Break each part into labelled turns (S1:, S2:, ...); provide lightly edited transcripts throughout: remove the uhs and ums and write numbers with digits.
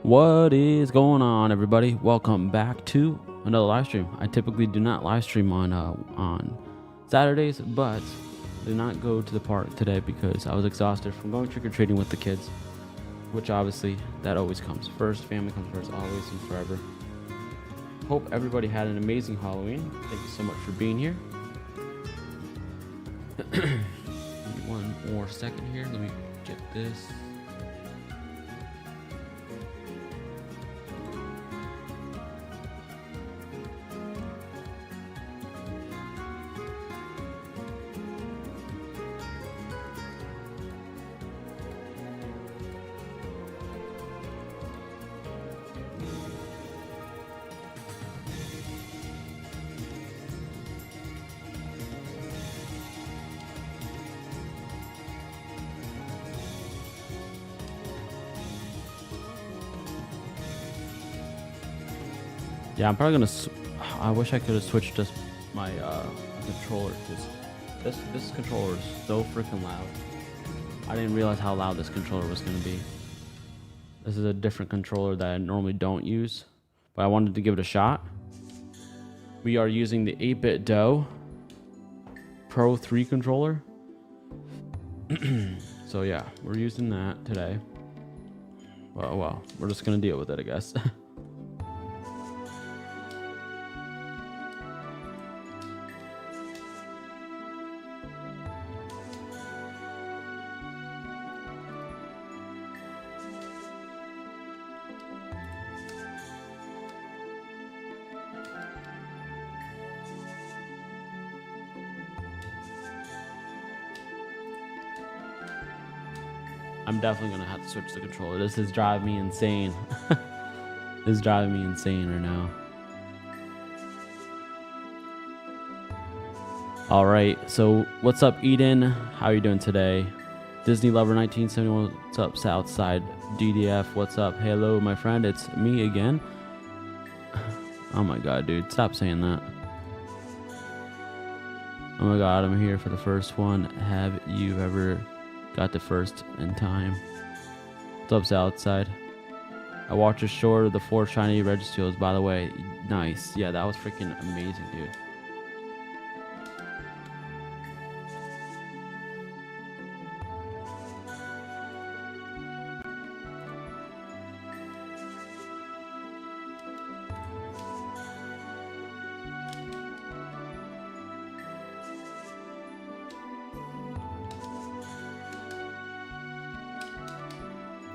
S1: What is going on, everybody? Welcome back to another live stream. I typically do not live stream on Saturdays, but did not go to the park today because I was exhausted from going trick-or-treating with the kids, which obviously that always comes first. Family comes first, always and forever. Hope everybody had an amazing Halloween. Thank you so much for being here. One more second here. Let me get this. Yeah, I'm probably gonna. I wish I could have switched just my controller because this controller is so freaking loud. I didn't realize how loud this controller was gonna be. This is a different controller that I normally don't use, but I wanted to give it a shot. We are using the 8-bit Doe Pro 3 controller. So yeah, we're using that today. Well, we're just gonna deal with it, I guess. I'm definitely gonna have to switch the controller. This is driving me insane. This is driving me insane right now. All right, so what's up, Eden? How are you doing today? Disney Lover 1971. What's up, Southside DDF? What's up? Hello, my friend. It's me again. Oh my god, dude, stop saying that. Oh my god, I'm here for the first one. Have you ever got the first in time? What's up, Southside? I watched a short of the 4 shiny Registeals, by the way. Nice. Yeah, that was freaking amazing, dude.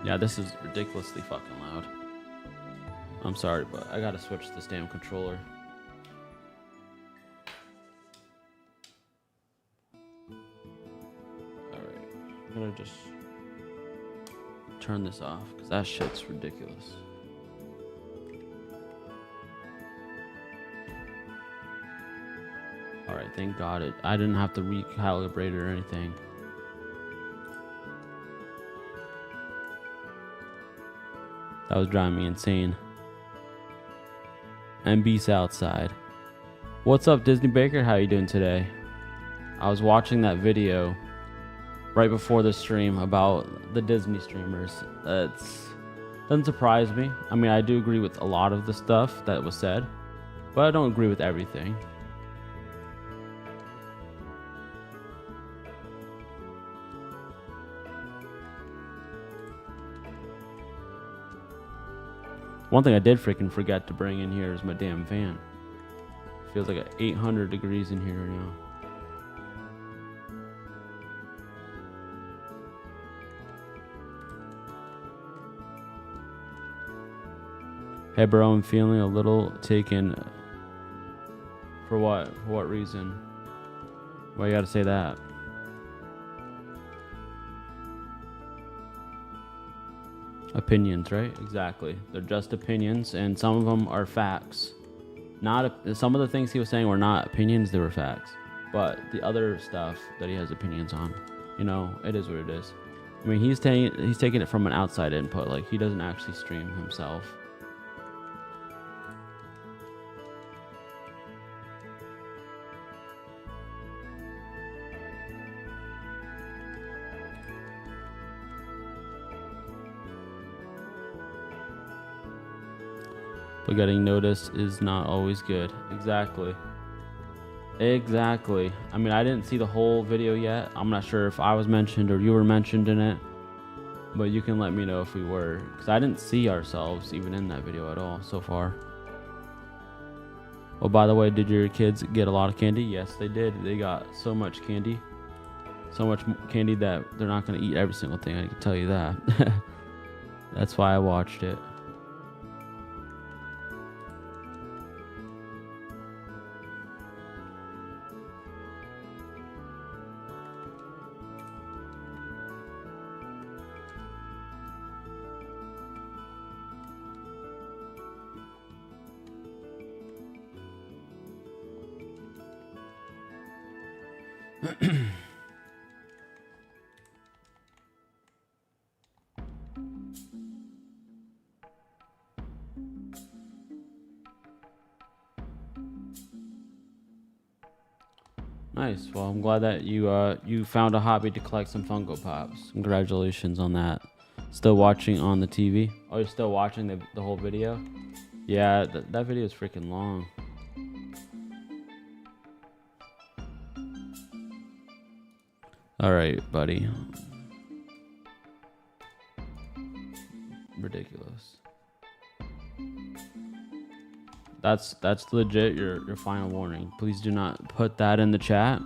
S1: Yeah, this is ridiculously fucking loud. I'm sorry, but I gotta switch this damn controller. Alright, I'm gonna just turn this off, because that shit's ridiculous. Alright, thank God I didn't have to recalibrate it or anything. That was driving me insane. MB Southside. What's up, Disney Baker? How you doing today? I was watching that video right before the stream about the Disney streamers. Doesn't surprise me. I mean, I do agree with a lot of the stuff that was said, but I don't agree with everything. One thing I did freaking forget to bring in here is my damn fan. Feels like 800 degrees in here right now. Hey bro, I'm feeling a little taken. For what? For what reason? Why you gotta say that? Opinions, right? Exactly. They're just opinions, and some of them are facts. Some of the things he was saying were not opinions; they were facts. But the other stuff that he has opinions on, you know, it is what it is. I mean, he's taking it from an outside input. Like, he doesn't actually stream himself. But getting noticed is not always good. Exactly. Exactly. I mean, I didn't see the whole video yet. I'm not sure if I was mentioned or you were mentioned in it. But you can let me know if we were. Because I didn't see ourselves even in that video at all so far. Oh, by the way, did your kids get a lot of candy? Yes, they did. They got so much candy. So much candy that they're not going to eat every single thing. I can tell you that. That's why I watched it. Nice. Well, I'm glad that you found a hobby to collect some Funko Pops. Congratulations on that. Still watching on the TV? Oh, you're still watching the whole video? Yeah, that video is freaking long. All right, buddy. Ridiculous. That's legit your final warning. Please do not put that in the chat.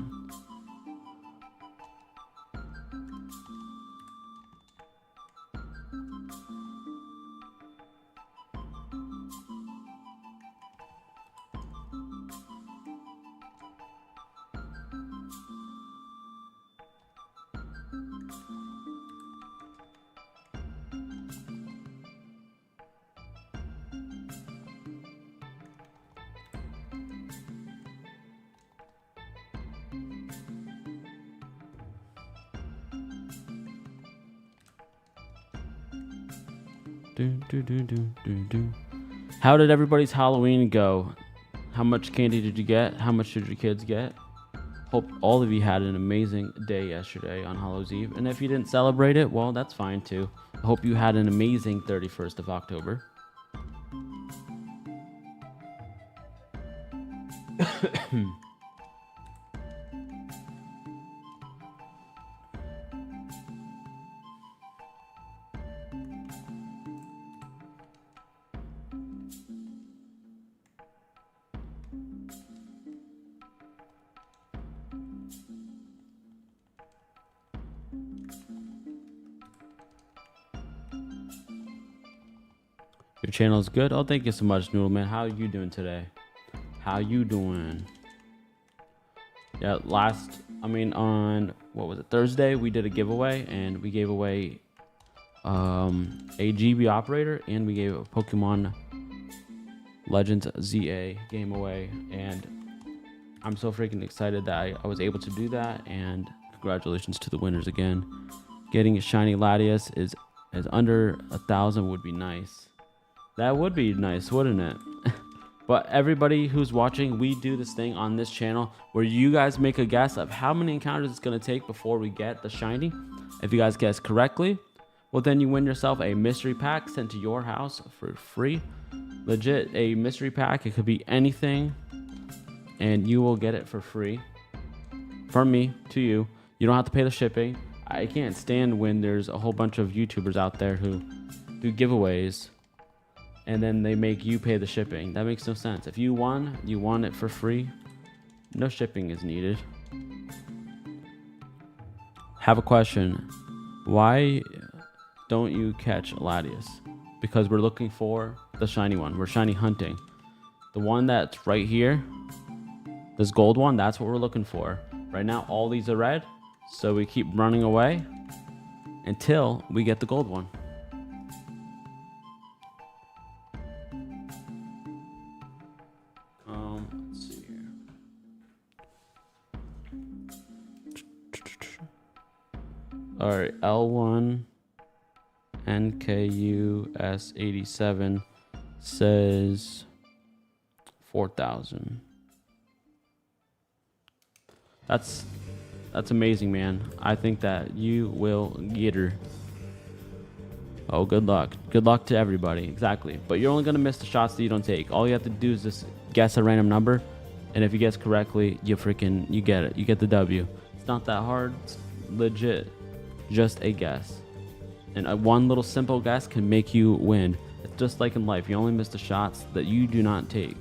S1: How did everybody's Halloween go? How much candy did you get? How much did your kids get? Hope all of you had an amazing day yesterday on Hallows Eve. And if you didn't celebrate it, well, that's fine too. I hope you had an amazing 31st of October. Your channel is good. Oh, thank you so much, Noodle Man. How are you doing today? How you doing? Yeah, on what was it, Thursday, we did a giveaway and we gave away a GB operator and we gave a Pokemon Legends ZA game away, and I'm so freaking excited that I was able to do that, and congratulations to the winners again. Getting a shiny Latias is under 1,000 would be nice. That would be nice, wouldn't it? But everybody who's watching, we do this thing on this channel where you guys make a guess of how many encounters it's going to take before we get the shiny. If you guys guess correctly, well, then you win yourself a mystery pack sent to your house for free. Legit, a mystery pack. It could be anything, and you will get it for free from me to you. You don't have to pay the shipping. I can't stand when there's a whole bunch of YouTubers out there who do giveaways and then they make you pay the shipping. That makes no sense. If you won it for free. No shipping is needed. Have a question. Why don't you catch Latias? Because we're looking for the shiny one. We're shiny hunting. The one that's right here, this gold one, that's what we're looking for. Right now, all these are red, so we keep running away until we get the gold one. Let's see here. All right, L1 NKUS 87 says 4,000. That's amazing, man. I think that you will get her. Oh, good luck. Good luck to everybody. Exactly. But you're only going to miss the shots that you don't take. All you have to do is just guess a random number. And if you guess correctly, you get it. You get the W. It's not that hard. It's legit. Just a guess. And one little simple guess can make you win. It's just like in life. You only miss the shots that you do not take.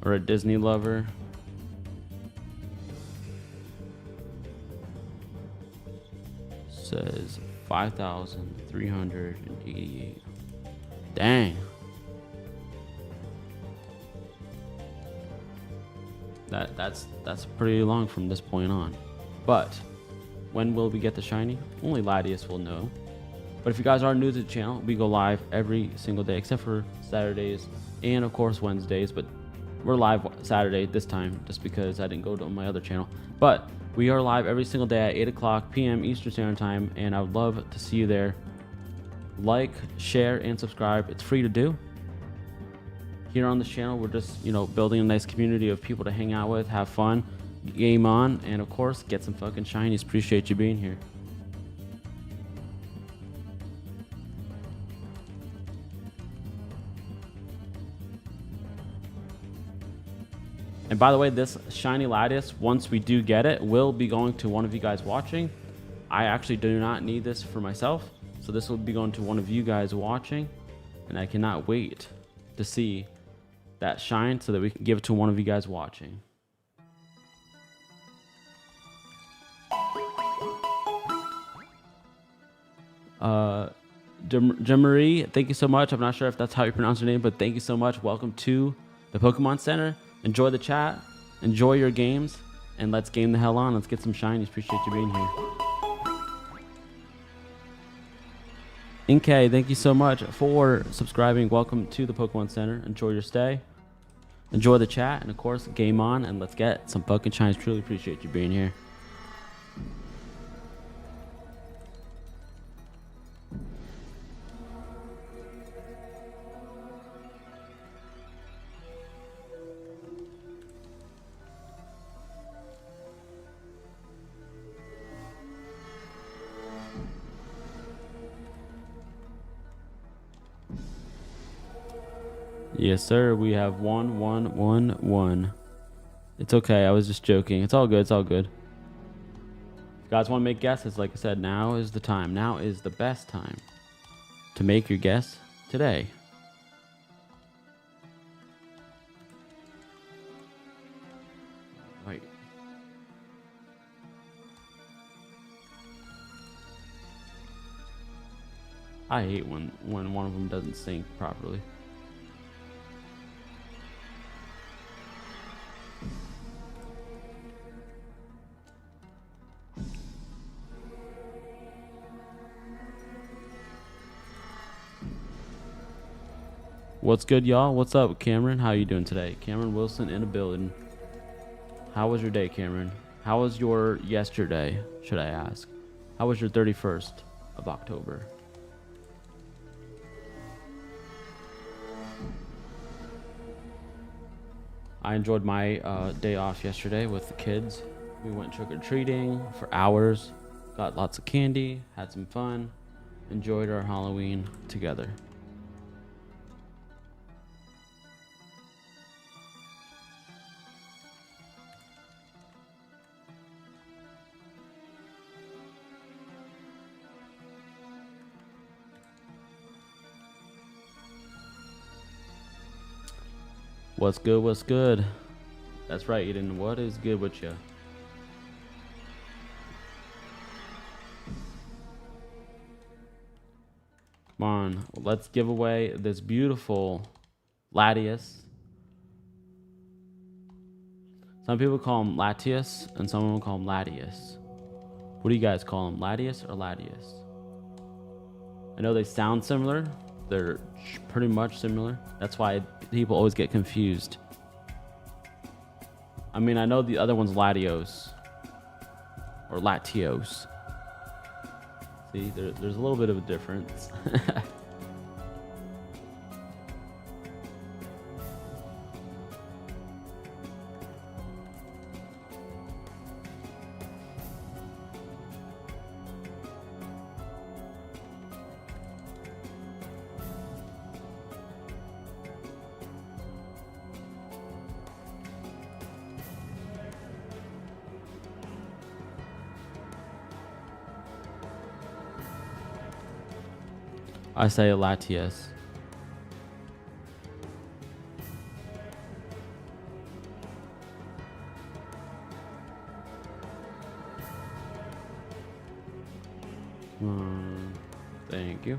S1: Or a Disney lover. Says 5,388. Dang. That's pretty long from this point on. But when will we get the shiny? Only Latias will know. But if you guys are new to the channel, we go live every single day except for Saturdays and of course Wednesdays, but we're live Saturday this time just because I didn't go to my other channel. But we are live every single day at 8 o'clock p.m. Eastern Standard Time, and I would love to see you there. Like, share, and subscribe. It's free to do. Here on this channel, we're just, building a nice community of people to hang out with, have fun, game on, and of course, get some fucking shinies. Appreciate you being here. And by the way, this shiny Latias, once we do get it, will be going to one of you guys watching. I actually do not need this for myself, so this will be going to one of you guys watching, and I cannot wait to see that shine so that we can give it to one of you guys watching. Marie, thank you so much. I'm not sure if that's how you pronounce your name, but thank you so much. Welcome to the Pokemon Center. Enjoy the chat, enjoy your games, and let's game the hell on. Let's get some shinies. Appreciate you being here. Inkay, thank you so much for subscribing. Welcome to the Pokemon Center. Enjoy your stay. Enjoy the chat, and of course, game on, and let's get some fucking shinies. Truly appreciate you being here. Yes, sir. We have 1, 1, 1, 1. It's okay. I was just joking. It's all good. It's all good. If you guys want to make guesses, like I said, now is the time. Now is the best time to make your guess today. Right. I hate when one of them doesn't sync properly. What's good, y'all? What's up, Cameron? How you doing today? Cameron Wilson in the building. How was your day, Cameron? How was your yesterday, should I ask? How was your 31st of October? I enjoyed my day off yesterday with the kids. We went trick-or-treating for hours, got lots of candy, had some fun, enjoyed our Halloween together. What's good? What's good? That's right, Eden. What is good with you? Come on, let's give away this beautiful Latias. Some people call him Latias, and some people call him Latias. What do you guys call him, Latias or Latias? I know they sound similar, They're pretty much similar. That's why people always get confused. I mean, I know the other one's Latios or Latios. See, there's a little bit of a difference. I say Latias. Thank you.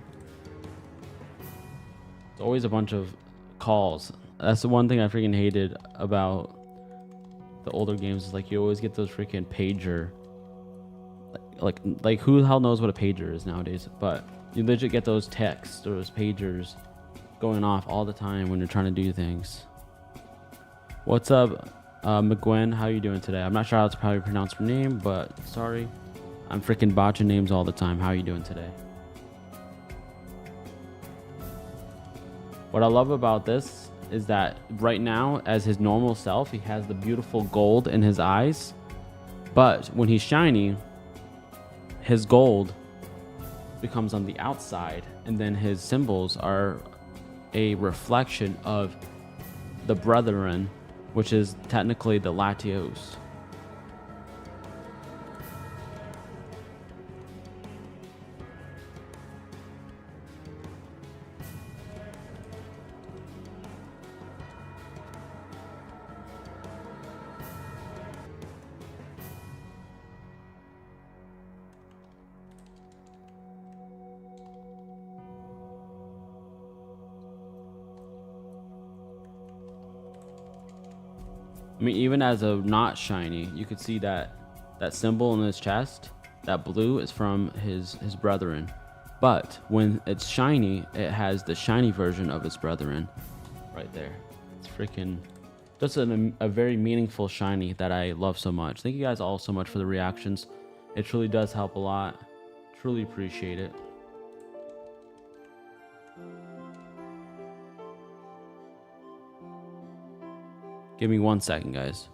S1: It's always a bunch of calls. That's the one thing I freaking hated about the older games. Is like you always get those freaking pager. Like who the hell knows what a pager is nowadays? But you legit get those texts, those pagers going off all the time when you're trying to do things. What's up, McGwen? How you doing today? I'm not sure how to probably pronounce your name, but sorry. I'm freaking botching names all the time. How are you doing today? What I love about this is that right now, as his normal self, he has the beautiful gold in his eyes. But when he's shiny, his gold becomes on the outside, and then his symbols are a reflection of the brethren, which is technically the Latios. I mean, even as a not shiny, you could see that symbol in his chest, that blue, is from his brethren. But when it's shiny, it has the shiny version of its brethren right there. It's freaking just a very meaningful shiny that I love so much. Thank you guys all so much for the reactions. It truly does help a lot. Truly appreciate it. Give me 1 second, guys.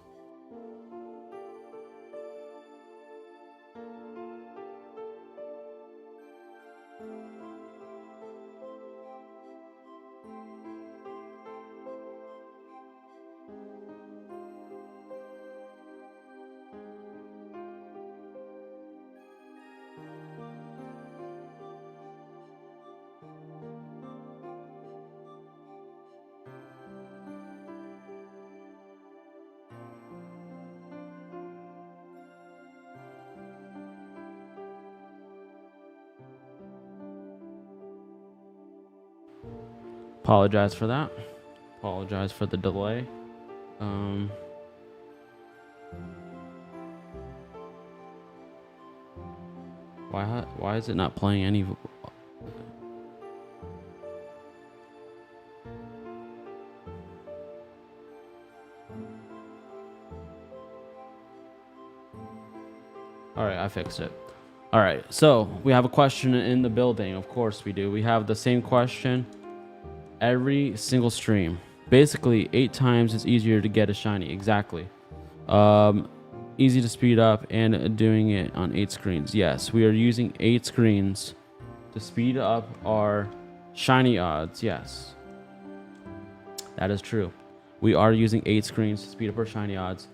S1: Apologize for that. Apologize for the delay. Why is it not playing any? All right, I fixed it. All right, so we have a question in the building. Of course we do. We have the same question every single stream. Basically, 8 times is easier to get a shiny. Exactly. Easy to speed up and doing it on 8 screens. Yes, we are using 8 screens to speed up our shiny odds. Yes, that is true. We are using 8 screens to speed up our shiny odds.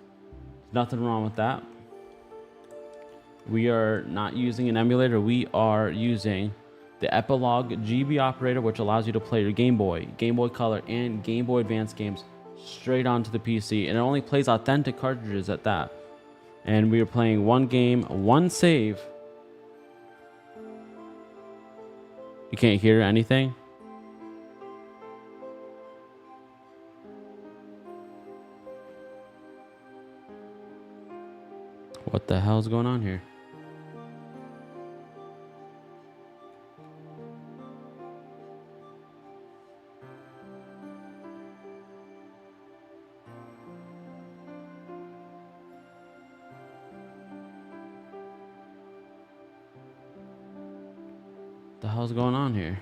S1: Nothing wrong with that. We are not using an emulator. We are using the Epilogue GB operator, which allows you to play your Game Boy Color, and Game Boy Advance games straight onto the PC. And it only plays authentic cartridges at that. And we are playing 1 game, 1 save. You can't hear anything? What the hell is going on here? The hell's going on here?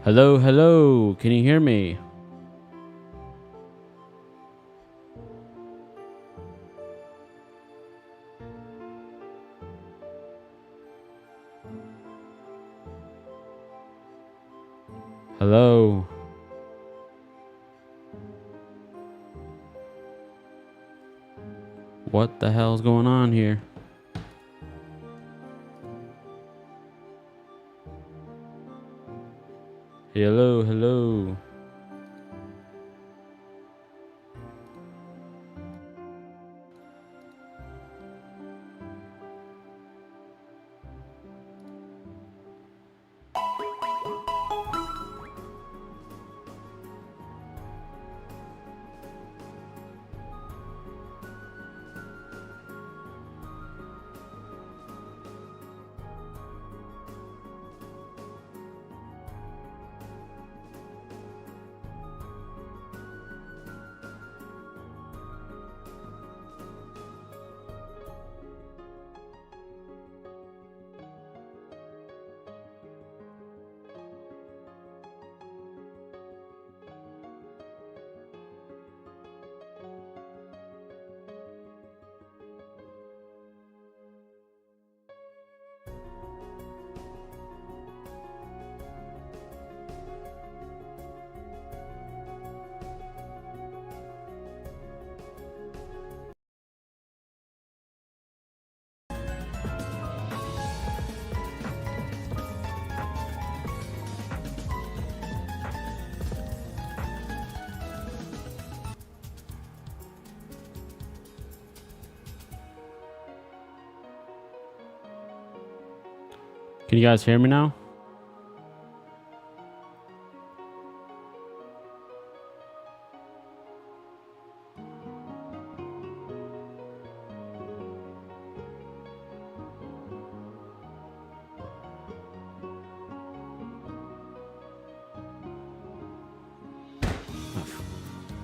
S1: Hello, hello. Can you hear me? Hello. What the hell's going on here? Hello, hello. Can you guys hear me now?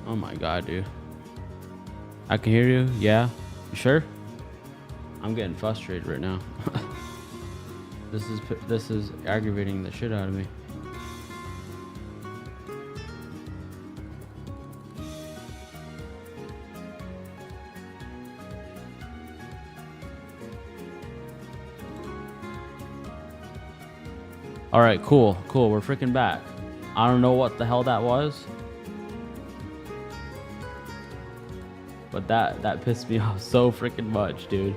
S1: Oh my god, dude. I can hear you. Yeah? You sure? I'm getting frustrated right now. This is aggravating the shit out of me. All right, cool. We're freaking back. I don't know what the hell that was, but that pissed me off so freaking much, dude.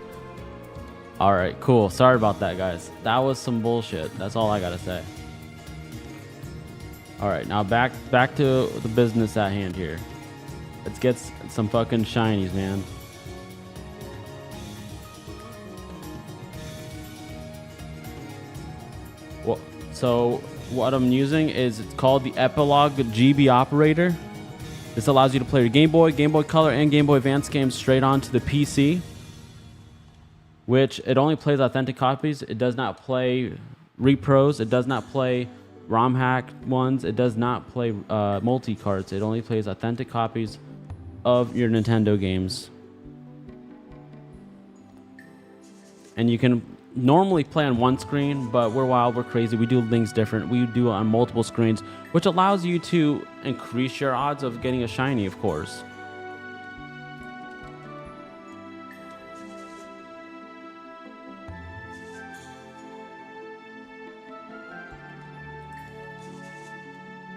S1: All right, cool. Sorry about that, guys. That was some bullshit. That's all I gotta say. All right, now back to the business at hand here. Let's get some fucking shinies, man. Well, so what I'm using is, it's called the Epilogue GB operator. This allows you to play your Game Boy, Game Boy Color, and Game Boy Advance games straight onto the PC, which it only plays authentic copies. It does not play repros. It does not play ROM hack ones. It does not play multi-carts. It only plays authentic copies of your Nintendo games. And you can normally play on one screen, but we're wild, we're crazy. We do things different. We do it on multiple screens, which allows you to increase your odds of getting a shiny, of course.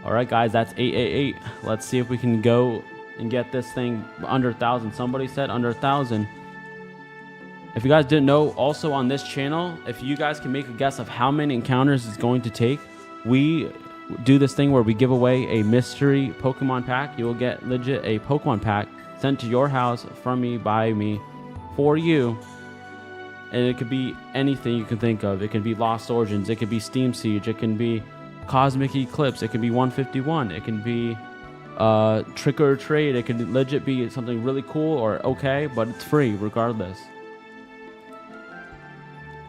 S1: All right, guys, that's 888. Let's see if we can go and get this thing under 1,000. Somebody said under 1,000. If you guys didn't know, also on this channel, if you guys can make a guess of how many encounters it's going to take, we do this thing where we give away a mystery Pokemon pack. You will get legit a Pokemon pack sent to your house from me, by me, for you. And it could be anything you can think of. It can be Lost Origins. It could be Steam Siege. It can be Cosmic Eclipse. It can be 151. It can be Trick or Trade. It can legit be something really cool or okay, but it's free regardless.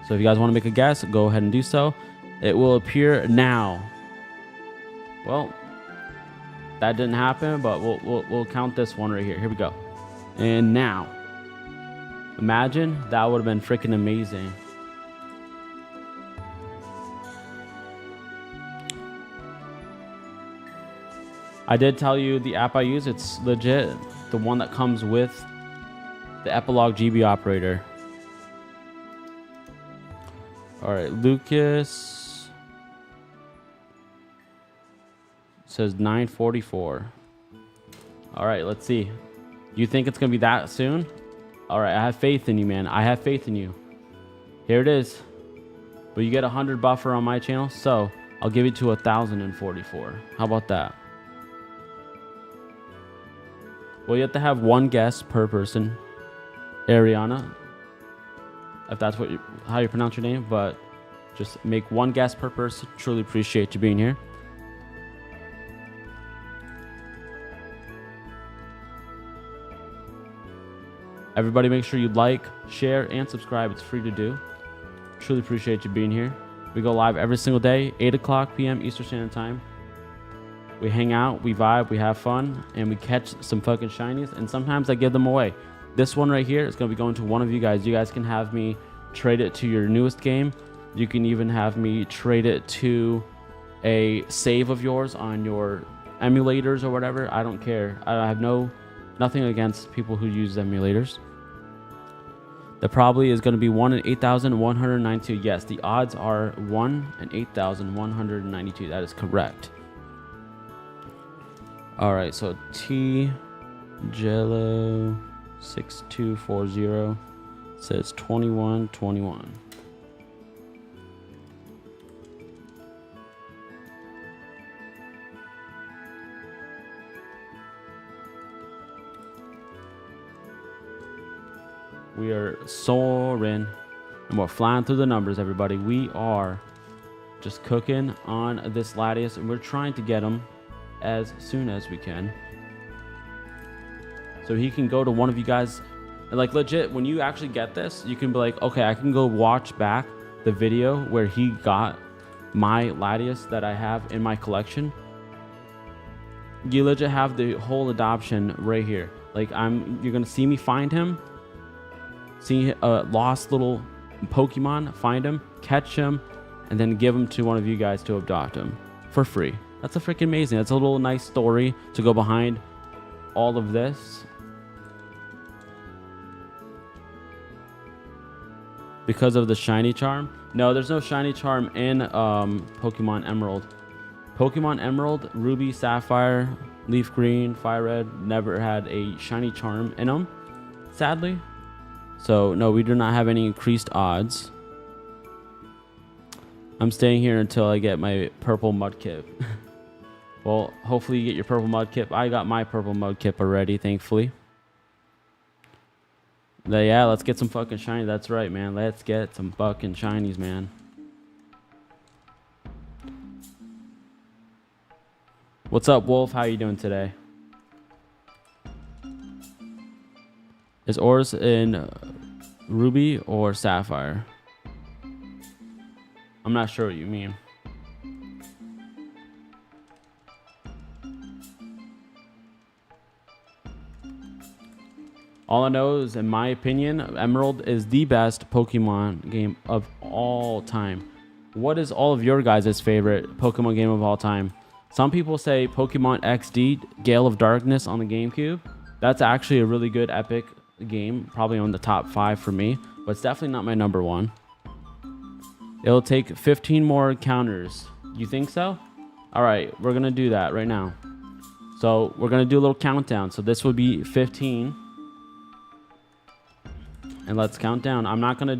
S1: So if you guys want to make a guess, go ahead and do so. It will appear now. Well, that didn't happen, but we'll count this one right here. Here we go. And now, imagine that would have been freaking amazing. I did tell you the app I use, it's legit. The one that comes with the Epilogue GB operator. All right, Lucas says 9:44. All right, let's see. You think it's gonna be that soon? All right, I have faith in you, man. I have faith in you. Here it is. But you get 100 buffer on my channel, so I'll give it to 1,044. How about that? Well, you have to have one guest per person. Ariana, if that's how you pronounce your name, but just make one guest per person. Truly appreciate you being here. Everybody make sure you like, share, and subscribe. It's free to do. Truly appreciate you being here. We go live every single day, 8 o'clock p.m. Eastern Standard Time. We hang out, we vibe, we have fun, and we catch some fucking shinies, and sometimes I give them away. This one right here is going to be going to one of you guys. You guys can have me trade it to your newest game. You can even have me trade it to a save of yours on your emulators or whatever. I don't care. I have nothing against people who use emulators. That probably is going to be 1 in 8,192. Yes, the odds are 1 in 8,192. That is correct. All right, so T Jello 6240 says 2121. We are soaring and we're flying through the numbers, everybody. We are just cooking on this Latias, and we're trying to get him as soon as we can, so he can go to one of you guys. And like legit, when you actually get this, you can be like, okay, I can go watch back the video where he got my Latias that I have in my collection. You legit have the whole adoption right here. Like you're gonna see me find him, see a lost little Pokemon, find him, catch him, and then give him to one of you guys to adopt him for free. That's a freaking amazing. That's a little nice story to go behind all of this. Because of the shiny charm? No, there's no shiny charm in Pokemon Emerald. Pokemon Emerald, Ruby, Sapphire, Leaf Green, Fire Red never had a shiny charm in them, sadly. So no, we do not have any increased odds. I'm staying here until I get my purple Mudkip. Well, hopefully you get your purple Mudkip. I got my purple Mudkip already, thankfully. But yeah, let's get some fucking shiny. That's right, man. Let's get some fucking shinies, man. What's up, Wolf? How you doing today? Is Ours in Ruby or Sapphire? I'm not sure what you mean. All I know is, in my opinion, Emerald is the best Pokemon game of all time. What is all of your guys' favorite Pokemon game of all time? Some people say Pokemon XD, Gale of Darkness on the GameCube. That's actually a really good epic game, probably on the top 5 for me, but it's definitely not my number 1. It'll take 15 more encounters. You think so? All right, we're gonna do that right now. So we're gonna do a little countdown. So this would be 15. And let's count down. I'm not gonna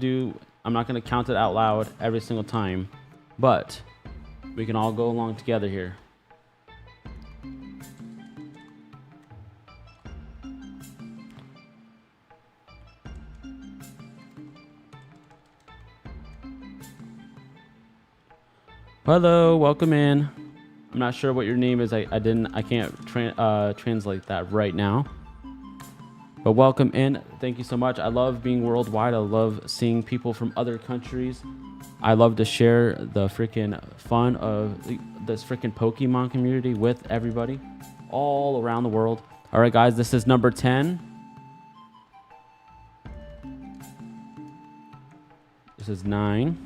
S1: count it out loud every single time, but we can all go along together here. Hello, welcome in. I'm not sure what your name is. I can't translate that right now. But welcome in. Thank you so much. I love being worldwide. I love seeing people from other countries. I love to share the freaking fun of this freaking Pokemon community with everybody all around the world. All right, guys, this is number 10. is 9.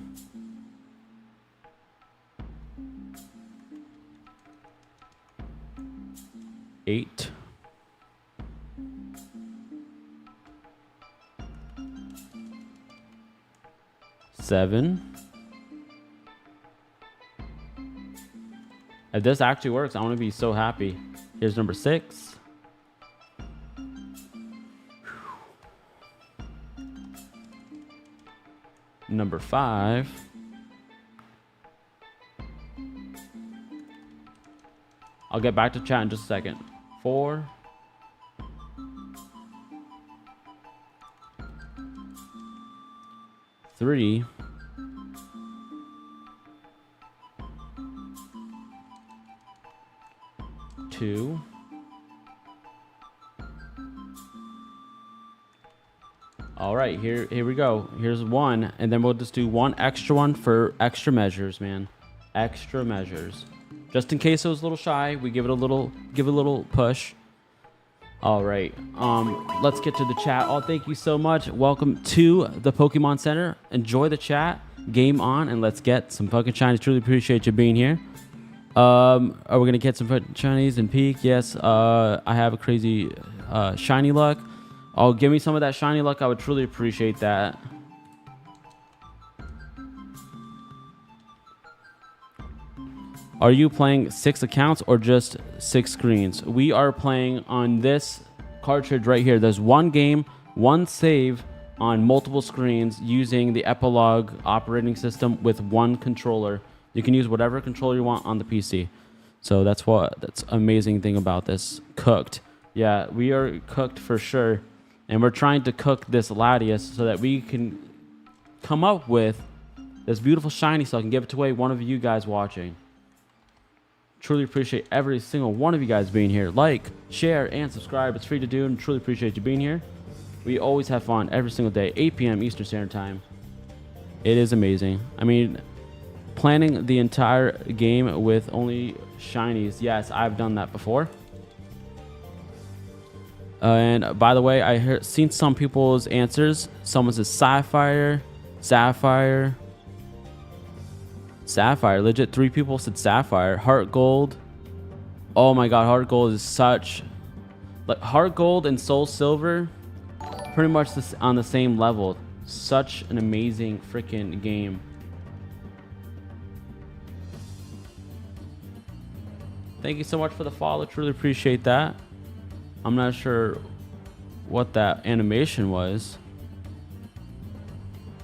S1: 8. 7. If this actually works, I want to be so happy. Here's number 6. Number 5. I'll get back to chat in just a second. 4. 3. 2. 'All right, here we go. Here's 1, and then we'll just do one extra one for extra measures, man. Extra measures. Just in case it was a little shy, we give it a little push. All right, let's get to the chat. Oh, thank you so much. Welcome to the Pokemon Center. Enjoy the chat. Game on, and let's get some fucking shinies. Truly appreciate you being here. Are we gonna get some shinies and peak? Yes. I have a crazy shiny luck. Oh, give me some of that shiny luck. I would truly appreciate that. Are you playing 6 accounts or just 6 screens? We are playing on this cartridge right here. There's one game, one save on multiple screens using the Epilogue operating system with one controller. You can use whatever controller you want on the PC. So that's amazing thing about this. Cooked. Yeah, we are cooked for sure. And we're trying to cook this Latias so that we can come up with this beautiful shiny so I can give it away one of you guys watching. Truly appreciate every single one of you guys being here. Like, share, and subscribe. It's free to do, and truly appreciate you being here. We always have fun every single day, 8 p.m. Eastern Standard Time. It is amazing. I mean, planning the entire game with only shinies. Yes, I've done that before. And by the way, I seen some people's answers. Someone says Sapphire. Legit, 3 people said Sapphire. Heart Gold. Oh my god, Heart Gold is such... Like, Heart Gold and Soul Silver, pretty much on the same level. Such an amazing freaking game. Thank you so much for the follow. Truly appreciate that. I'm not sure what that animation was.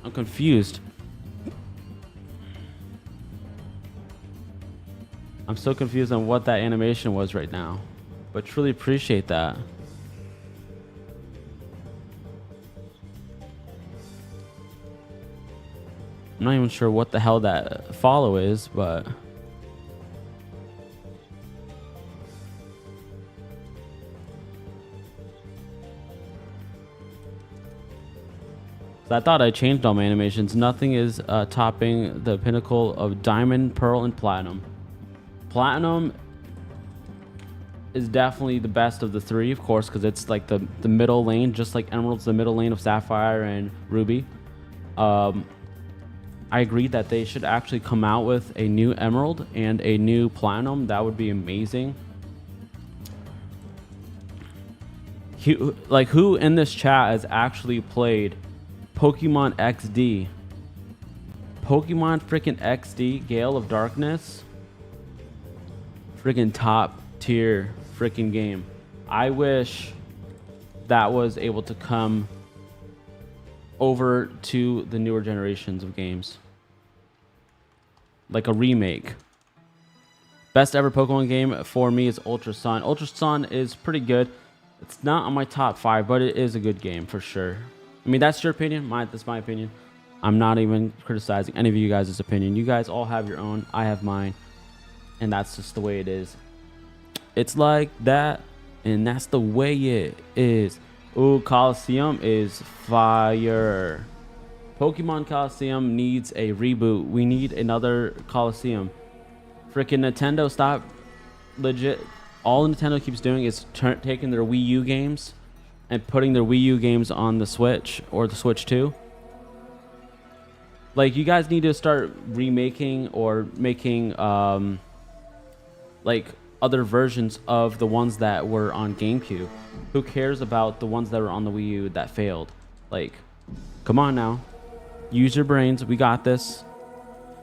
S1: I'm confused. I'm so confused on what that animation was right now. But truly appreciate that. I'm not even sure what the hell that follow is, but... I thought I changed all my animations. Nothing is topping the pinnacle of Diamond, Pearl, and Platinum. Platinum is definitely the best of the 3, of course, because it's like the middle lane, just like Emerald's the middle lane of Sapphire and Ruby. I agree that they should actually come out with a new Emerald and a new Platinum. That would be amazing. Who in this chat has actually played Pokemon XD? Pokemon freaking XD, Gale of Darkness. Freaking top tier freaking game. I wish that was able to come over to the newer generations of games. Like a remake. Best ever Pokemon game for me is Ultra Sun. Ultra Sun is pretty good. It's not on my top 5, but it is a good game for sure. I mean, that's your opinion. That's my opinion. I'm not even criticizing any of you guys' opinion. You guys all have your own. I have mine. And that's just the way it is. It's like that. And that's the way it is. Ooh, Coliseum is fire. Pokemon Coliseum needs a reboot. We need another Coliseum. Freaking Nintendo, stop. Legit. All Nintendo keeps doing is taking their Wii U games and putting their Wii U games on the Switch or the Switch 2. Like, you guys need to start remaking or making like other versions of the ones that were on GameCube. Who cares about the ones that were on the Wii U that failed? Like, come on now. Use your brains. We got this.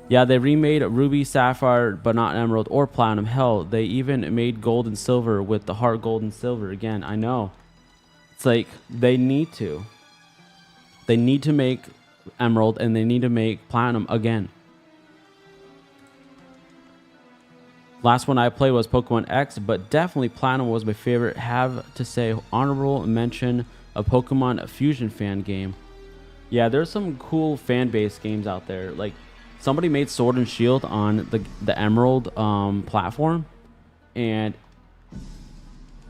S1: Yeah, they remade Ruby, Sapphire, but not Emerald or Platinum. Hell, they even made Gold and Silver with the Heart Gold and Silver again. I know. It's like, they need to. They need to make Emerald and they need to make Platinum again. Last one I played was Pokemon X, but definitely Platinum was my favorite. Have to say, honorable mention of Pokemon Fusion fan game. Yeah, there's some cool fan-based games out there. Like, somebody made Sword and Shield on the Emerald platform, and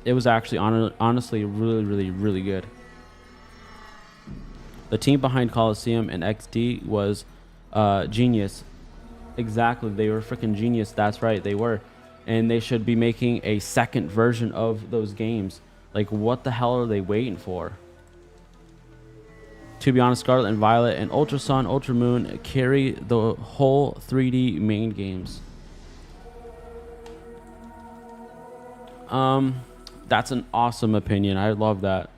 S1: it was actually honestly really good. The team behind Coliseum and XD was genius. Exactly, they were freaking genius. That's right, they were. And they should be making a second version of those games. Like, what the hell are they waiting for? To be honest, Scarlet and Violet and Ultra Sun, Ultra Moon carry the whole 3D main games. That's an awesome opinion. I love that.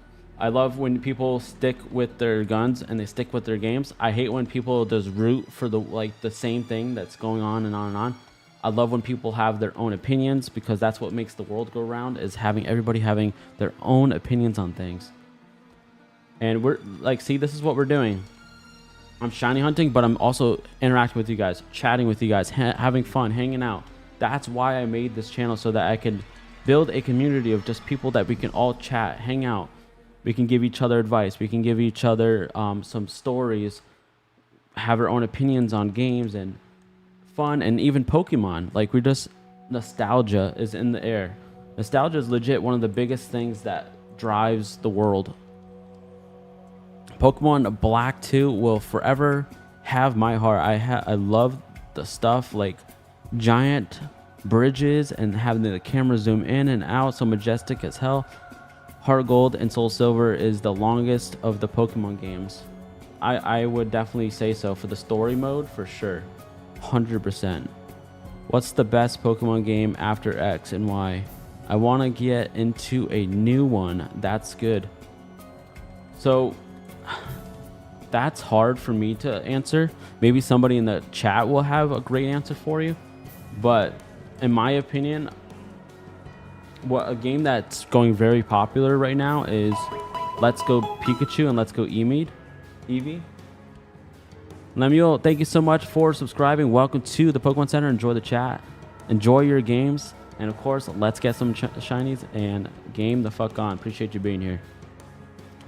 S1: I love when people stick with their guns and they stick with their games. I hate when people just root for the same thing that's going on and on and on. I love when people have their own opinions, because that's what makes the world go round, is having everybody having their own opinions on things. And we're like, see, this is what we're doing. I'm shiny hunting, but I'm also interacting with you guys, chatting with you guys, having fun, hanging out. That's why I made this channel, so that I could build a community of just people that we can all chat, hang out. We can give each other advice. We can give each other some stories, have our own opinions on games and fun, and even Pokemon. Like, we're just, nostalgia is in the air. Nostalgia is legit one of the biggest things that drives the world. Pokemon Black 2 will forever have my heart. I love the stuff like giant bridges and having the camera zoom in and out, so majestic as hell. Heart Gold and Soul Silver is the longest of the Pokemon games. I would definitely say so. For the story mode, for sure. 100%. What's the best Pokemon game after X and why? I want to get into a new one. That's good. So, that's hard for me to answer. Maybe somebody in the chat will have a great answer for you. But in my opinion, a game that's going very popular right now is Let's Go Pikachu and Let's Go Eevee. Lemuel, thank you so much for subscribing. Welcome to the Pokemon Center. Enjoy the chat. Enjoy your games. And of course, let's get some shinies and game the fuck on. Appreciate you being here.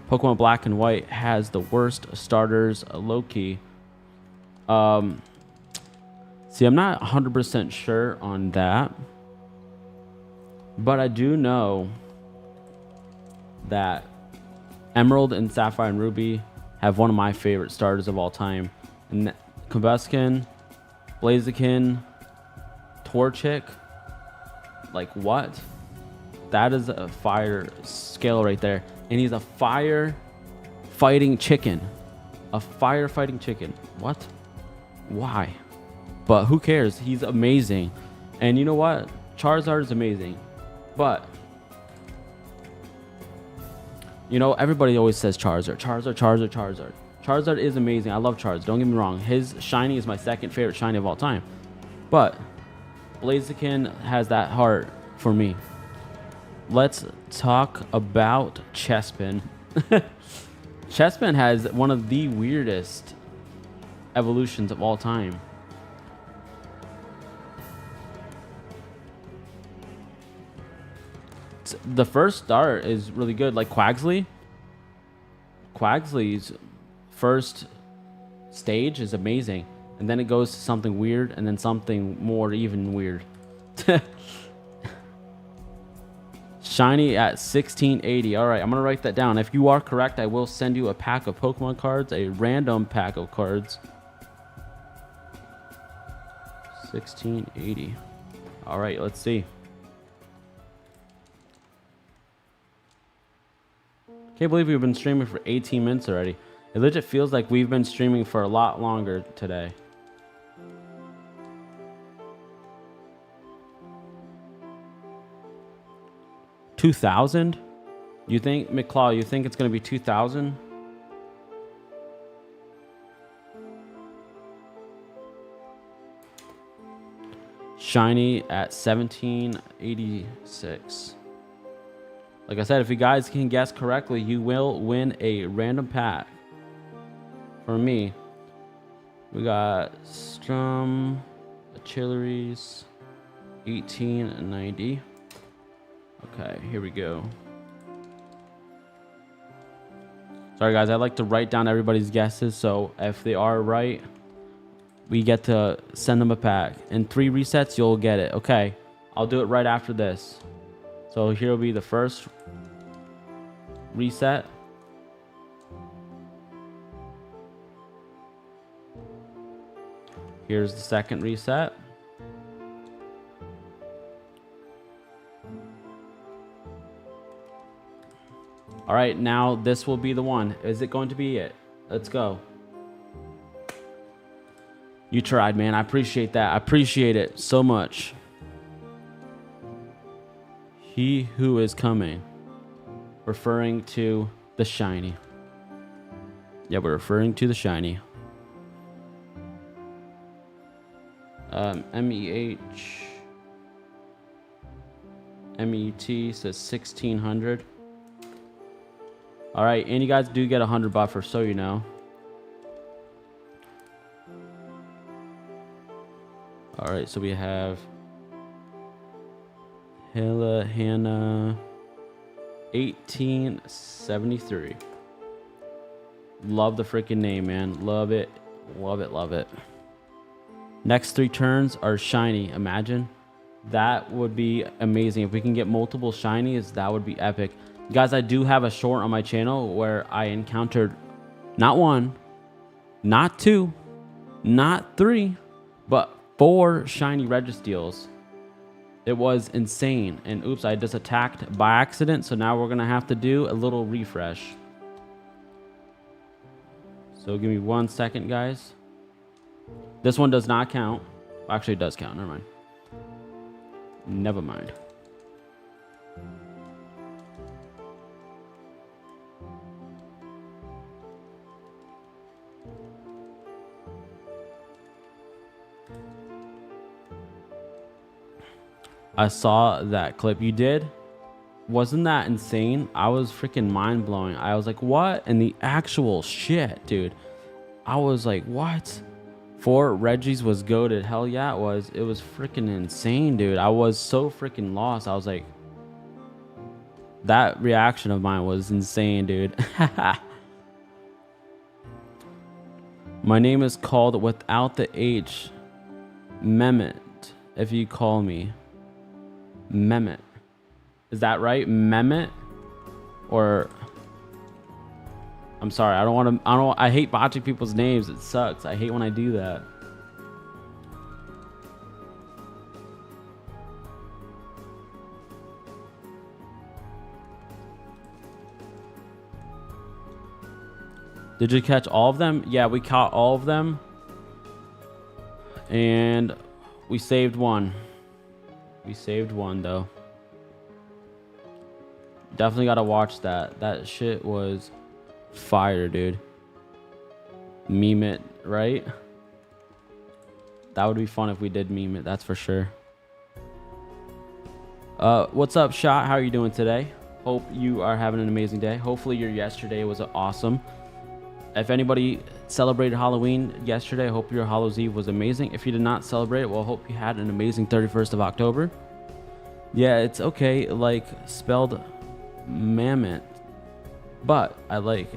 S1: Pokemon Black and White has the worst starters, low-key. See, I'm not 100% sure on that. But I do know that Emerald and Sapphire and Ruby have one of my favorite starters of all time. And Combuskin, Blaziken, Torchic. Like, what? That is a fire scale right there. And he's a fire fighting chicken. A fire fighting chicken. What? Why? But who cares? He's amazing. And you know what? Charizard is amazing. But, you know, everybody always says Charizard. Charizard is amazing. I love Charizard. Don't get me wrong. His shiny is my second favorite shiny of all time. But Blaziken has that heart for me. Let's talk about Chespin. Chespin has one of the weirdest evolutions of all time. The first start is really good. Like Quaxly's first stage is amazing. And then it goes to something weird and then something more even weird. Shiny at 1680. All right, I'm going to write that down. If you are correct, I will send you a pack of Pokemon cards, a random pack of cards. 1680. All right, let's see. Can't believe we've been streaming for 18 minutes already. It legit feels like we've been streaming for a lot longer today. $2,000? You think, McClaw, you think it's going to be 2,000? Shiny at 1786. Like I said, if you guys can guess correctly, you will win a random pack. For me, we got Strum, Achilleries, 1890. Okay, here we go. Sorry guys, I like to write down everybody's guesses, so if they are right, we get to send them a pack. In 3 resets, you'll get it. Okay, I'll do it right after this. So here will be the first reset. Here's the second reset. All right, now this will be the one. Is it going to be it? Let's go. You tried, man. I appreciate that. I appreciate it so much. He who is coming. Referring to the shiny. Yeah, we're referring to the shiny. MEH. MET says 1600. All right, and you guys do get 100 buffer, so you know. All right, so we have Hannah 1873. Love the freaking name, man. Love it. Love it. Love it. Next 3 turns are shiny. Imagine. That would be amazing. If we can get multiple shinies, that would be epic. Guys, I do have a short on my channel where I encountered not 1, not 2, not 3, but 4 shiny Registeals. It was insane. And oops, I just attacked by accident. So now we're going to have to do a little refresh. So give me 1 second, guys. This one does not count. Actually, it does count. Never mind. Never mind. I saw that clip. You did? Wasn't that insane? I was freaking mind blowing. I was like, what? And the actual shit, dude. I was like, what? 4 Reggies was goated. Hell yeah, it was. It was freaking insane, dude. I was so freaking lost. I was like, that reaction of mine was insane, dude. My name is called without the H. Mehmet, if you call me. Mehmet. Is that right? Mehmet? Or I'm sorry, I hate botching people's names. It sucks. I hate when I do that. Did you catch all of them? Yeah, we caught all of them. And we saved 1. We saved 1 though. Definitely gotta watch that. That shit was fire, dude. Meme it, right? That would be fun if we did meme it, that's for sure. What's up, Shot? How are you doing today? Hope you are having an amazing day. Hopefully your yesterday was awesome. If anybody celebrated Halloween yesterday, I hope your Hallows Eve was amazing. If you did not celebrate it, well, I hope you had an amazing 31st of October. Yeah, it's okay, like spelled mammoth. But I like,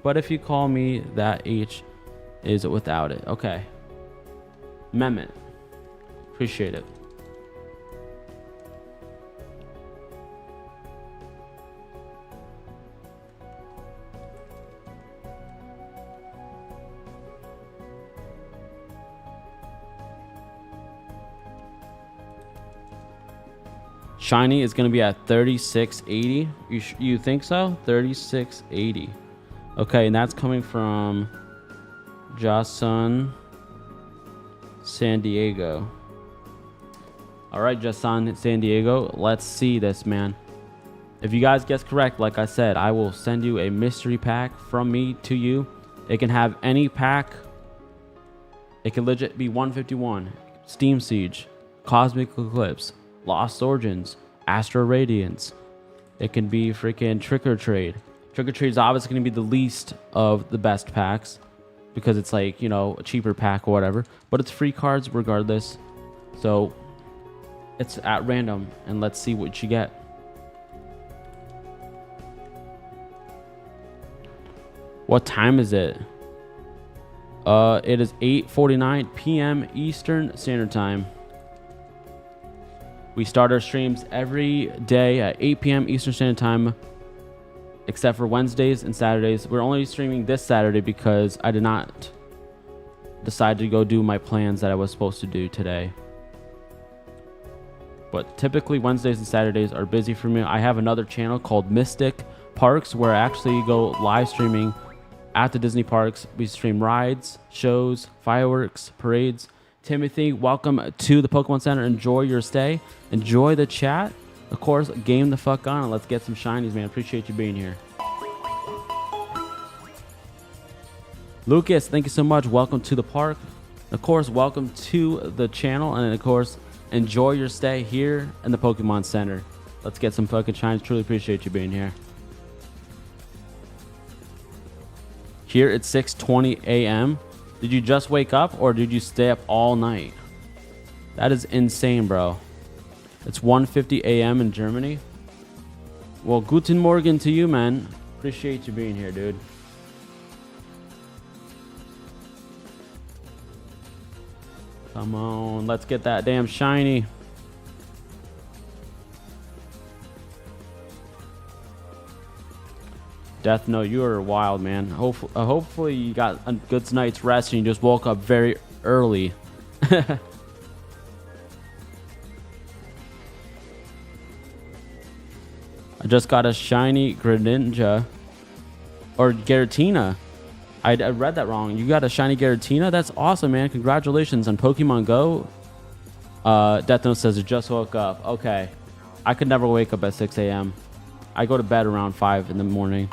S1: but if you call me, that H is without it. Okay. Mammoth. Appreciate it. Shiny is going to be at 3680. You think so? 3680. Okay, and that's coming from Jason San Diego. All right, Jason San Diego, let's see this, man. If you guys guess correct, like I said, I will send you a mystery pack from me to you. It can have any pack. It can legit be 151, Steam Siege, Cosmic Eclipse, Lost Origins, Astro Radiance. It can be freaking Trick or Trade. Trick or Trade is obviously going to be the least of the best packs because it's like, you know, a cheaper pack or whatever. But it's free cards regardless. So it's at random, and let's see what you get. What time is it? It is 8:49 p.m. Eastern Standard Time. We start our streams every day at 8 p.m. Eastern Standard Time, except for Wednesdays and Saturdays. We're only streaming this Saturday because I did not decide to go do my plans that I was supposed to do today. But typically Wednesdays and Saturdays are busy for me. I have another channel called Mystic Parks where I actually go live streaming at the Disney parks. We stream rides, shows, fireworks, parades. Timothy, welcome to the Pokemon Center. Enjoy your stay. Enjoy the chat. Of course, game the fuck on and let's get some shinies, man. Appreciate you being here. Lucas, thank you so much. Welcome to the park. Of course, welcome to the channel. And of course, enjoy your stay here in the Pokemon Center. Let's get some fucking shinies. Truly appreciate you being here. Here at 6:20 a.m. Did you just wake up or did you stay up all night? That is insane, bro. It's 1:50 a.m. in Germany. Well, guten Morgen to you, man. Appreciate you being here, dude. Come on, let's get that damn shiny. Death Note, you are wild, man. Hopefully you got a good night's rest and you just woke up very early. I just got a shiny Greninja. Or Giratina. I read that wrong. You got a shiny Giratina? That's awesome, man. Congratulations on Pokemon Go. Death Note says it just woke up. Okay. I could never wake up at 6 a.m. I go to bed around 5 in the morning.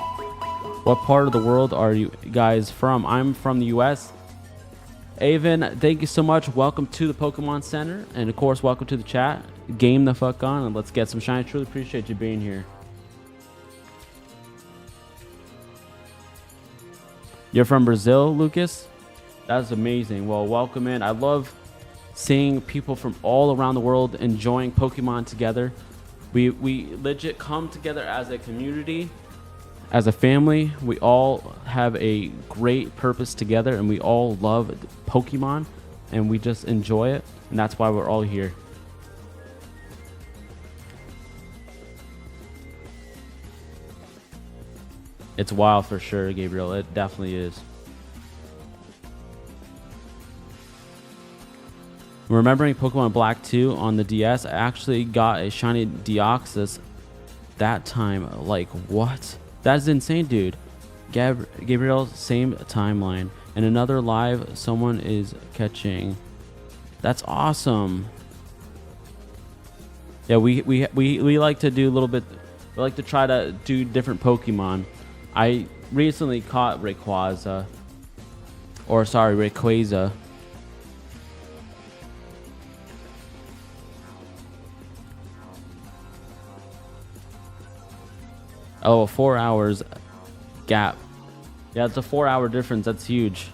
S1: What part of the world are you guys from? I'm from the U.S. Avon, thank you so much. Welcome to the Pokemon Center. And of course, welcome to the chat. Game the fuck on and let's get some shine. Truly appreciate you being here. You're from Brazil, Lucas? That's amazing. Well, welcome in. I love seeing people from all around the world enjoying Pokemon together. We legit come together as a community. As a family, we all have a great purpose together and we all love Pokemon and we just enjoy it. And that's why we're all here. It's wild for sure, Gabriel. It definitely is. Remembering Pokemon Black 2 on the DS, I actually got a shiny Deoxys that time. Like, what? That's insane, dude. Gabriel, same timeline. And another live, someone is catching. That's awesome. Yeah, we like to do a little bit. We like to try to do different Pokemon. I recently caught Rayquaza. Or sorry, Rayquaza. Oh, 4 hours gap. Yeah, it's a 4-hour difference. That's huge.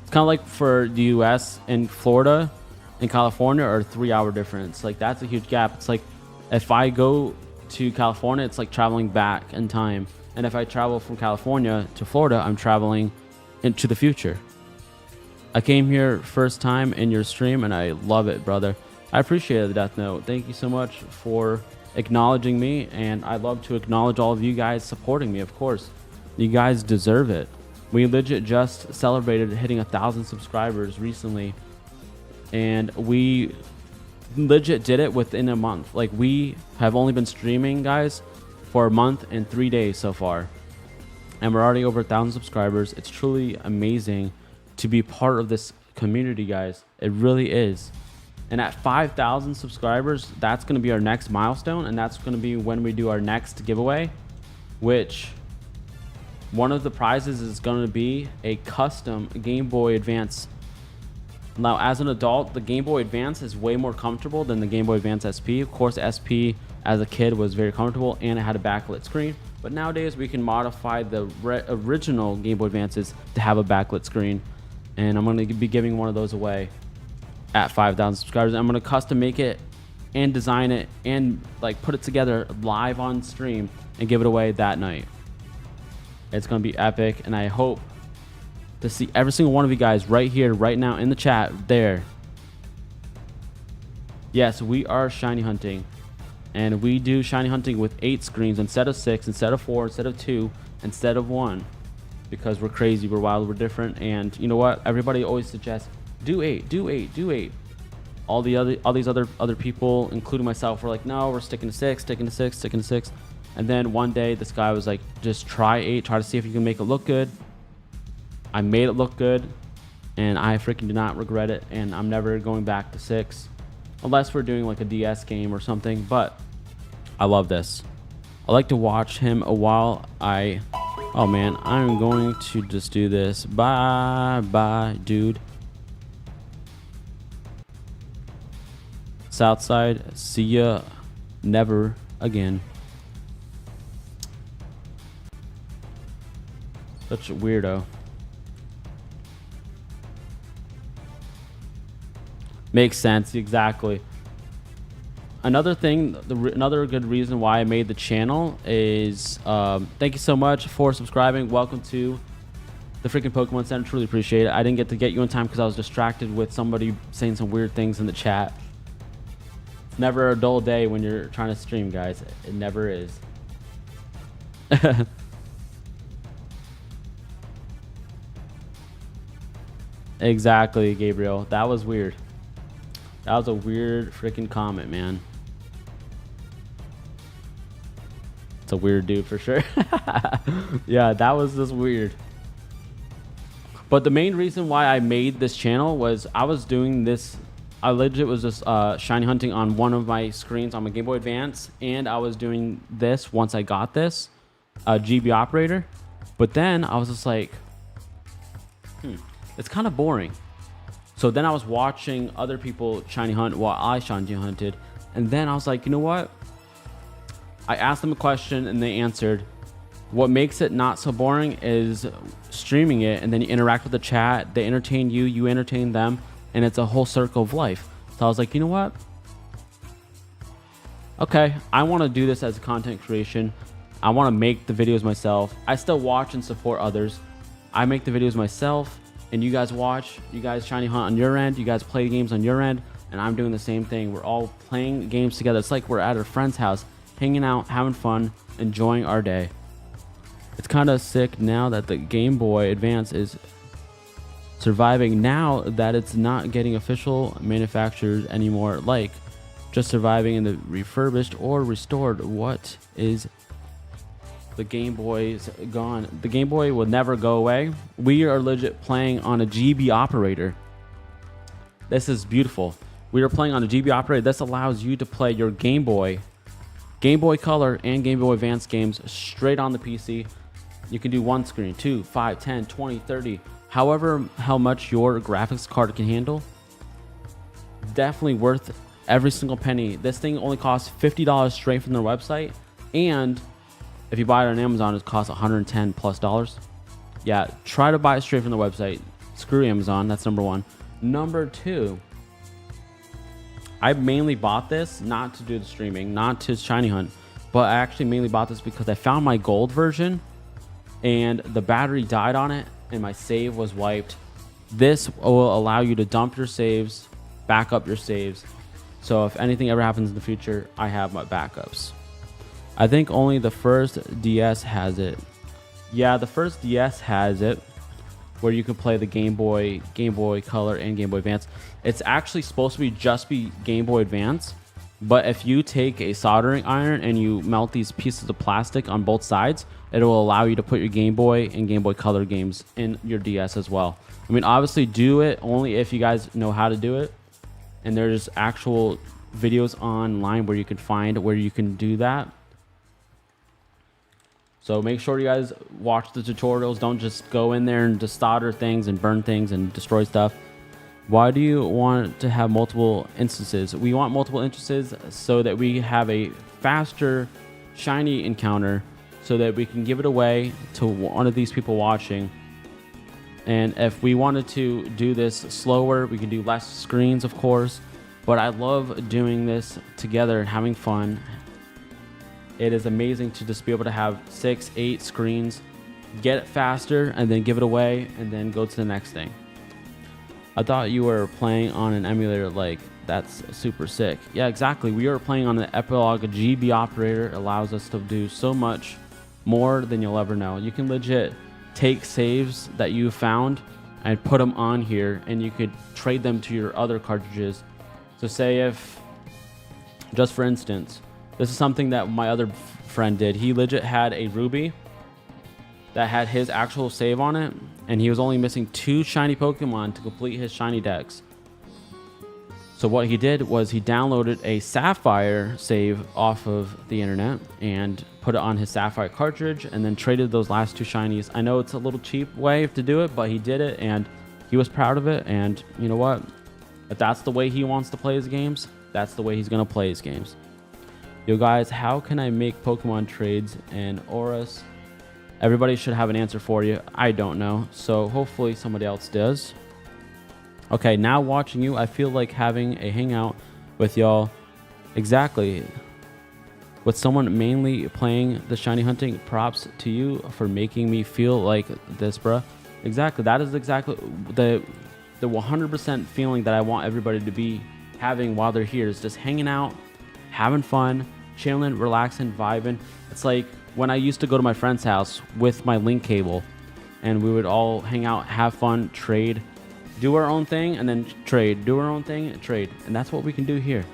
S1: It's kind of like for the US and Florida and California are a 3-hour difference. Like, that's a huge gap. It's like if I go to California, it's like traveling back in time. And if I travel from California to Florida, I'm traveling into the future. I came here first time in your stream and I love it, brother. I appreciate it, Death Note. Thank you so much for acknowledging me, and I love to acknowledge all of you guys supporting me. Of course, you guys deserve it. We legit just celebrated hitting 1,000 subscribers recently, and we legit did it within a month. Like, we have only been streaming, guys, for a month and 3 days so far. and we're already over 1,000 subscribers. It's truly amazing to be part of this community, guys. It really is. And at 5,000 subscribers, that's going to be our next milestone, and that's going to be when we do our next giveaway, which one of the prizes is going to be a custom Game Boy Advance. Now, as an adult, the Game Boy Advance is way more comfortable than the Game Boy Advance SP. Of course, SP as a kid was very comfortable and it had a backlit screen. But nowadays, we can modify the original Game Boy Advances to have a backlit screen. And I'm going to be giving one of those away at 5,000 subscribers. I'm going to custom make it and design it and like put it together live on stream and give it away that night. It's going to be epic, and I hope to see every single one of you guys right here, right now in the chat there. Yes, we are shiny hunting, and we do shiny hunting with 8 screens instead of 6, instead of 4, instead of 2, instead of 1, because we're crazy, we're wild, we're different. And you know what? Everybody always suggests do 8, do 8, do 8. All these other people, including myself, were like, no, we're sticking to 6, sticking to 6, sticking to 6. And then one day this guy was like, just try 8, try to see if you can make it look good. I made it look good, and I freaking do not regret it, and I'm never going back to 6 unless we're doing like a DS game or something. But I love this. I like to watch him a while oh man, I'm going to just do this. Bye dude. Southside, see ya never again. Such a weirdo. Makes sense, exactly. Another thing, another good reason why I made the channel is thank you so much for subscribing. Welcome to the freaking Pokemon Center. Truly appreciate it. I didn't get to get you in time because I was distracted with somebody saying some weird things in the chat. It's never a dull day when you're trying to stream, guys. It never is. Exactly, Gabriel. That was weird. That was a weird freaking comment, man. It's a weird dude for sure. Yeah, that was just weird. But the main reason why I made this channel was I was doing this. I legit was just shiny hunting on one of my screens on my Game Boy Advance, and I was doing this once I got this GB operator. But then I was just like, it's kind of boring. So then I was watching other people shiny hunt while I shiny hunted, and then I was like, you know what? I asked them a question and they answered. What makes it not so boring is streaming it, and then you interact with the chat. They entertain you, you entertain them, and it's a whole circle of life. So I was like, you know what? Okay, I want to do this as content creation. I want to make the videos myself. I still watch and support others. I make the videos myself, and you guys watch. You guys shiny hunt on your end. You guys play games on your end, and I'm doing the same thing. We're all playing games together. It's like we're at a friend's house, hanging out, having fun, enjoying our day. It's kind of sick now that the Game Boy Advance is surviving, now that it's not getting official manufacturers anymore, like just surviving in the refurbished or restored. What is the Game Boy's gone? The Game Boy will never go away. We are legit playing on a GB operator. This is beautiful. We are playing on a GB operator. This allows you to play your Game Boy Color and Game Boy Advance games straight on the PC. You can do 1 screen, 2, 5, 10, 20, 30, however how much your graphics card can handle. Definitely worth every single penny. This thing only costs $50 straight from their website, and if you buy it on Amazon, it costs $110+. Yeah, try to buy it straight from the website. Screw Amazon. That's number one. Number two, I mainly bought this not to do the streaming, not to shiny hunt, but I actually mainly bought this because I found my gold version and the battery died on it and my save was wiped. This will allow you to dump your saves, back up your saves. So if anything ever happens in the future, I have my backups. I think only the first DS has it. Yeah, the first DS has it, where you can play the Game Boy Color and Game Boy Advance. It's actually supposed to be just Game Boy Advance, But if you take a soldering iron and you melt these pieces of plastic on both sides, it will allow you to put your Game Boy and Game Boy Color games in your DS as well. I mean, obviously do it only if you guys know how to do it. And there's actual videos online where you can find where you can do that. So make sure you guys watch the tutorials. Don't just go in there and just solder things and burn things and destroy stuff. Why do you want to have multiple instances? We want multiple instances so that we have a faster shiny encounter so that we can give it away to one of these people watching. And if we wanted to do this slower, we can do less screens, of course. But I love doing this together and having fun. It is amazing to just be able to have 6, 8 screens, get it faster, and then give it away, and then go to the next thing. I thought you were playing on an emulator. Like, that's super sick. Yeah, exactly. We are playing on an Epilogue GB operator. It allows us to do so much more than you'll ever know. You can legit take saves that you found and put them on here, and you could trade them to your other cartridges. So say if, just for instance, this is something that my other friend did. He legit had a Ruby that had his actual save on it, and he was only missing 2 shiny Pokemon to complete his shiny dex. So what he did was he downloaded a Sapphire save off of the internet and put it on his Sapphire cartridge and then traded those last 2 shinies. I know it's a little cheap way to do it, but he did it and he was proud of it. And you know what? If that's the way he wants to play his games, that's the way he's going to play his games. Yo guys, how can I make Pokemon trades and auras? Everybody should have an answer for you. I don't know, so hopefully somebody else does. Okay, now watching you, I feel like having a hangout with y'all. Exactly. With someone mainly playing the shiny hunting. Props to you for making me feel like this, bruh. Exactly. That is exactly the 100% feeling that I want everybody to be having while they're here, is just hanging out, having fun, chilling, relaxing, vibing. It's like when I used to go to my friend's house with my link cable and we would all hang out, have fun, trade, do our own thing, and then trade, do our own thing, and trade. And that's what we can do here.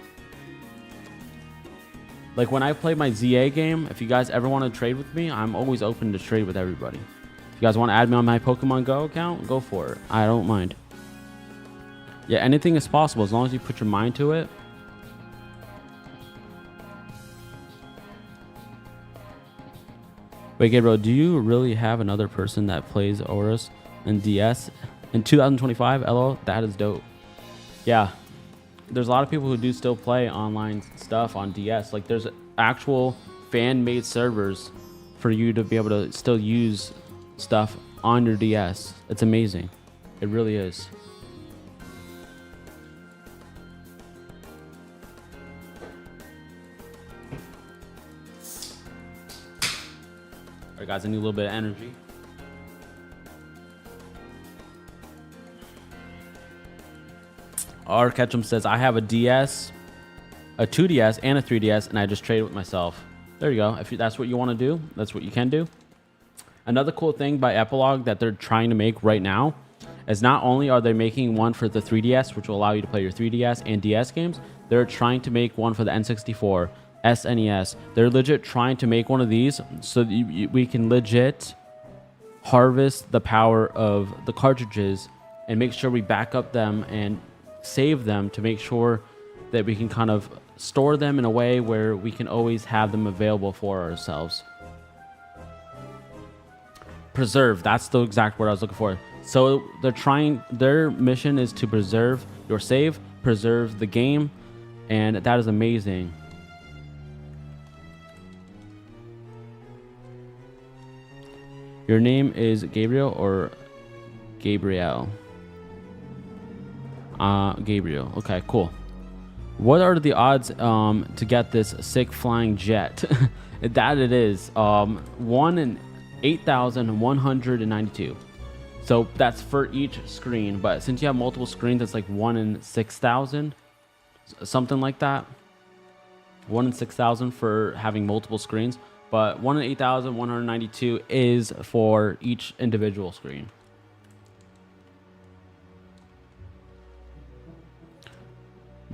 S1: Like when I play my ZA game, if you guys ever want to trade with me, I'm always open to trade with everybody. If you guys want to add me on my Pokemon Go account, go for it. I don't mind. Yeah, anything is possible as long as you put your mind to it. Wait, Gabriel, do you really have another person that plays auras and DS in 2025? LOL, that is dope. Yeah, there's a lot of people who do still play online stuff on DS. Like there's actual fan-made servers for you to be able to still use stuff on your DS. It's amazing. It really is. All right, guys, I need a little bit of energy. R. Ketchum says, I have a DS, a 2DS, and a 3DS, and I just trade it with myself. There you go. If that's what you want to do, that's what you can do. Another cool thing by Epilogue that they're trying to make right now is not only are they making one for the 3DS, which will allow you to play your 3DS and DS games, they're trying to make one for the N64, SNES. They're legit trying to make one of these so that we can legit harvest the power of the cartridges and make sure we back up them and save them to make sure that we can kind of store them in a way where we can always have them available for ourselves. Preserve, that's the exact word I was looking for. So their mission is to preserve your save, preserve the game, and that is amazing. Your name is Gabriel or Gabriel? Gabriel. Okay, cool. What are the odds to get this sick flying jet? That it is 1 in 8,192. So that's for each screen. But since you have multiple screens, it's like 1 in 6,000, something like that. 1 in 6,000 for having multiple screens. But 1 in 8,192 is for each individual screen.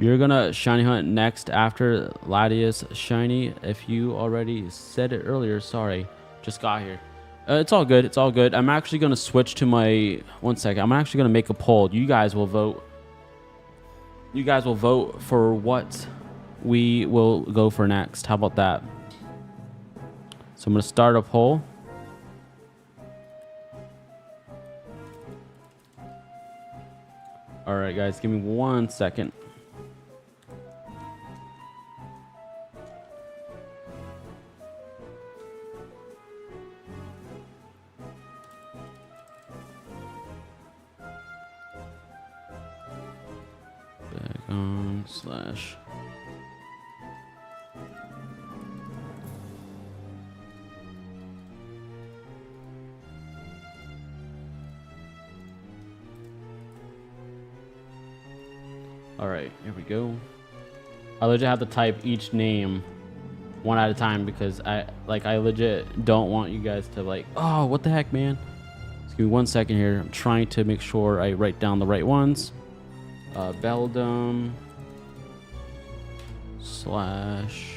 S1: You're gonna shiny hunt next after Latias shiny. If you already said it earlier, sorry. Just got here. It's all good. It's all good. I'm actually gonna switch to my... One second. I'm actually gonna make a poll. You guys will vote. You guys will vote for what we will go for next. How about that? So I'm gonna start a poll. All right, guys. Give me 1 second. Slash. All right, here we go. I legit have to type each name one at a time because I legit don't want you guys to like, oh, what the heck, man. Just give me 1 second here. I'm trying to make sure I write down the right ones. Beldum slash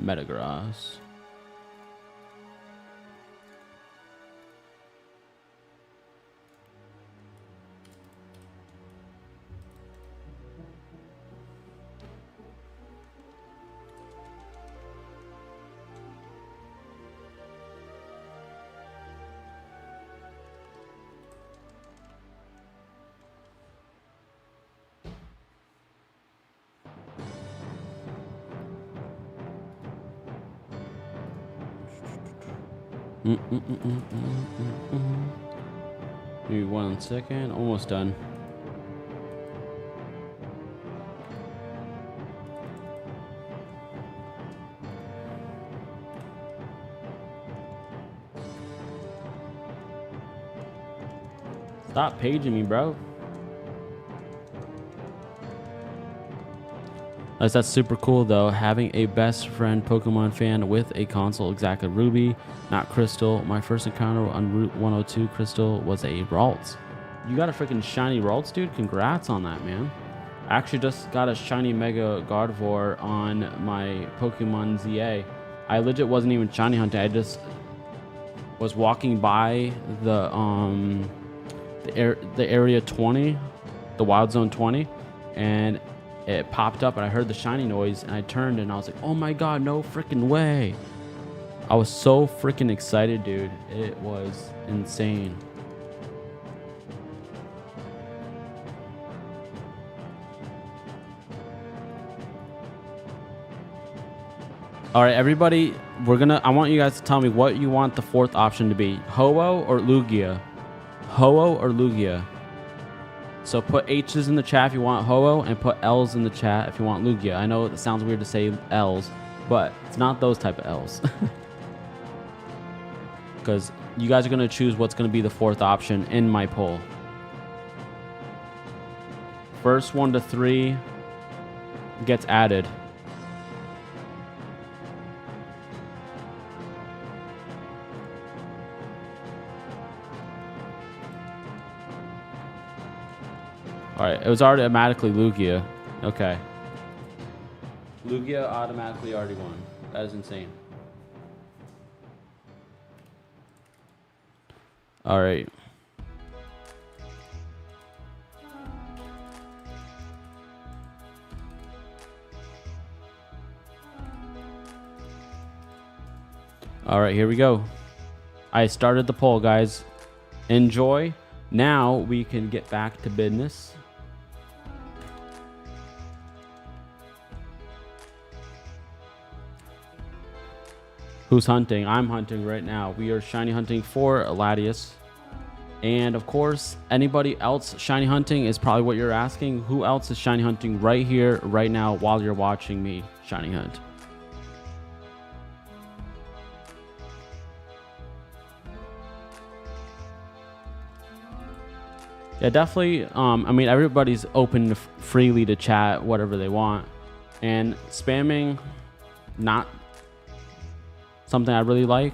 S1: Metagross. Give me 1 second. Almost done. Stop paging me, bro. That's super cool though, having a best friend Pokemon fan with a console. Exactly. Ruby, not Crystal. My first encounter on Route 102 Crystal was a Ralts. You got a freaking shiny Ralts, dude? Congrats on that, man. I actually just got a shiny Mega Gardevoir on my Pokemon ZA. I legit wasn't even shiny hunting. I just was walking by the area 20, the Wild Zone 20, and it popped up and I heard the shiny noise and I turned and I was like, oh my god, no freaking way. I was so freaking excited, dude. It was insane. All right, everybody, I want you guys to tell me what you want the fourth option to be. Ho-Oh or Lugia? Ho-Oh or Lugia? So put H's in the chat if you want Ho-Oh and put L's in the chat if you want Lugia. I know it sounds weird to say L's, but it's not those type of L's. Because you guys are going to choose what's going to be the fourth option in my poll. First 1 to 3 gets added. All right, it was already automatically Lugia. Okay. Lugia automatically already won. That is insane. All right. All right, here we go. I started the poll, guys. Enjoy. Now we can get back to business. Who's hunting? I'm hunting right now. We are shiny hunting for Latias. And of course, anybody else shiny hunting is probably what you're asking. Who else is shiny hunting right here, right now, while you're watching me shiny hunt? Yeah, definitely. I mean, everybody's open freely to chat whatever they want. And spamming, not something I really like.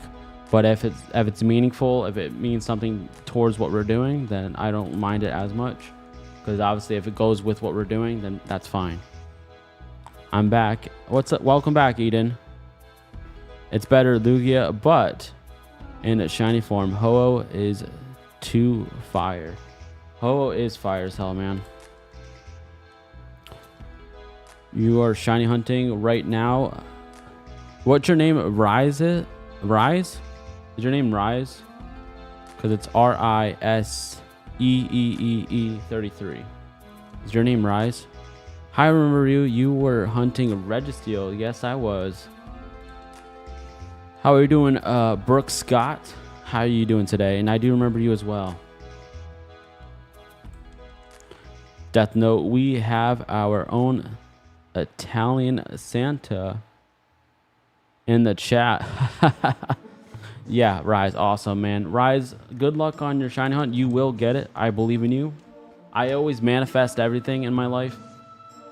S1: But if it's meaningful, if it means something towards what we're doing, then I don't mind it as much. Because obviously, if it goes with what we're doing, then that's fine. I'm back. What's up? Welcome back, Eden. It's better Lugia, but in a shiny form, Ho-Oh is too fire. Ho-Oh is fire as hell, man. You are shiny hunting right now. What's your name? Rise it? Rise? Is your name Rise? Because it's RISEEEE 33. Is your name Rise? Hi, I remember you. You were hunting Registeel. Yes, I was. How are you doing, Brooke Scott? How are you doing today? And I do remember you as well. Death Note, we have our own Italian Santa in the chat. Yeah, Rise, awesome, man. Rise, good luck on your shiny hunt. You will get it. I believe in you. I always manifest everything in my life.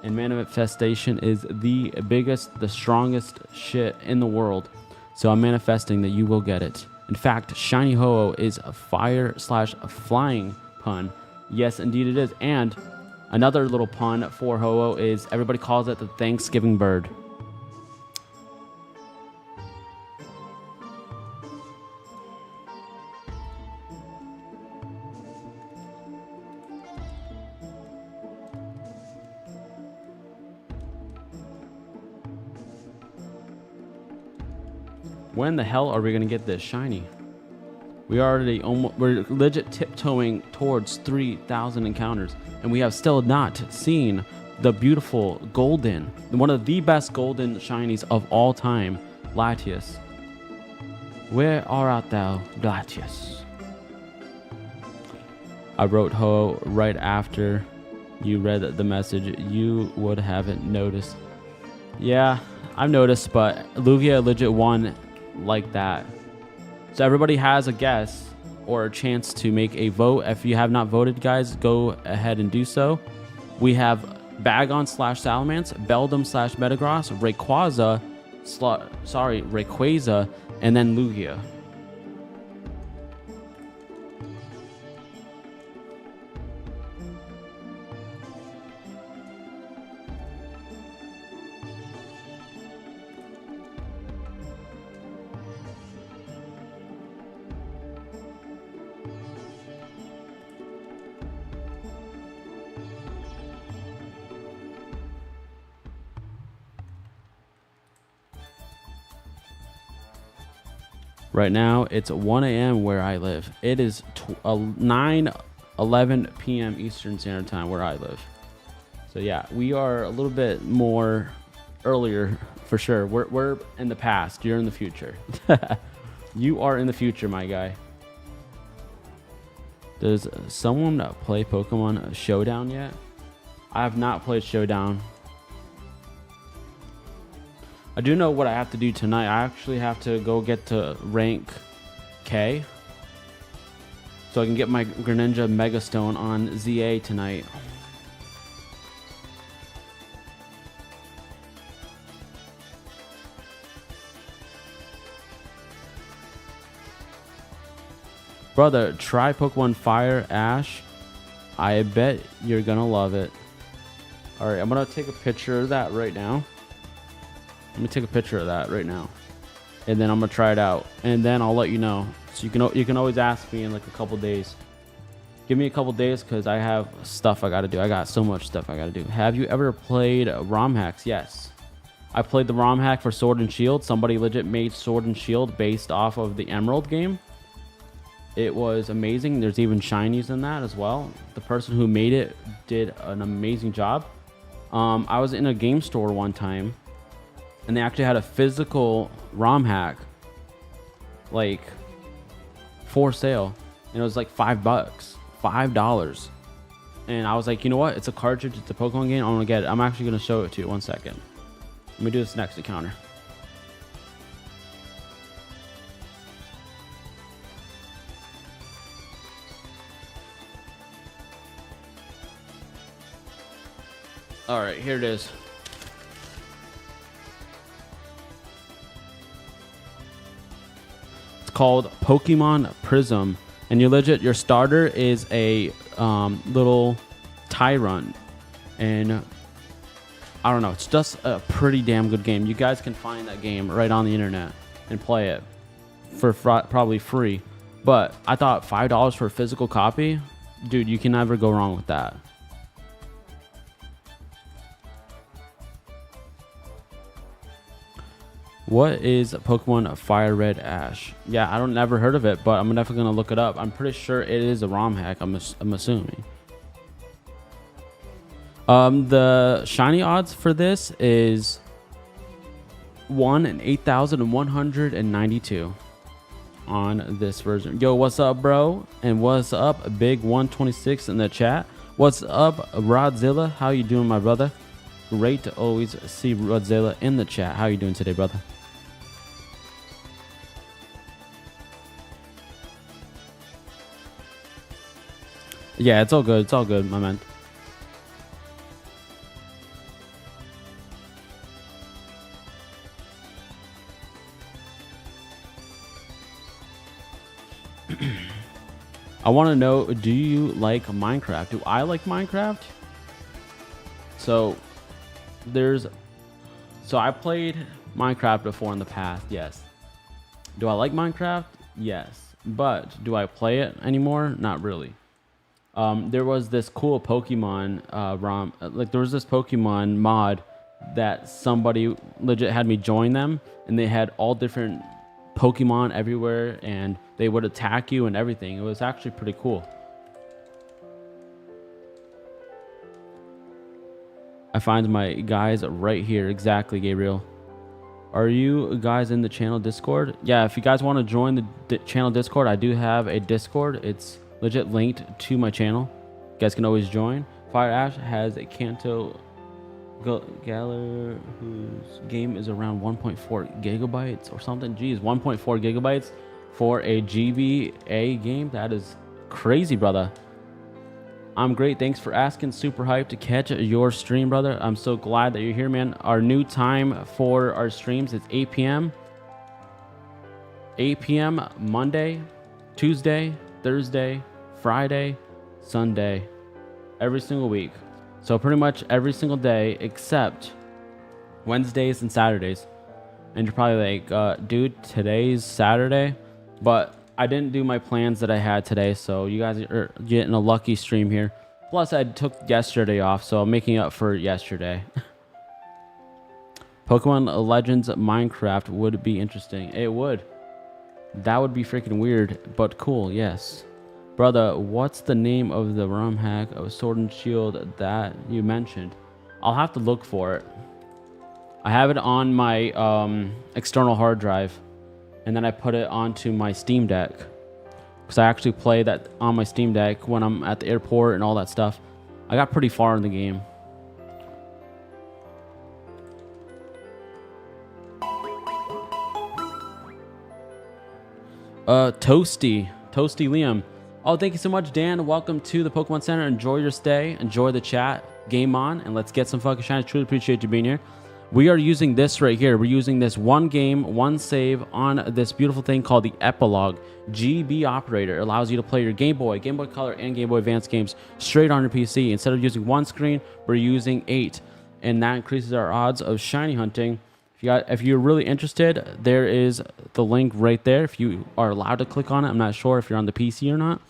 S1: And manifestation is the biggest, the strongest shit in the world. So I'm manifesting that you will get it. In fact, Shiny Ho-Oh is a fire/flying pun. Yes, indeed it is. And another little pun for Ho-Oh is everybody calls it the Thanksgiving bird. When the hell are we gonna get this shiny? We already we're legit tiptoeing towards 3,000 encounters, and we have still not seen the beautiful golden, one of the best golden shinies of all time, Latias. Where art thou, Latias? I wrote Ho right after you read the message. You would haven't noticed. Yeah, I've noticed, but Lugia legit won like that. So everybody has a guess or a chance to make a vote. If you have not voted, guys, go ahead and do so. We have Bagon/Salamence, Beldum/Metagross, Rayquaza, and then Lugia. Right now, it's 1 a.m. where I live. It is 9:11 p.m. Eastern Standard Time where I live. So yeah, we are a little bit more earlier for sure. We're in the past. You're in the future. You are in the future, my guy. Does someone play Pokemon Showdown yet? I have not played Showdown. I do know what I have to do tonight. I actually have to go get to rank K so I can get my Greninja Megastone on ZA tonight. Brother, try Pokemon Fire Ash. I bet you're gonna love it. Alright, I'm gonna take a picture of that right now. Let me take a picture of that right now, and then I'm gonna try it out, and then I'll let you know. So you can always ask me in like a couple days. Give me a couple days because I have stuff I gotta do. I got so much stuff I gotta do. Have you ever played ROM hacks? Yes, I played the ROM hack for Sword and Shield. Somebody legit made Sword and Shield based off of the Emerald game. It was amazing. There's even shinies in that as well. The person who made it did an amazing job. I was in a game store one time, and they actually had a physical ROM hack, like, for sale. And it was like $5. And I was like, you know what? It's a cartridge. It's a Pokemon game. I'm gonna get it. I'm actually gonna show it to you. 1 second. Let me do this next encounter. All right, here it is. called Pokemon Prism, and your starter is a little Tyrant, and I don't know, it's just a pretty damn good game. You guys can find that game right on the internet and play it for probably free. But I thought $5 for a physical copy, dude, you can never go wrong with that. What is Pokemon Fire Red Ash? Yeah, I don't never heard of it, but I'm definitely gonna look it up. I'm pretty sure it is a ROM hack. I'm assuming. The shiny odds for this is 1 in 8,192 on this version. Yo, what's up, bro? And what's up, Big 126 in the chat? What's up, Rodzilla? How you doing, my brother? Great to always see Rodzilla in the chat. How you doing today, brother? Yeah, it's all good. It's all good, my man. I want to know, do you like Minecraft? Do I like Minecraft? So I played Minecraft before in the past, yes. Do I like Minecraft? Yes. But do I play it anymore? Not really. There was this cool Pokemon ROM, like there was this Pokemon mod that somebody legit had me join them, and they had all different Pokemon everywhere, and they would attack you and everything. It was actually pretty cool. I find my guys right here. Exactly, Gabriel. Are you guys in the channel Discord? Yeah, if you guys want to join the channel Discord, I do have a Discord. It's legit linked to my channel. You guys can always join. Fire Ash has a Kanto Galler whose game is around 1.4 gigabytes or something. Geez, 1.4 gigabytes for a GBA game? That is crazy, brother. I'm great. Thanks for asking. Super hyped to catch your stream, brother. I'm so glad that you're here, man. Our new time for our streams is 8 p.m. 8 p.m. Monday, Tuesday, Thursday, Friday, Sunday, every single week. So pretty much every single day except Wednesdays and Saturdays. And you're probably like, dude, today's Saturday. But I didn't do my plans that I had today, so you guys are getting a lucky stream here. Plus, I took yesterday off, so I'm making up for yesterday. Pokemon Legends Minecraft would be interesting. It would. That would be freaking weird, but cool, yes. Brother, what's the name of the ROM hack of Sword and Shield that you mentioned? I'll have to look for it. I have it on my external hard drive, and then I put it onto my Steam Deck, because I actually play that on my Steam Deck when I'm at the airport and all that stuff. I got pretty far in the game. Toasty Liam. Oh, thank you so much, Dan. Welcome to the Pokemon Center. Enjoy your stay. Enjoy the chat. Game on, and let's get some fucking shiny. Truly appreciate you being here. We are using this right here. We're using this one game, one save on this beautiful thing called the Epilogue GB operator. It allows you to play your Game Boy Color, and Game Boy Advance games straight on your PC. Instead of using one screen, we're using 8, and that increases our odds of shiny hunting. If you're really interested, there is the link right there. If you are allowed to click on it, I'm not sure if you're on the PC or not.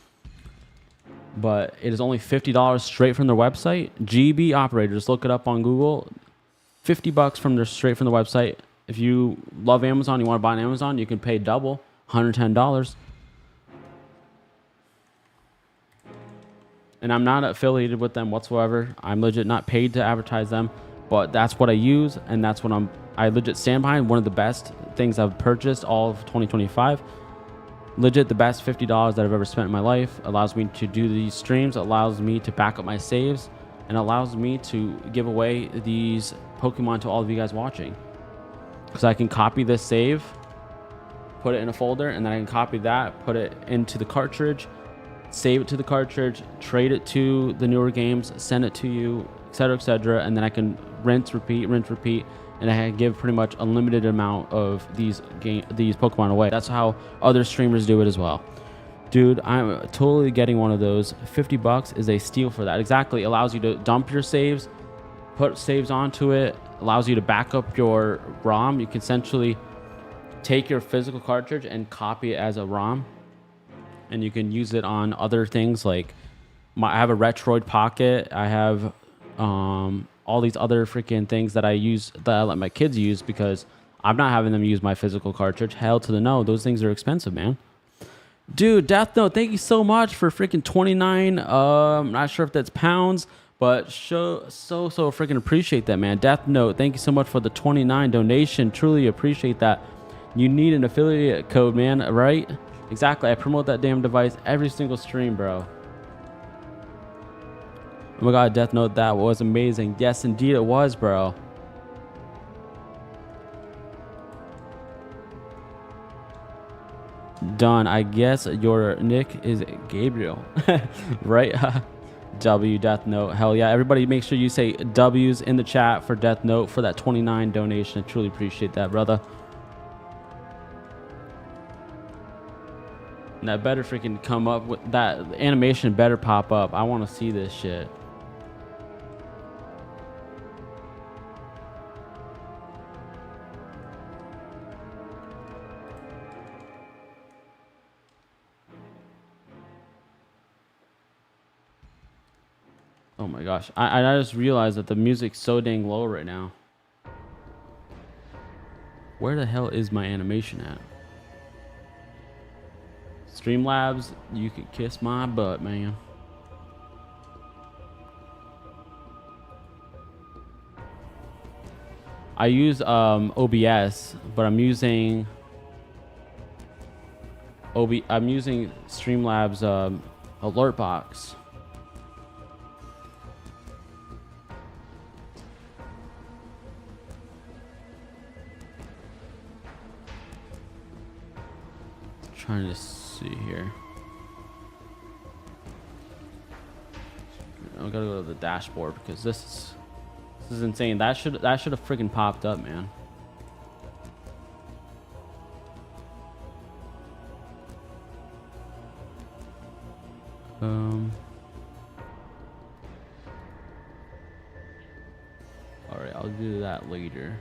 S1: But it is only $50 straight from their website. GB operator. Just look it up on Google. $50 straight from the website. If you love Amazon, you want to buy on Amazon, you can pay double, $110. And I'm not affiliated with them whatsoever. I'm legit not paid to advertise them, but that's what I use, and that's what I legit stand behind. One of the best things I've purchased all of 2025. Legit the best $50 that I've ever spent in my life. Allows me to do these streams, allows me to back up my saves, and allows me to give away these Pokemon to all of you guys watching. Because I can copy this save, put it in a folder, and then I can copy that, put it into the cartridge, save it to the cartridge, trade it to the newer games, send it to you, etc., etc., and then I can rinse, repeat, and I give pretty much a limited amount of these Pokemon away. That's how other streamers do it as well. Dude, I'm totally getting one of those. $50 is a steal for that. Exactly. Allows you to dump your saves, put saves onto it, allows you to back up your ROM. You can essentially take your physical cartridge and copy it as a ROM, and you can use it on other things. Like I have a Retroid Pocket. I have all these other freaking things that I use, that I let my kids use, because I'm not having them use my physical cartridge. Hell to the no. Those things are expensive, man. Dude, Death Note, thank you so much for freaking 29. I'm not sure if that's pounds, but so freaking appreciate that, man. Death Note, thank you so much for the 29 donation. Truly appreciate that. You need an affiliate code, man, right? Exactly. I promote that damn device every single stream, bro. Oh my god, Death Note, that was amazing. Yes, indeed it was, bro. Done. I guess your nick is Gabriel. Right? W Death Note. Hell yeah. Everybody make sure you say W's in the chat for Death Note for that 29 donation. I truly appreciate that, brother. And that better freaking come up with that animation, better pop up. I want to see this shit. Oh my gosh. I just realized that the music's so dang low right now. Where the hell is my animation at? Streamlabs, you could kiss my butt, man. I use OBS, but I'm using Streamlabs alert box. Trying to see here. I gotta go to the dashboard because this is insane. That should have freaking popped up, man. All right, I'll do that later.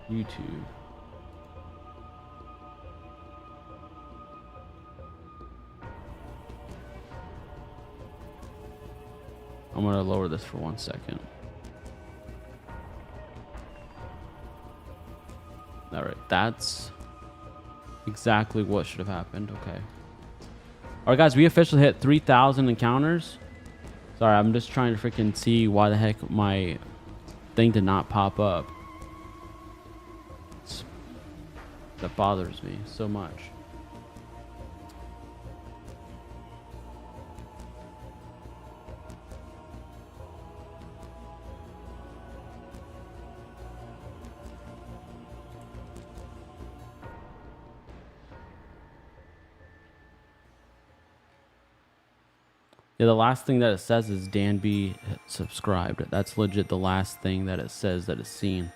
S1: YouTube. I'm gonna lower this for 1 second. All right, that's exactly what should have happened. Okay. All right, guys, we officially hit 3,000 encounters. Sorry, I'm just trying to freaking see why the heck my thing did not pop up. That bothers me so much. Yeah, the last thing that it says is Dan B subscribed. That's legit the last thing that it says that it's seen.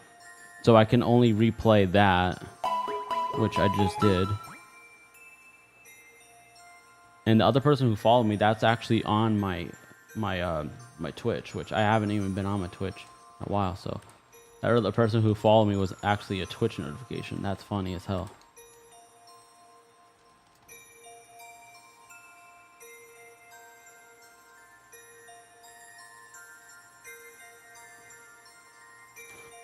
S1: So I can only replay that, which I just did. And the other person who followed me, that's actually on my Twitch, which I haven't even been on my Twitch in a while. So that other person who followed me was actually a Twitch notification. That's funny as hell.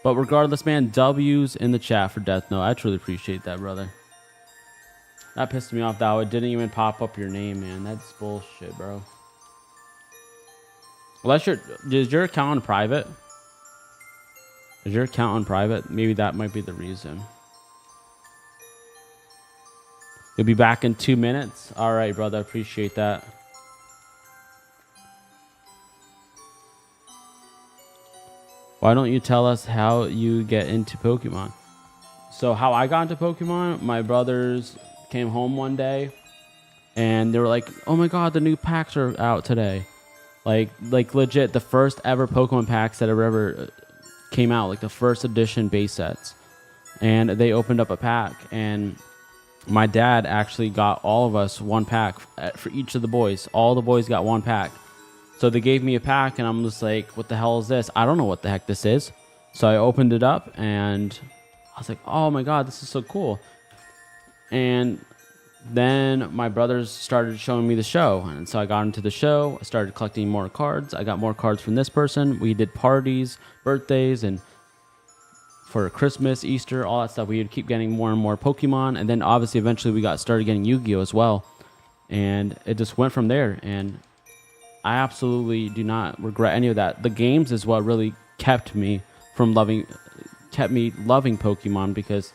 S1: But regardless, man, W's in the chat for Death Note. I truly appreciate that, brother. That pissed me off, though. It didn't even pop up your name, man. That's bullshit, bro. Unless is your account on private? Is your account on private? Maybe that might be the reason. You'll be back in 2 minutes? All right, brother. Appreciate that. Why don't you tell us how you get into Pokemon? So how I got into Pokemon, my brothers came home one day and they were like, oh my god, the new packs are out today. Like legit, the first ever Pokemon packs that ever came out, like the first edition base sets. And they opened up a pack, and my dad actually got all of us one pack for each of the boys. All the boys got one pack. So they gave me a pack, and I'm just like, what the hell is this? I don't know what the heck this is. So I opened it up, and I was like, oh my God, this is so cool. And then my brothers started showing me the show. And so I got into the show. I started collecting more cards. I got more cards from this person. We did parties, birthdays, and for Christmas, Easter, all that stuff. We would keep getting more and more Pokemon. And then obviously eventually we got started getting Yu-Gi-Oh as well. And it just went from there. And I absolutely do not regret any of that. The games is what really kept me loving Pokemon, because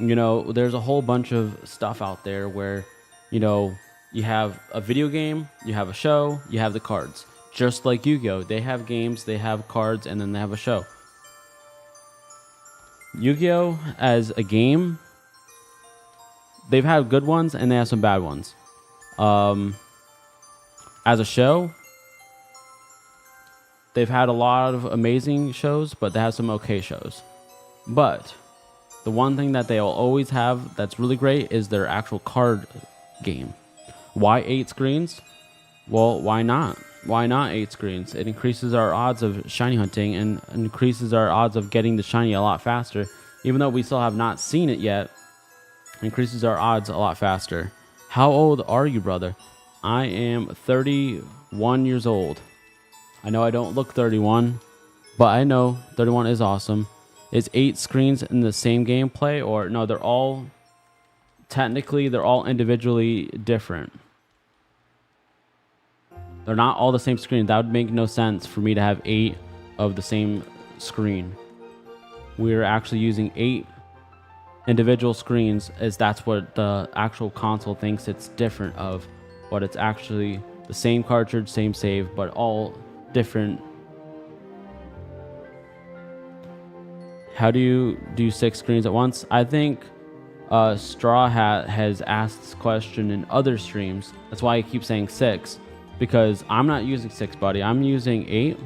S1: there's a whole bunch of stuff out there where you have a video game, you have a show, you have the cards. Just like Yu-Gi-Oh, they have games, they have cards, and then they have a show. Yu-Gi-Oh as a game, they've had good ones and they have some bad ones. As a show, they've had a lot of amazing shows, but they have some okay shows. But the one thing that they'll always have that's really great is their actual card game. Why 8 screens? Well, why not? Why not 8 screens? It increases our odds of shiny hunting and increases our odds of getting the shiny a lot faster. Even though we still have not seen it yet, it increases our odds a lot faster. How old are you, brother? I am 31 years old. I know I don't look 31, but I know 31 is awesome. Is 8 screens in the same gameplay? Or no, they're all individually different. They're not all the same screen. That would make no sense for me to have 8 of the same screen. We're actually using 8 individual screens, as that's what the actual console thinks it's different of. But it's actually the same cartridge, same save, but all different. How do you do 6 screens at once? I think Straw Hat has asked this question in other streams. That's why I keep saying 6. Because I'm not using 6, buddy. I'm using 8.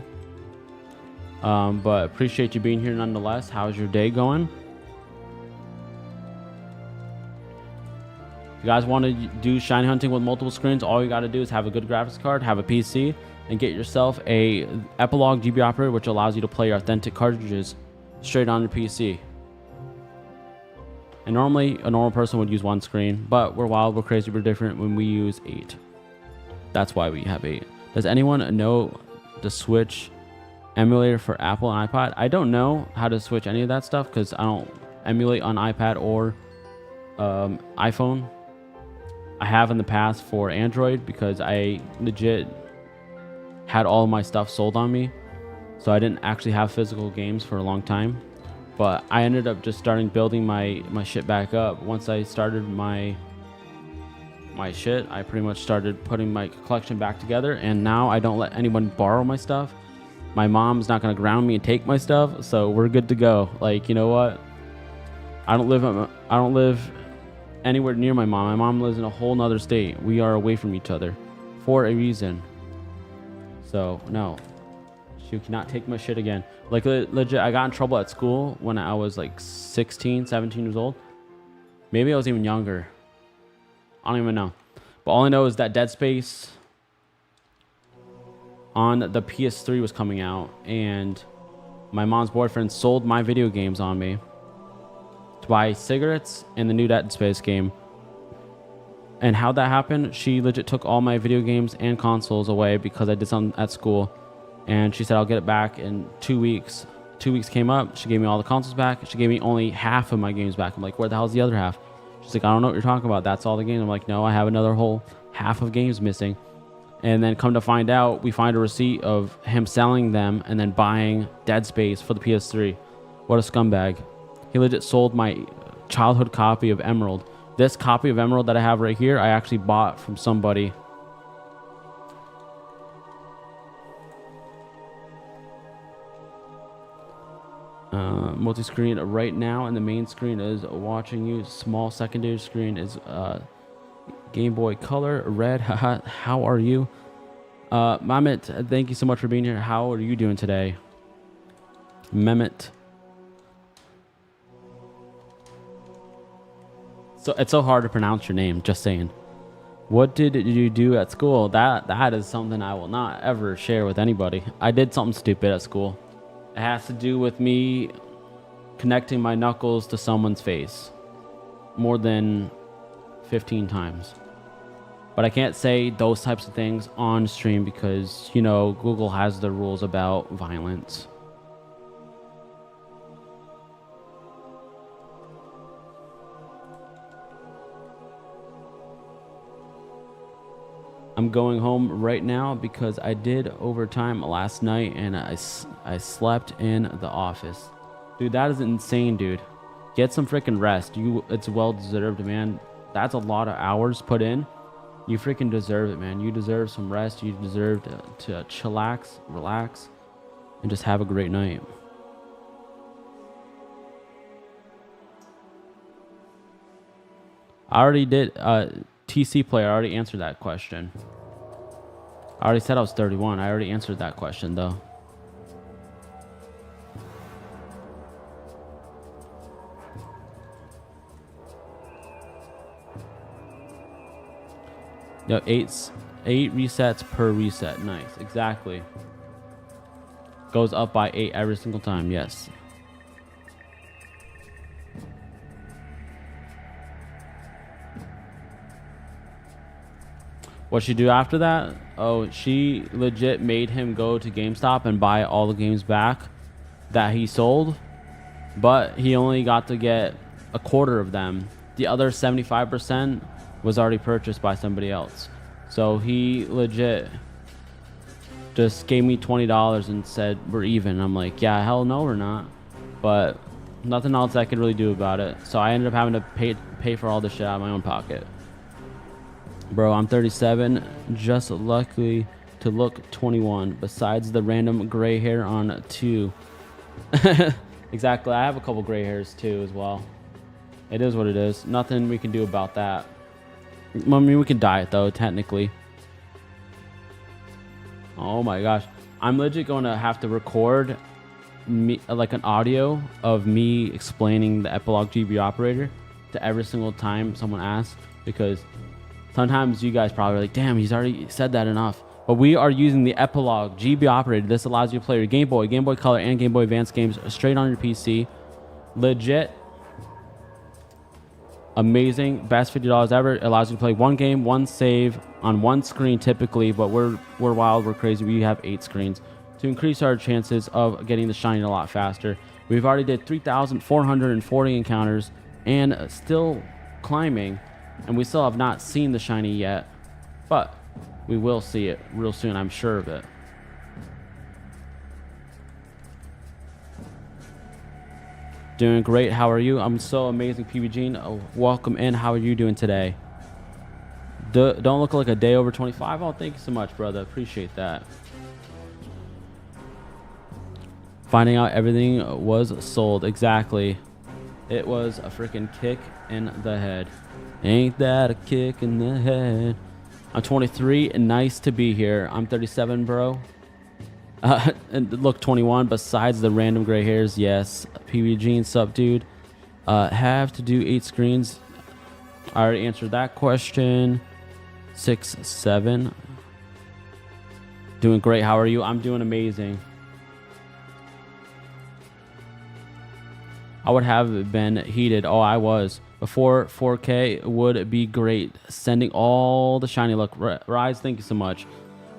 S1: But appreciate you being here nonetheless. How's your day going? If you guys want to do shiny hunting with multiple screens, all you got to do is have a good graphics card, have a PC, and get yourself a Epilogue GB operator, which allows you to play your authentic cartridges straight on your PC. And normally, a normal person would use 1 screen, but we're wild, we're crazy, we're different when we use 8. That's why we have 8. Does anyone know the Switch emulator for Apple and iPad? I don't know how to switch any of that stuff because I don't emulate on iPad or iPhone. I have in the past for Android because I legit had all of my stuff sold on me. So I didn't actually have physical games for a long time. But I ended up just starting building my shit back up. Once I started my shit, I pretty much started putting my collection back together, and now I don't let anyone borrow my stuff. My mom's not gonna ground me and take my stuff, so we're good to go. Like, you know what? I don't live anywhere near my mom. My mom lives in a whole nother state. We are away from each other for a reason. So no, she cannot take my shit again. Like legit, I got in trouble at school when I was like 16, 17 years old. Maybe I was even younger. I don't even know. But all I know is that Dead Space on the PS3 was coming out, and my mom's boyfriend sold my video games on me to buy cigarettes and the new Dead Space game. And how that happened, she legit took all my video games and consoles away because I did something at school. And she said, I'll get it back in 2 weeks. 2 weeks came up. She gave me all the consoles back. She gave me only half of my games back. I'm like, where the hell's the other half? She's like, I don't know what you're talking about. That's all the games. I'm like, no, I have another whole half of games missing. And then come to find out, we find a receipt of him selling them and then buying Dead Space for the PS3. What a scumbag. He legit sold my childhood copy of Emerald. This copy of Emerald that I have right here, I actually bought from somebody. Multi-screen right now, and the main screen is watching you. Small secondary screen is Game Boy Color red. How are you? Mehmet, thank you so much for being here. How are you doing today? Mehmet. So it's so hard to pronounce your name, just saying. What did you do at school? That is something I will not ever share with anybody. I did something stupid at school. It has to do with me connecting my knuckles to someone's face more than 15 times. But I can't say those types of things on stream because, you know, Google has the rules about violence. I'm going home right now because I did overtime last night and I slept in the office. Dude, that is insane, dude. Get some freaking rest. It's well deserved, man. That's a lot of hours put in. You freaking deserve it, man. You deserve some rest. You deserve to chillax, relax, and just have a great night. I already did. TC player, I already answered that question. I already said I was 31. I already answered that question, though. No, eight resets per reset. Nice, exactly. Goes up by 8 every single time. Yes. What she do after that? Oh, she legit made him go to GameStop and buy all the games back that he sold, but he only got to get a quarter of them. The other 75% was already purchased by somebody else. So he legit just gave me $20 and said, we're even. I'm like, yeah, hell no, we're not. But nothing else I could really do about it. So I ended up having to pay for all this shit out of my own pocket. Bro, I'm 37, just lucky to look 21, besides the random gray hair on 2. Exactly, I have a couple gray hairs too as well. It is what it is. Nothing we can do about that. I mean, we can dye it though, technically. Oh my gosh. I'm legit going to have to record me, like an audio of me explaining the Epilogue GB operator to every single time someone asks, because sometimes you guys probably are like, damn, he's already said that enough. But we are using the Epilogue GB operator. This allows you to play your Game Boy, Game Boy Color, and Game Boy Advance games straight on your PC. Legit. Amazing. Best $50 ever. It allows you to play one game, one save on one screen typically, but we're wild, we're crazy. We have 8 screens to increase our chances of getting the shiny a lot faster. We've already did 3,440 encounters and still climbing. And we still have not seen the shiny yet, but we will see it real soon, I'm sure of it. Doing great. How are you? I'm so amazing, PB Gene. Oh, welcome in. How are you doing today? Don't look like a day over 25. Oh, thank you so much, brother. Appreciate that. Finding out everything was sold. Exactly. It was a freaking kick in the head. Ain't that a kick in the head? I'm 23 and nice to be here. I'm 37, bro. And look, 21 besides the random gray hairs. Yes. PB Gene, sup, dude. Have to do 8 screens. I already answered that question. 6, 7. Doing great. How are you? I'm doing amazing. I would have been heated. Oh, I was. Before 4K would be great. Sending all the shiny luck. Rise, thank you so much.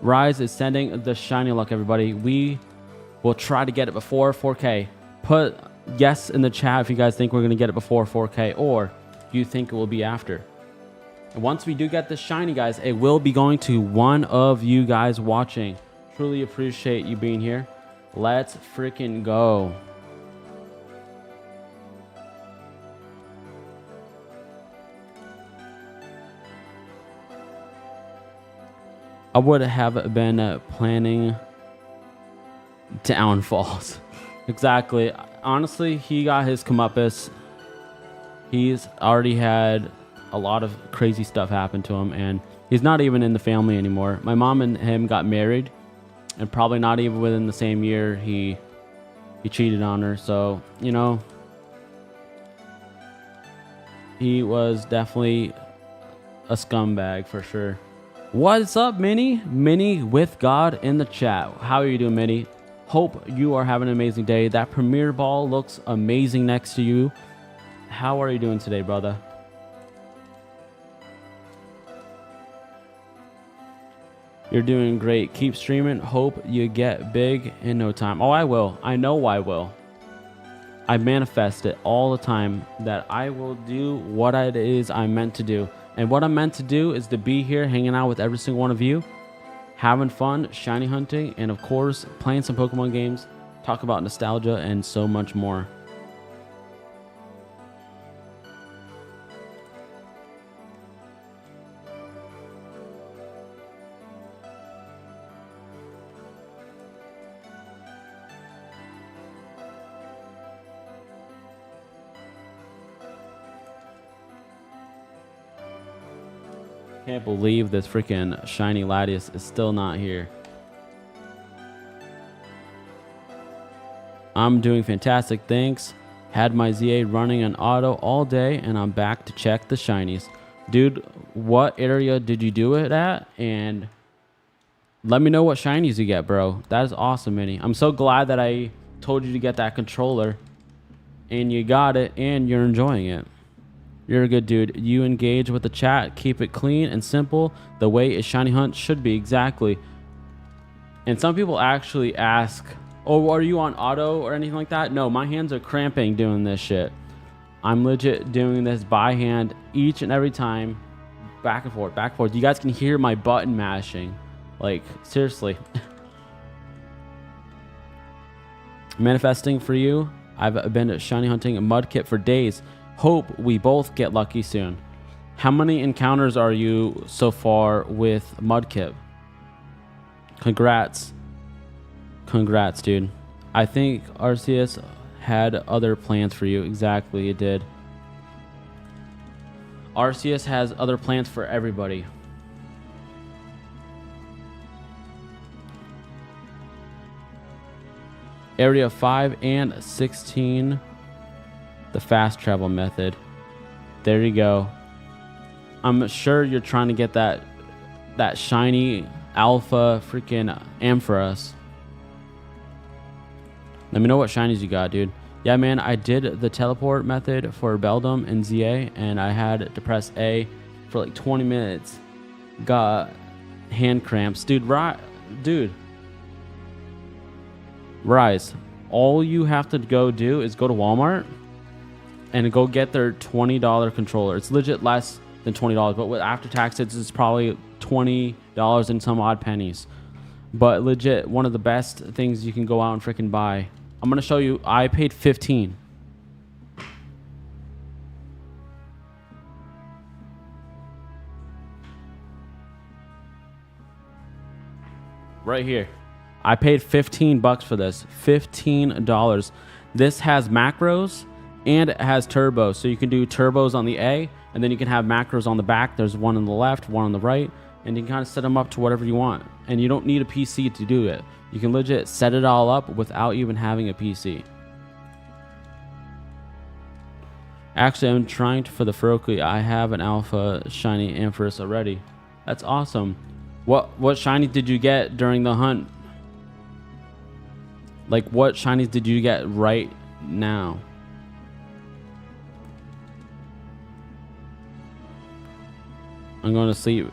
S1: Rise is sending the shiny luck, everybody. We will try to get it before 4K. Put yes in the chat if you guys think we're going to get it before 4K, or you think it will be after. And once we do get the shiny, guys, it will be going to one of you guys watching. Truly appreciate you being here. Let's freaking go. I would have been planning downfalls. Exactly. Honestly, he got his comeuppance. He's already had a lot of crazy stuff happened to him, and he's not even in the family anymore. My mom and him got married, and probably not even within the same year he cheated on her. So, you know, he was definitely a scumbag for sure. What's up, Minnie? Minnie with God in the chat. How are you doing, Minnie? Hope you are having an amazing day. That premier ball looks amazing next to you. How are you doing today, brother? You're doing great. Keep streaming. Hope you get big in no time. Oh, I will. I know I will. I manifest it all the time that I will do what it is I'm meant to do. And what I'm meant to do is to be here hanging out with every single one of you, having fun, shiny hunting, and of course, playing some Pokemon games, talk about nostalgia, and so much more. Can't believe this freaking shiny Latias is still not here. I'm doing fantastic, thanks. Had my ZA running on auto all day, and I'm back to check the shinies. Dude, what area did you do it at? And let me know what shinies you get, bro. That is awesome, Minnie. I'm so glad that I told you to get that controller, and you got it, and you're enjoying it. You're a good dude. You engage with the chat. Keep it clean and simple. The way a shiny hunt should be. Exactly. And some people actually ask, oh, are you on auto or anything like that? No, my hands are cramping doing this shit. I'm legit doing this by hand each and every time. Back and forth, back and forth. You guys can hear my button mashing. Like, seriously. Manifesting for you. I've been shiny hunting a Mudkip for days. Hope we both get lucky soon. How many encounters are you so far with Mudkip? Congrats. Congrats, dude. I think Arceus had other plans for you. Exactly, it did. Arceus has other plans for everybody. Area 5 and 16. The fast travel method. There you go. I'm sure you're trying to get that shiny alpha freaking Ampharos. Let me know what shinies you got, dude. Yeah, man, I did the teleport method for Beldum and ZA, and I had to press A for like 20 minutes. Got hand cramps. Dude, Rise. All you have to go do is go to Walmart and go get their $20 controller. It's legit less than $20, but with after taxes, it's probably $20 and some odd pennies. But legit, one of the best things you can go out and freaking buy. I'm gonna show you. I paid $15. Right here. I paid $15 for this. $15. This has macros and it has turbos. So you can do turbos on the A, and then you can have macros on the back. There's one on the left, one on the right, and you can kind of set them up to whatever you want. And you don't need a PC to do it. You can legit set it all up without even having a PC. Actually, I'm trying for the Ferocity. I have an alpha shiny Ampharos already. That's awesome. What shiny did you get during the hunt? Like, what shinies did you get right now? I'm going to sleep.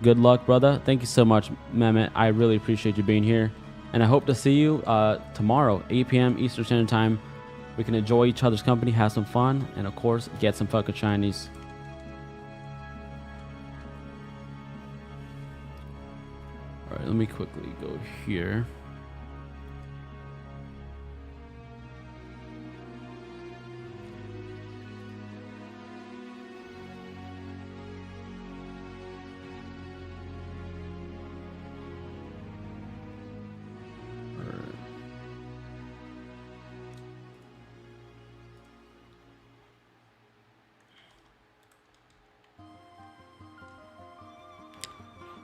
S1: Good luck, brother. Thank you so much, Mehmet. I really appreciate you being here. And I hope to see you tomorrow, 8 p.m. Eastern Standard Time. We can enjoy each other's company, have some fun, and of course, get some fucking shinies. All right, let me quickly go here.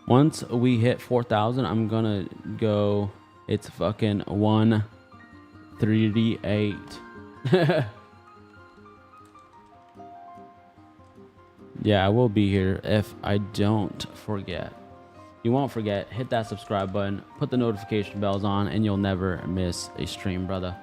S1: Once we hit 4,000, I'm gonna go. It's fucking 138. Yeah, I will be here if I don't forget. You won't forget. Hit that subscribe button. Put the notification bells on, and you'll never miss a stream, brother.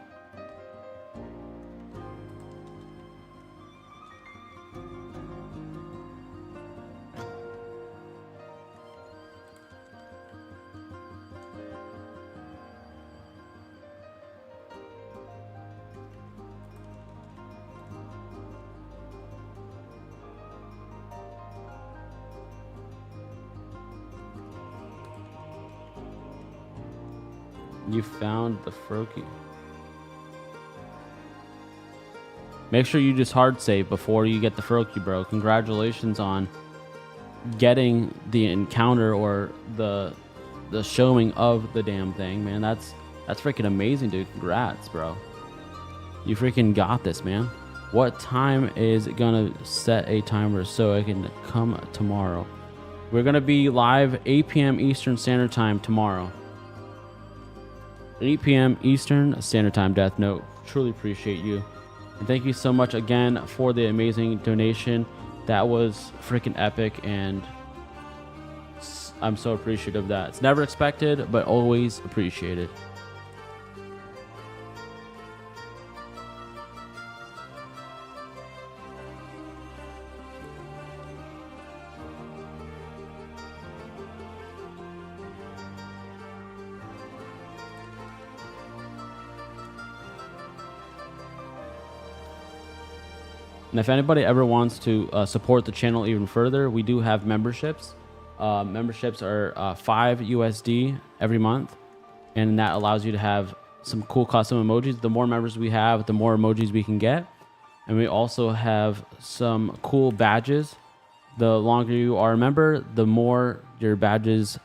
S1: You found the Froakie. Make sure you just hard save before you get the Froakie, bro. Congratulations on getting the encounter or the showing of the damn thing, man. That's freaking amazing, dude. Congrats, bro. You freaking got this, man. What time is it gonna set a timer so I can come tomorrow? We're gonna be live 8 p.m. Eastern Standard Time tomorrow. 8 p.m. Eastern Standard Time, Death Note. Truly appreciate you. And thank you so much again for the amazing donation. That was freaking epic, and I'm so appreciative of that. It's never expected, but always appreciated. And if anybody ever wants to support the channel even further, we do have memberships. Memberships are 5 USD every month, and that allows you to have some cool custom emojis. The more members we have, the more emojis we can get. And we also have some cool badges. The longer you are a member, the more your badges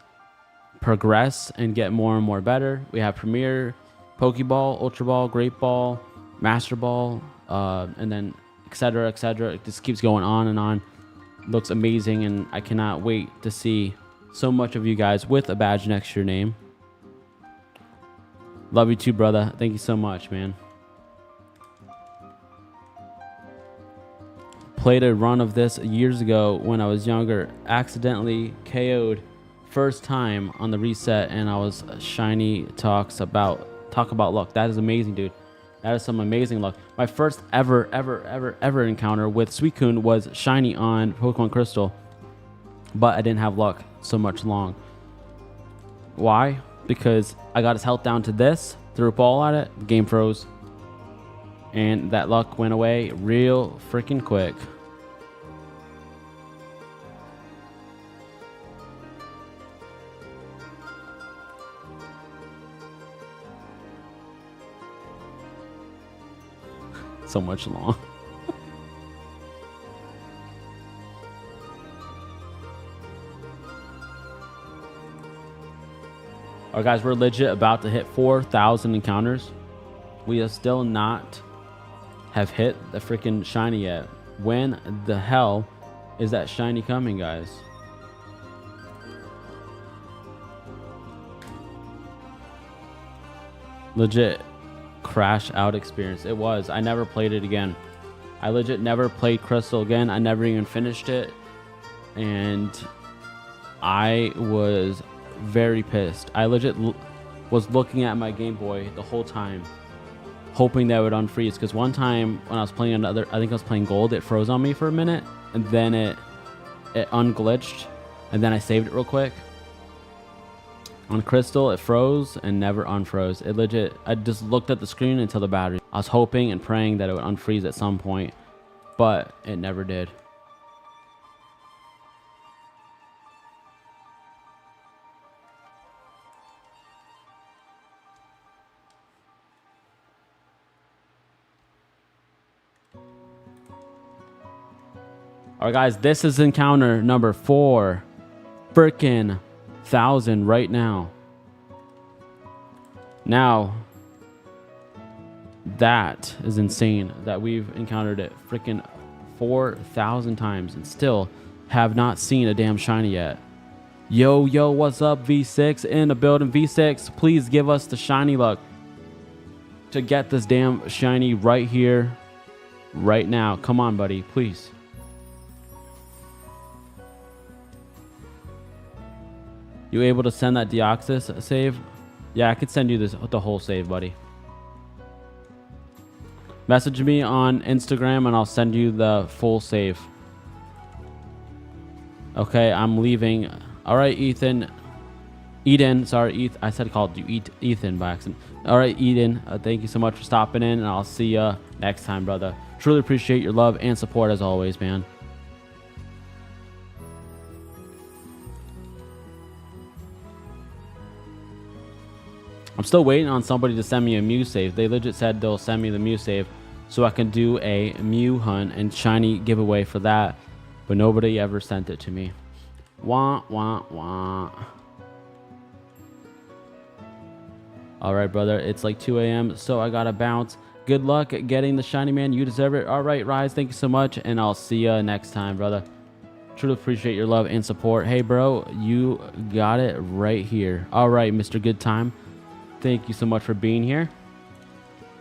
S1: progress and get more and more better. We have Premier, Pokeball, Ultra Ball, Great Ball, Master Ball, and then etc., etc. It just keeps going on and on. It looks amazing, and I cannot wait to see so much of you guys with a badge next to your name. Love you too, brother. Thank you so much, man. Played a run of this years ago when I was younger. Accidentally KO'd first time on the reset, and I was shiny. Talk about luck. That is amazing, dude. That is some amazing luck. My first ever encounter with Suicune was shiny on Pokemon Crystal, but I didn't have luck so much long. Why? Because I got his health down to this, threw a ball at it, game froze, and that luck went away real freaking quick. So much long. Alright guys, we're legit about to hit 4,000 encounters. We have still not have hit the freaking shiny yet. When the hell is that shiny coming, guys? Legit crash out experience. It was. I never played it again. I legit never played Crystal again. I never even finished it, and I was very pissed. I legit was looking at my Game Boy the whole time, hoping that it would unfreeze, because one time when I was playing another, I think I was playing Gold, it froze on me for a minute, and then it unglitched, and then I saved it real quick. On Crystal, it froze and never unfroze. It legit, I just looked at the screen until the battery. I was hoping and praying that it would unfreeze at some point, but it never did. Alright guys, this is encounter number 4 freaking 1,000 right now. Now, that is insane that we've encountered it freaking 4,000 times and still have not seen a damn shiny yet. Yo, what's up, V6 in the building? V6, please give us the shiny luck to get this damn shiny right here, right now. Come on, buddy, please. You able to send that Deoxys save? Yeah, I could send you the whole save, buddy. Message me on Instagram and I'll send you the full save. Okay, I'm leaving. All right, Ethan. Eden, sorry, I said called you Ethan by accident. All right, Eden, thank you so much for stopping in, and I'll see you next time, brother. Truly appreciate your love and support as always, man. I'm still waiting on somebody to send me a Mew save. They legit said they'll send me the Mew save so I can do a Mew hunt and shiny giveaway for that, but nobody ever sent it to me. Wah, wah, wah. All right, brother. It's like 2 a.m., so I gotta bounce. Good luck getting the shiny, man. You deserve it. All right, Rise, thank you so much, and I'll see you next time, brother. Truly appreciate your love and support. Hey, bro, you got it right here. All right, Mr. Good Time. Thank you so much for being here.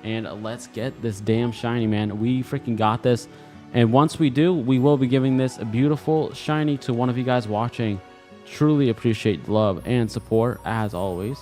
S1: And let's get this damn shiny, man. We freaking got this. And once we do, we will be giving this a beautiful shiny to one of you guys watching. Truly appreciate the love and support as always.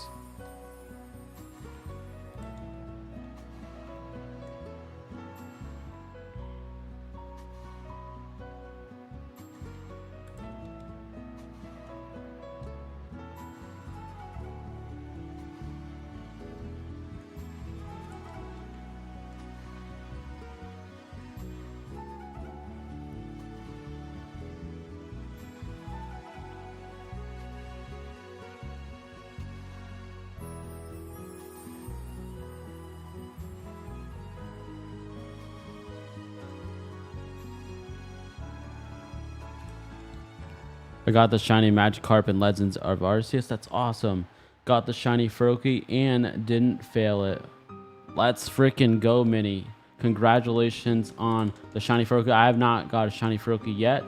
S1: I got the shiny Magikarp and Legends of Arceus. That's awesome. Got the shiny Froakie and didn't fail it. Let's freaking go, Mini. Congratulations on the shiny Froakie. I have not got a shiny Froakie yet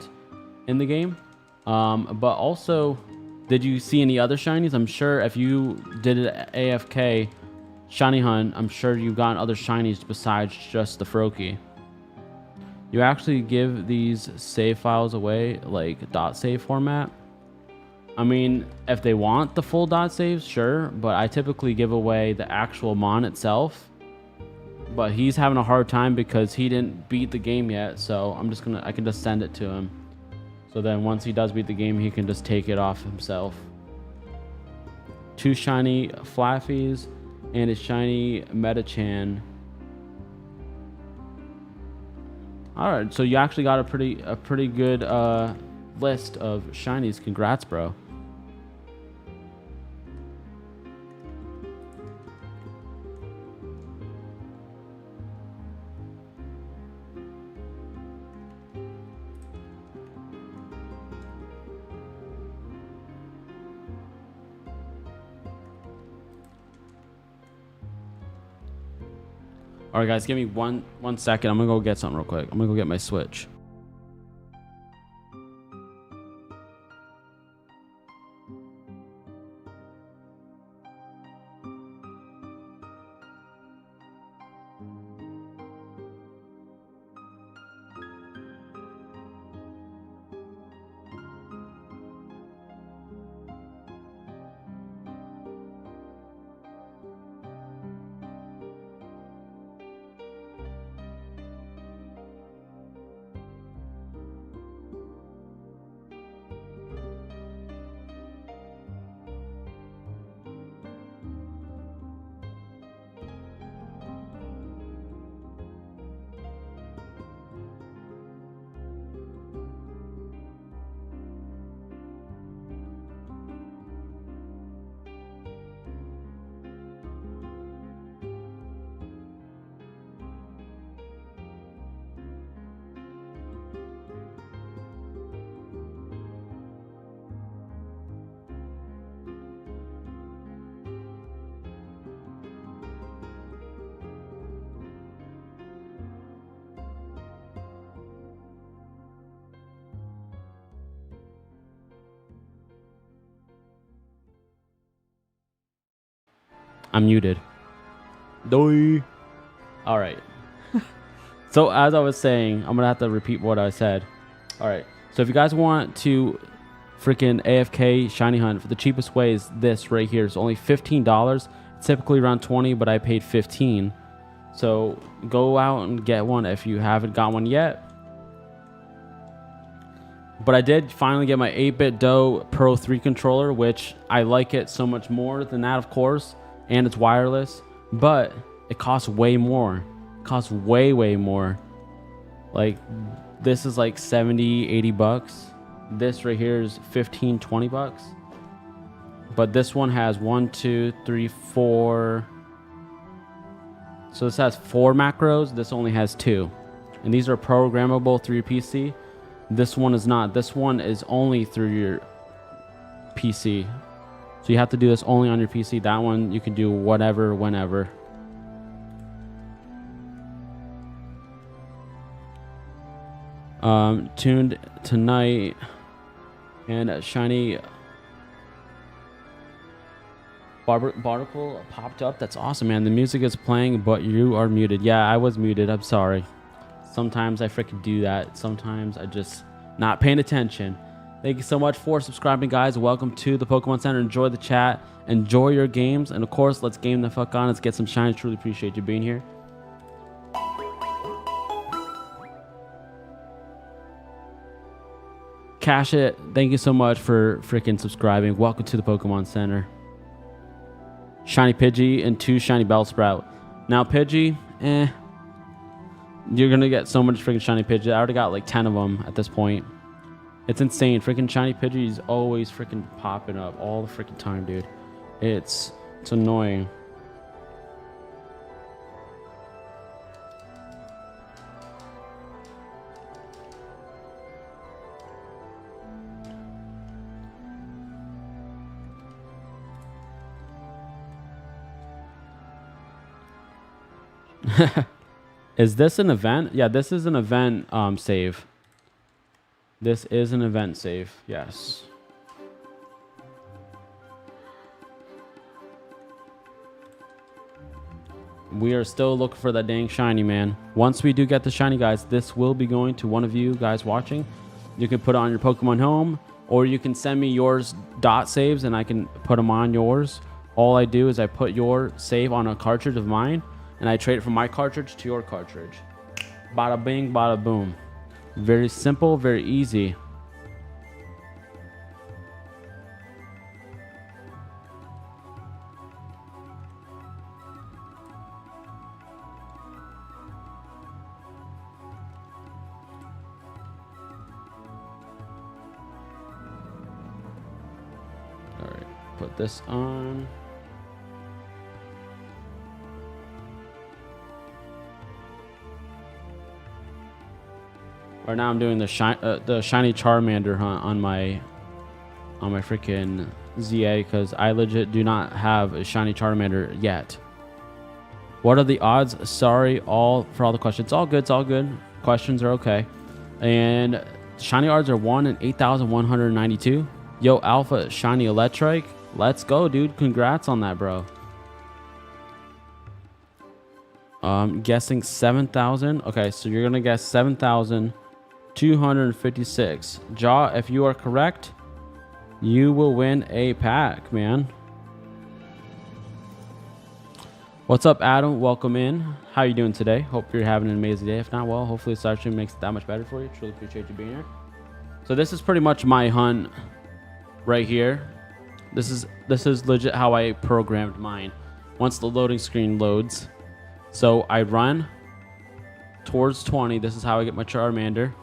S1: in the game. But also, did you see any other shinies? I'm sure if you did an AFK shiny hunt, I'm sure you've gotten other shinies besides just the Froakie. You actually give these save files away like .save format. I mean, if they want the full .saves, sure, but I typically give away the actual mon itself. But he's having a hard time because he didn't beat the game yet, so I can just send it to him. So then once he does beat the game, he can just take it off himself. 2 shiny Flaffies and a shiny Metachan. All right, so you actually got a pretty good list of shinies. Congrats, bro. All right, guys, give me one second. I'm gonna go get something real quick. I'm gonna go get my Switch. I'm muted. Doi. All right. So as I was saying, I'm gonna have to repeat what I said. All right. So if you guys want to freaking AFK shiny hunt, for the cheapest way is this right here. It's only $15. It's typically around 20, but I paid 15. So go out and get one if you haven't got one yet. But I did finally get my 8-bit Do Pro 3 controller, which I like it so much more than that, of course, and it's wireless, but it costs way more. It costs way more. Like, this is like 70, 80 bucks. This right here is 15, 20 bucks. But this one has 1, 2, 3, 4. So this has 4 macros. This only has 2. And these are programmable through your PC. This one is not. This one is only through your PC. So you have to do this only on your PC. That one you can do whatever, whenever. Tuned tonight and shiny barnacle popped up. That's awesome, man. The music is playing, but you are muted. Yeah, I was muted. I'm sorry. Sometimes I freaking do that. Sometimes I just not paying attention. Thank you so much for subscribing, guys. Welcome to the Pokemon Center. Enjoy the chat. Enjoy your games. And, of course, let's game the fuck on. Let's get some shiny. Truly appreciate you being here. Cash it. Thank you so much for freaking subscribing. Welcome to the Pokemon Center. Shiny Pidgey and 2 shiny Bellsprout. Now, Pidgey, you're going to get so much freaking shiny Pidgey. I already got like 10 of them at this point. It's insane. Freaking shiny Pidgey is always freaking popping up all the freaking time, dude. It's annoying. Is this an event? Yeah, this is an event save. This is an event save. Yes. We are still looking for that dang shiny, man. Once we do get the shiny, guys, this will be going to one of you guys watching. You can put it on your Pokemon Home, or you can send me yours dot saves and I can put them on yours. All I do is I put your save on a cartridge of mine, and I trade it from my cartridge to your cartridge. Bada bing, bada boom. Very simple, very easy. All right, put this on. Right now I'm doing the shiny Charmander hunt on my freaking ZA because I legit do not have a shiny Charmander yet. What are the odds? Sorry for all the questions. It's all good. It's all good. Questions are okay. And shiny odds are 1 in 8,192. Yo, Alpha shiny Electrike. Let's go, dude. Congrats on that, bro. Guessing 7,000. Okay, so you're gonna guess 7,256. Jaw, if you are correct, you will win a pack, man. What's up, Adam? Welcome in. How you doing today? Hope you're having an amazing day. If not, well, hopefully this actually makes it that much better for you. Truly appreciate you being here. So this is pretty much my hunt right here. This is legit how I programmed mine. Once the loading screen loads, so I run towards 20. This is how I get my Charmander.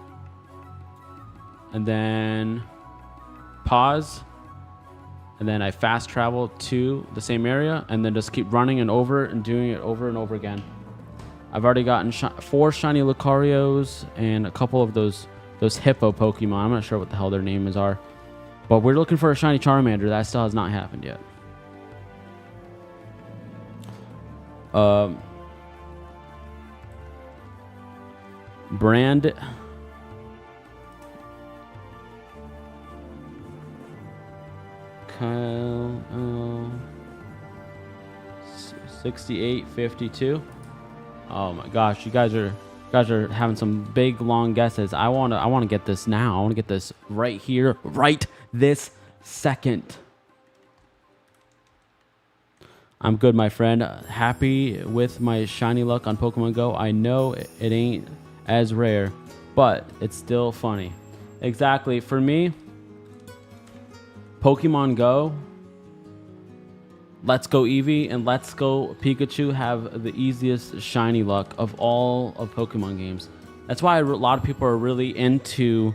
S1: And then pause. And then I fast travel to the same area. And then just keep running and over and doing it over and over again. I've already gotten 4 shiny Lucarios and a couple of those hippo Pokemon. I'm not sure what the hell their names are. But we're looking for a shiny Charmander. That still has not happened yet. Brand Kyle 68.52. Oh my gosh, you guys are having some big long guesses. I wanna get this now. I wanna get this right here, right this second. I'm good, my friend. Happy with my shiny luck on Pokemon Go. I know it ain't as rare, but it's still funny. Exactly. For me, Pokemon Go, Let's Go Eevee, and Let's Go Pikachu have the easiest shiny luck of all of Pokemon games. That's why a lot of people are really into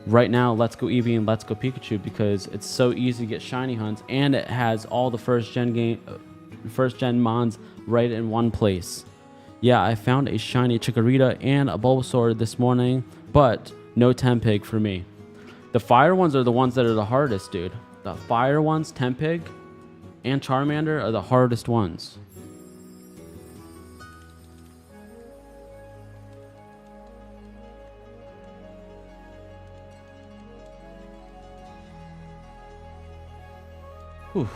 S1: right now Let's Go Eevee and Let's Go Pikachu, because it's so easy to get shiny hunts, and it has all the first gen mons right in one place. Yeah, I found a shiny Chikorita and a Bulbasaur this morning, but no Tempig for me. The fire ones are the ones that are the hardest, dude. The fire ones, Tempig and Charmander, are the hardest ones. Whew.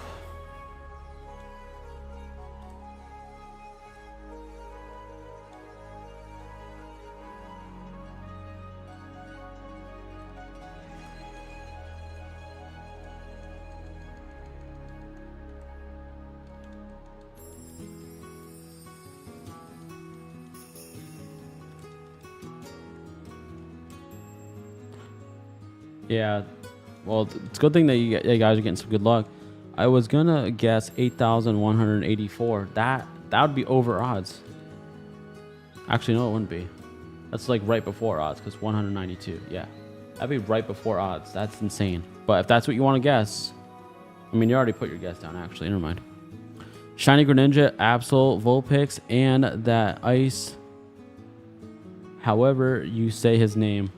S1: Yeah, well, it's a good thing that you guys are getting some good luck. I was gonna guess 8,184. That would be over odds. Actually, no, it wouldn't be. That's like right before odds, because 192. Yeah, that'd be right before odds. That's insane. But if that's what you want to guess, I mean, you already put your guess down. Actually, never mind. Shiny Greninja, Absol, Vulpix, and that ice. However you say his name.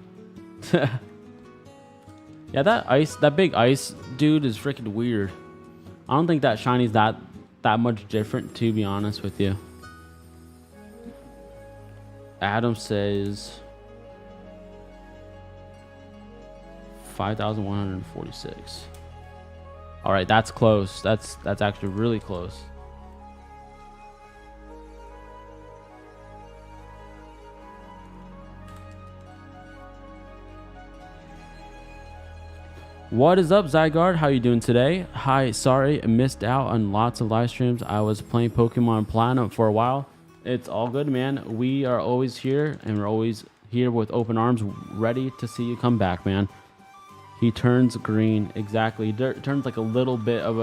S1: Yeah, that big ice dude is freaking weird. I don't think that shiny's that much different, to be honest with you. Adam says 5,146. All right, that's close. That's actually really close. What is up, Zygarde? How you doing today? Hi, sorry I missed out on lots of live streams. I was playing Pokemon Platinum for a while. It's all good, man. We are always here, and we're always here with open arms, ready to see you come back, man. He turns green. Exactly. He turns like a little bit of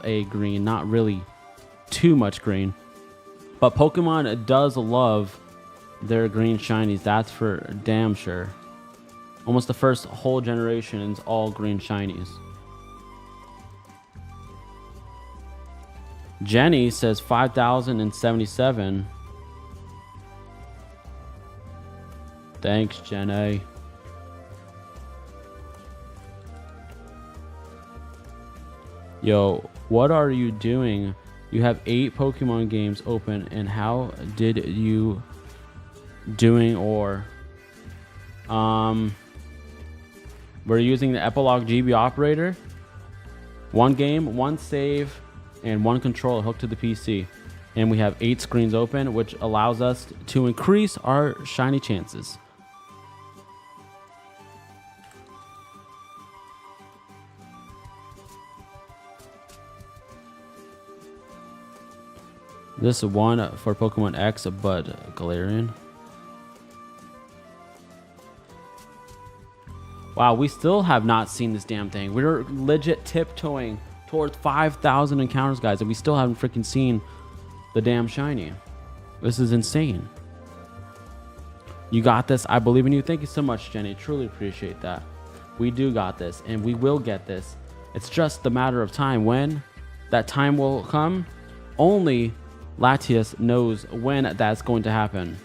S1: a green, not really too much green. But Pokemon does love their green shinies. That's for damn sure. Almost the first whole generation is all green shinies. Jenny says 5,077. Thanks, Jenny. Yo, what are you doing? You have 8 Pokemon games open, and how did you doing or we're using the Epilogue GB operator. 1 game, 1 save, and 1 controller hooked to the PC. And we have 8 screens open, which allows us to increase our shiny chances. This is one for Pokemon X, but Galarian. Wow, we still have not seen this damn thing. We're legit tiptoeing towards 5,000 encounters, guys, and we still haven't freaking seen the damn shiny. This is insane. You got this. I believe in you. Thank you so much, Jenny. Truly appreciate that. We do got this, and we will get this. It's just a matter of time. When that time will come, only Latias knows when that's going to happen.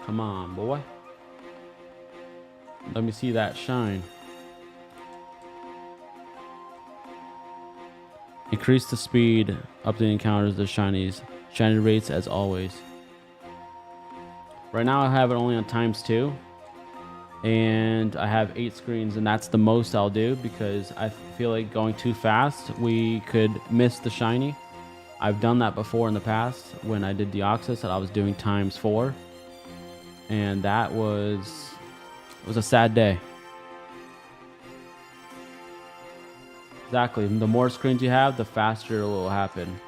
S1: Come on, boy. Let me see that shine. Increase the speed up the encounters, the shinies. Shiny rates as always. Right now I have it only on ×2. And I have 8 screens, and that's the most I'll do because I feel like going too fast, we could miss the shiny. I've done that before in the past when I did Deoxys, that I was doing ×4. And that was a sad day. Exactly. The more screens you have, the faster it will happen.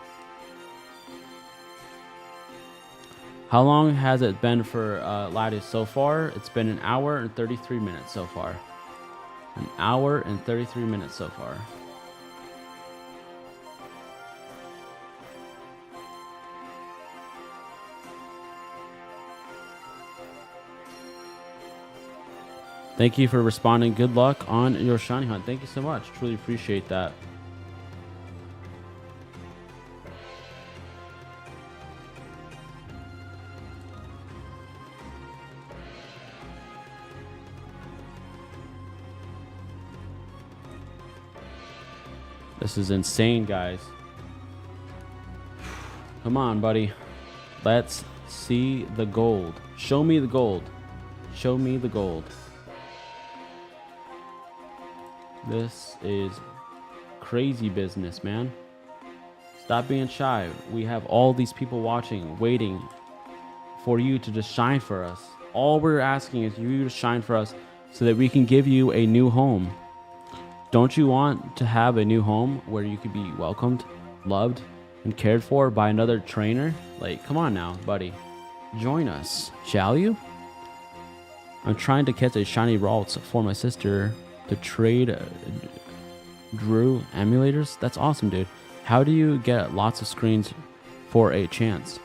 S1: How long has it been for Latias so far? It's been 1 hour and 33 minutes so far. 1 hour and 33 minutes so far. Thank you for responding. Good luck on your shiny hunt. Thank you so much. Truly appreciate that. This is insane, guys. Come on, buddy. Let's see the gold. Show me the gold. Show me the gold. This is crazy business, man. Stop being shy. We have all these people watching, waiting for you to just shine for us. All we're asking is you to shine for us so that we can give you a new home. Don't you want to have a new home where you could be welcomed, loved, and cared for by another trainer? Like, come on now, buddy. Join us, shall you? I'm trying to catch a shiny Ralts for my sister to trade Drew emulators. That's awesome, dude. How do you get lots of screens for a chance?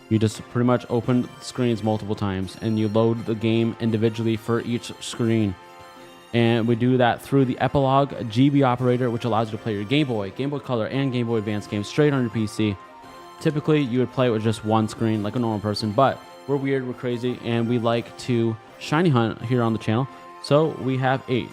S1: You just pretty much open screens multiple times and you load the game individually for each screen. And we do that through the Epilogue GB operator, which allows you to play your Game Boy Color, and Game Boy Advance games straight on your PC. Typically, you would play it with just one screen like a normal person, but we're weird, we're crazy, and we like to shiny hunt here on the channel. So we have 8.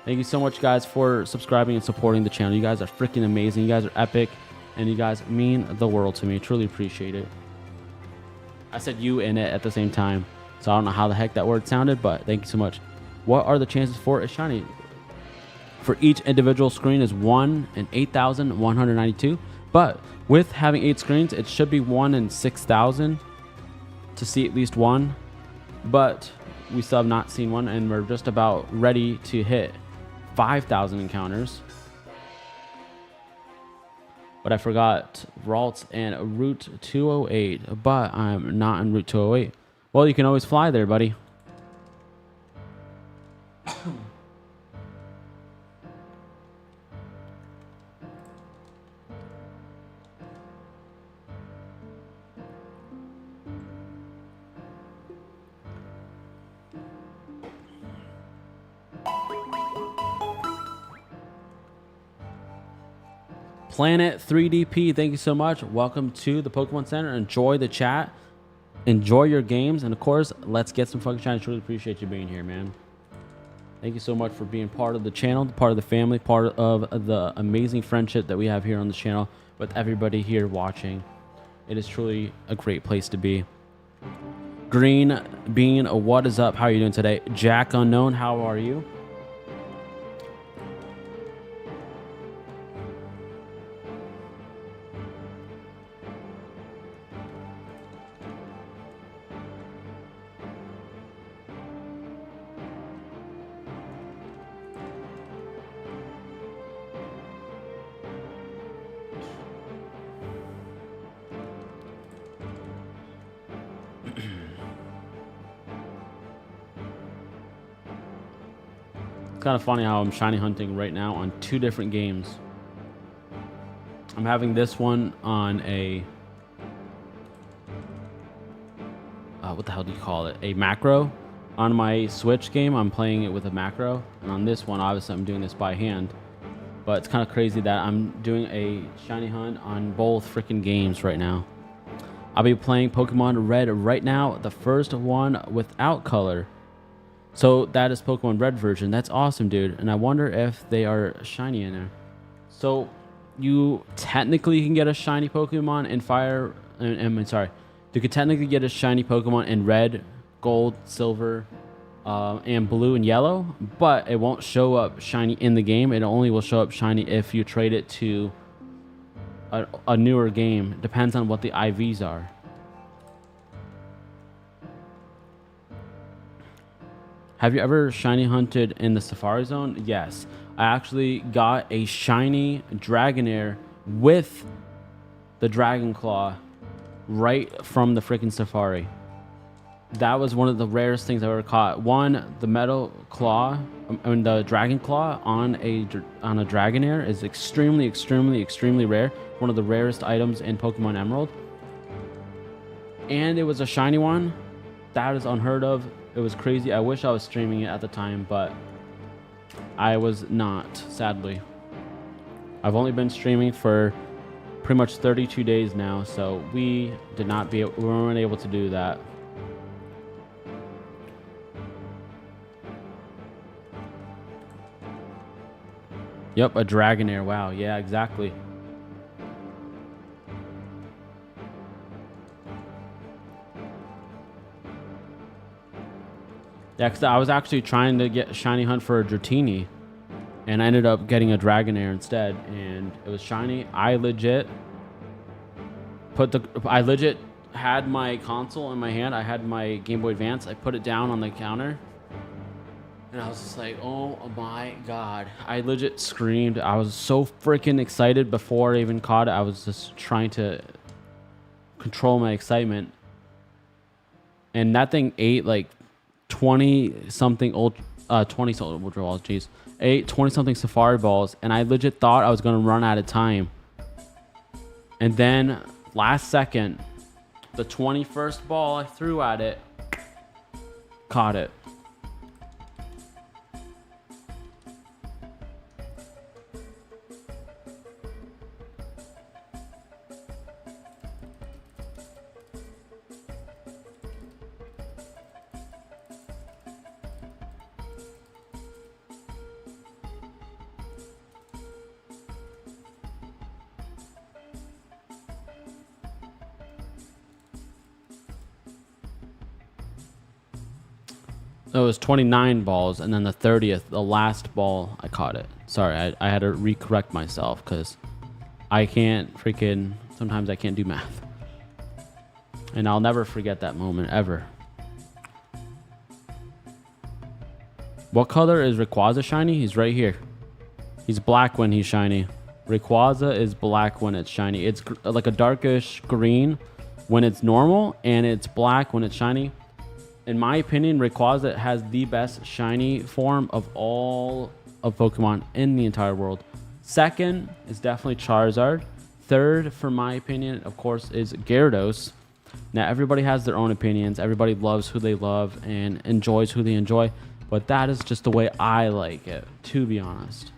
S1: Thank you so much, guys, for subscribing and supporting the channel. You guys are freaking amazing. You guys are epic, and you guys mean the world to me. Truly appreciate it. I said you in it at the same time, so I don't know how the heck that word sounded, but thank you so much. What are the chances for a shiny? For each individual screen is 1 in 8,192, but with having 8 screens, it should be 1 in 6,000 to see at least one, but we still have not seen one, and we're just about ready to hit 5,000 encounters. But I forgot Ralts and Route 208, but I'm not in Route 208. Well, you can always fly there, buddy. Planet 3DP, thank you so much. Welcome to the Pokemon Center. Enjoy the chat. Enjoy your games. And of course, let's get some fucking shiny. Truly appreciate you being here, man. Thank you so much for being part of the channel, part of the family, part of the amazing friendship that we have here on the channel with everybody here watching. It is truly a great place to be. Green Bean, what is up? How are you doing today? Jack Unknown, how are you? It's kind of funny how I'm shiny hunting right now on 2 different games. I'm having this one on a what the hell do you call it? A macro. On my Switch game, I'm playing it with a macro, and on this one, obviously, I'm doing this by hand. But it's kind of crazy that I'm doing a shiny hunt on both freaking games right now. I'll be playing Pokemon Red right now, the first one without color. So that is Pokemon Red version. That's awesome, dude. And I wonder if they are shiny in there. So you technically can get a shiny Pokemon in Fire. I'm sorry. You could technically get a shiny Pokemon in Red, Gold, Silver, and Blue and Yellow, but it won't show up shiny in the game. It only will show up shiny if you trade it to a newer game. Depends on what the IVs are. Have you ever shiny hunted in the Safari Zone? Yes. I actually got a shiny Dragonair with the Dragon Claw right from the freaking Safari. That was one of the rarest things I ever caught. One, the metal claw, the Dragon Claw on a Dragonair is extremely rare. One of the rarest items in Pokemon Emerald. And it was a shiny one. That is unheard of. It was crazy. I wish I was streaming it at the time, but I was not, sadly. I've only been streaming for pretty much 32 days now, so we weren't able to do that. Yep, a Dragonair. Wow, yeah, exactly. Yeah, because I was actually trying to get a shiny hunt for a Dratini, and I ended up getting a Dragonair instead, and it was shiny. I legit had my console in my hand. I had my Game Boy Advance. I put it down on the counter, and I was just like, oh my God. I legit screamed. I was so freaking excited before I even caught it. I was just trying to control my excitement, and that thing ate like 20-something ultra balls, jeez. 20-something Safari balls, and I legit thought I was going to run out of time. And then, last second, the 21st ball I threw at it, caught it. It was 29 balls, and then the 30th, the last ball, I caught it. Sorry, I had to recorrect myself because I can't freaking... Sometimes I can't do math. And I'll never forget that moment, ever. What color is Rayquaza shiny? He's right here. He's black when he's shiny. Rayquaza is black when it's shiny. It's like a darkish green when it's normal, and it's black when it's shiny. In my opinion, Rayquaza has the best shiny form of all of Pokemon in the entire world. Second is definitely Charizard. Third, for my opinion, of course, is Gyarados. Now, everybody has their own opinions. Everybody loves who they love and enjoys who they enjoy. But that is just the way I like it, to be honest.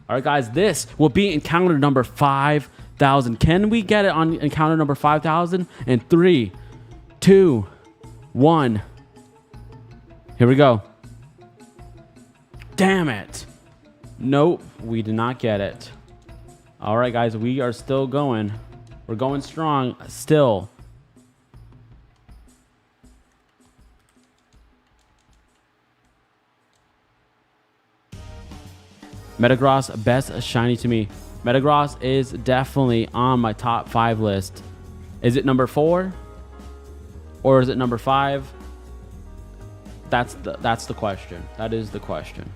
S1: All right, guys, this will be encounter number 5,000. Can we get it on encounter number 5,000? In 3, 2, 1. Here we go. Damn it. Nope, we did not get it. All right, guys, we are still going. We're going strong still. Metagross, best shiny to me. Metagross is definitely on my top 5 list. Is it number 4? Or is it number 5? That's the question. That is the question.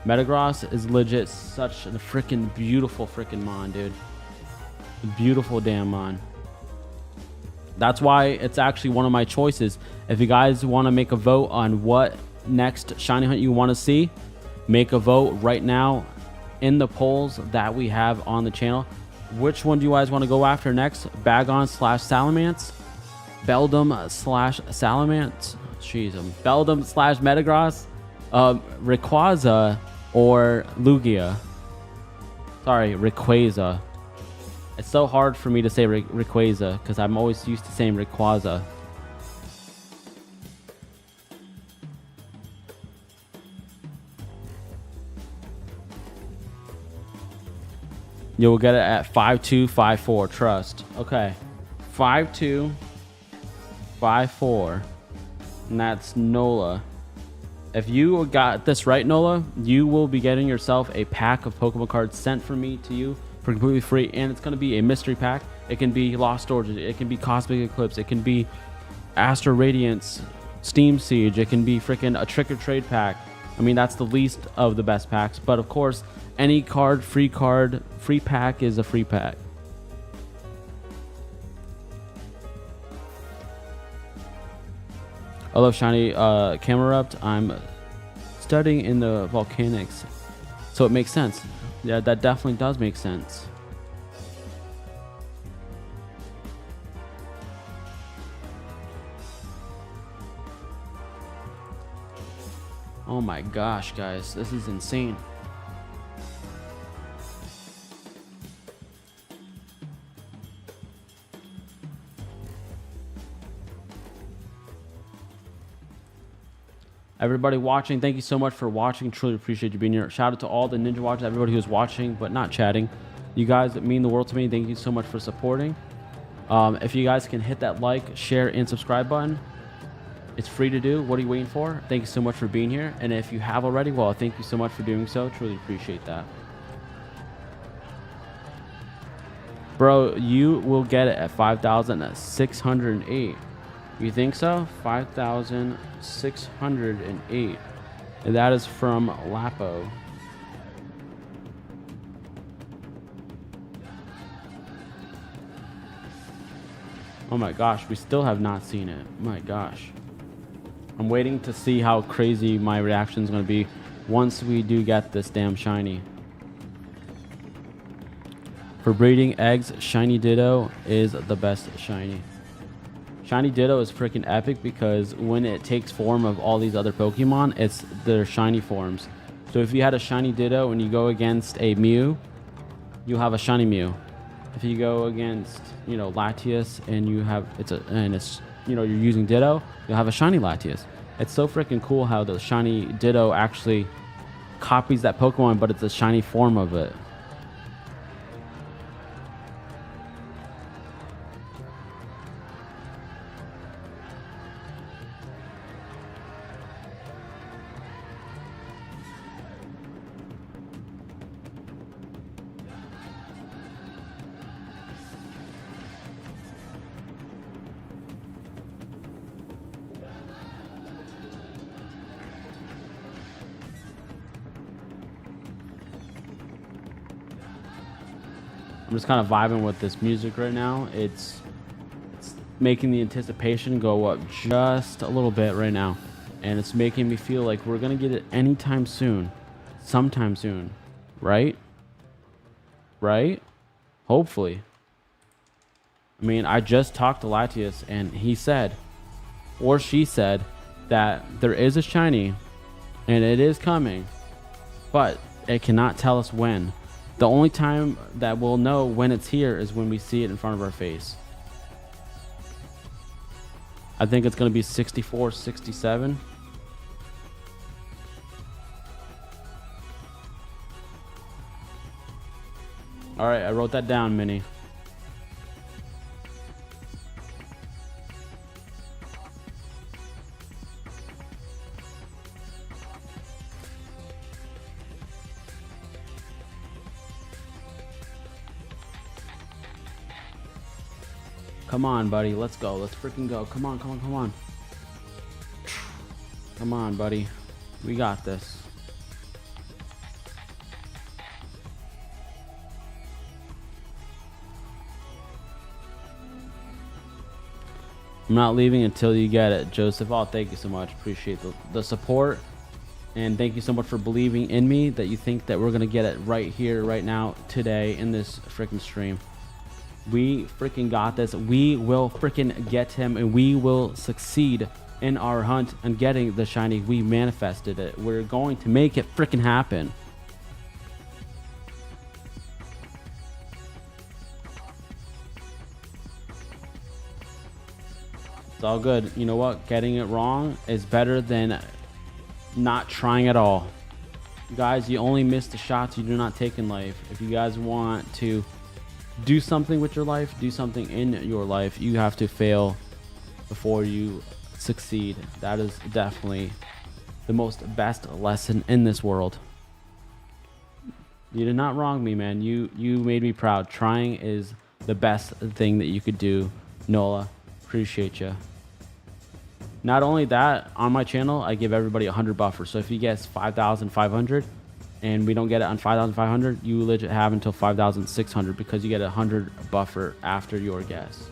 S1: Metagross is legit such a freaking beautiful freaking mon, dude. Beautiful damn mon. That's why it's actually one of my choices. If you guys want to make a vote on what next shiny hunt you want to see, make a vote right now in the polls that we have on the channel. Which one do you guys want to go after next? Bagon / Salamence? Beldum / Salamence? Jeez, Beldum / Metagross? Rayquaza or Lugia? Sorry, Rayquaza. It's so hard for me to say Rayquaza because I'm always used to saying Rayquaza. You'll get it at 5254. Trust. Okay. 5254. And that's Nola. If you got this right, Nola, you will be getting yourself a pack of Pokemon cards sent from me to you for completely free. And it's going to be a mystery pack. It can be Lost Origin. It can be Cosmic Eclipse. It can be Astro Radiance, Steam Siege. It can be freaking a Trick or Trade pack. I mean, that's the least of the best packs. But of course, any free pack is a free pack. I love shiny Camerupt. I'm studying in the volcanics, so it makes sense. Yeah, that definitely does make sense. Oh my gosh, guys, this is insane. Everybody watching, thank you so much for watching. Truly appreciate you being here. Shout out to all the Ninja Watchers, everybody who's watching but not chatting. You guys mean the world to me. Thank you so much for supporting. If you guys can hit that like, share, and subscribe button, it's free to do. What are you waiting for? Thank you so much for being here. And if you have already, well, thank you so much for doing so. Truly appreciate that. Bro, you will get it at 5,608. You think so? 5,608. And that is from Lapo. Oh my gosh, we still have not seen it. My gosh. I'm waiting to see how crazy my reaction is going to be once we do get this damn shiny. For breeding eggs, Shiny Ditto is the best shiny. Shiny Ditto is freaking epic because when it takes form of all these other Pokemon, it's their shiny forms. So if you had a Shiny Ditto and you go against a Mew, you'll have a shiny Mew. If you go against, you know, Latias and you're using Ditto, you'll have a shiny Latias. It's so freaking cool how the Shiny Ditto actually copies that Pokemon, but it's a shiny form of it. I'm just kind of vibing with this music right now. It's making the anticipation go up just a little bit right now. And it's making me feel like we're going to get it anytime soon. Sometime soon. Right? Right? Hopefully. I mean, I just talked to Latias and he said, or she said, that there is a shiny and it is coming, but it cannot tell us when. The only time that we'll know when it's here is when we see it in front of our face. I think it's going to be 64, 67. All right, I wrote that down, Minnie. Come on, buddy. Let's go. Let's freaking go. Come on, come on, come on. Come on, buddy. We got this. I'm not leaving until you get it, Joseph. Oh, thank you so much. Appreciate the support. And thank you so much for believing in me that you think that we're going to get it right here, right now, today, in this freaking stream. We freaking got this. We will freaking get him, and we will succeed in our hunt and getting the shiny. We manifested it. We're going to make it freaking happen. It's all good. You know what? Getting it wrong is better than not trying at all. Guys, you only miss the shots you do not take in life. If you guys want to do something with your life, do something in your life, you have to fail before you succeed. That is definitely the most best lesson in this world. You did not wrong me, man. You made me proud. Trying is the best thing that you could do. Nola, appreciate you. Not only that, on my channel, I give everybody 100 buffers. So if you guess 5,500 and we don't get it on 5,500, you legit have until 5,600 because you get 100 buffer after your guess.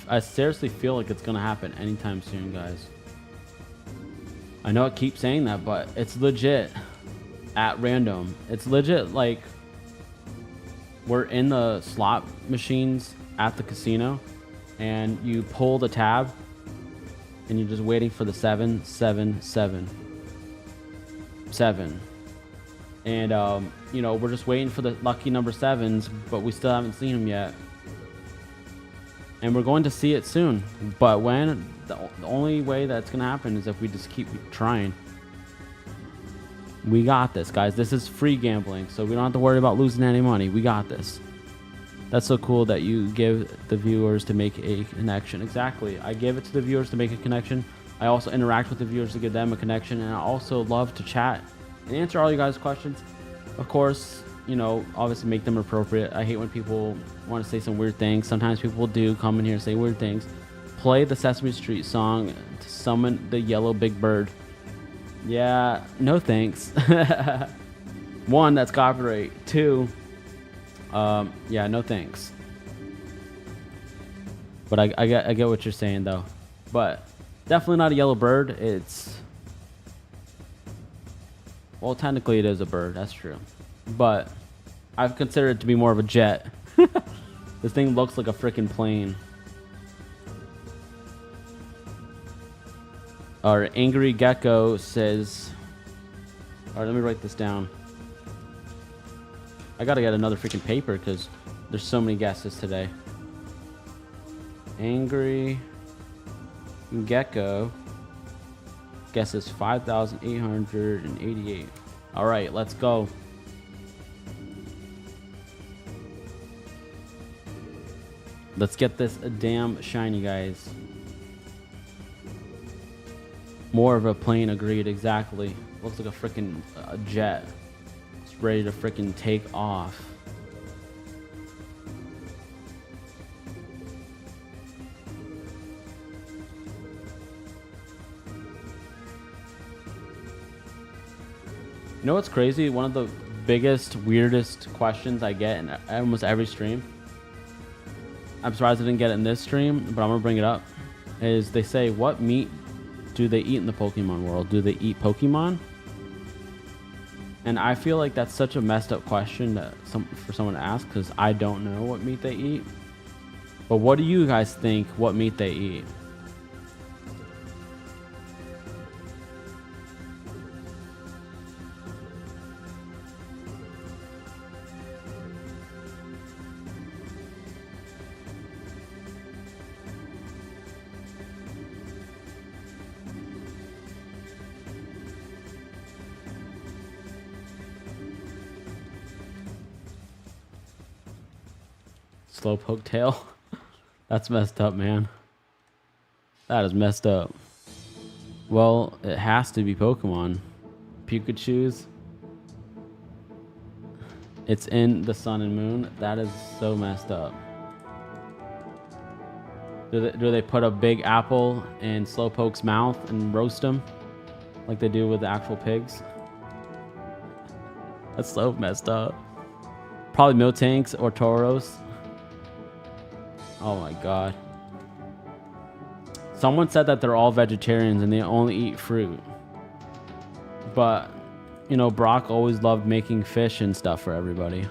S1: I seriously feel like it's gonna happen anytime soon, guys. I know I keep saying that, but it's legit at random. It's legit like we're in the slot machines at the casino and you pull the tab and you're just waiting for the 7, 7, 7, 7. And you know, we're just waiting for the lucky number 7s, but we still haven't seen them yet. And we're going to see it soon. But when? The only way that's going to happen is if we just keep trying. We got this, guys. This is free gambling, so we don't have to worry about losing any money. We got this. That's so cool that you give the viewers to make a connection. Exactly. I give it to the viewers to make a connection. I also interact with the viewers to give them a connection. And I also love to chat and answer all you guys' questions. Of course, you know, obviously make them appropriate. I hate when people want to say some weird things. Sometimes people do come in here and say weird things. Play the Sesame Street song to summon the yellow big bird. Yeah, no thanks. 1, that's copyright. 2, yeah, no thanks. But I get what you're saying though. But definitely not a yellow bird. It's, well, technically it is a bird. That's true. But I've considered it to be more of a jet. This thing looks like a freaking plane. Our Angry Gecko says... Alright, let me write this down. I gotta get another freaking paper because there's so many guesses today. Angry Gecko guesses 5,888. Alright, let's go. Let's get this damn shiny, guys. More of a plane, agreed, exactly. Looks like a freaking jet. It's ready to freaking take off. You know what's crazy? One of the biggest, weirdest questions I get in almost every stream, I'm surprised I didn't get it in this stream, but I'm gonna bring it up, is they say, what meat do they eat in the Pokemon world? Do they eat Pokemon? And I feel like that's such a messed up question for someone to ask, because I don't know what meat they eat. But what do you guys think what meat they eat? Slowpoke tail. That's messed up, man. That is messed up. Well, it has to be Pokemon. Pikachu's. It's in the sun and moon. That is so messed up. Do they put a big apple in Slowpoke's mouth and roast him like they do with the actual pigs? That's so messed up. Probably Miltanks or Tauros. Oh my god. Someone said that they're all vegetarians and they only eat fruit. But you know, Brock always loved making fish and stuff for everybody.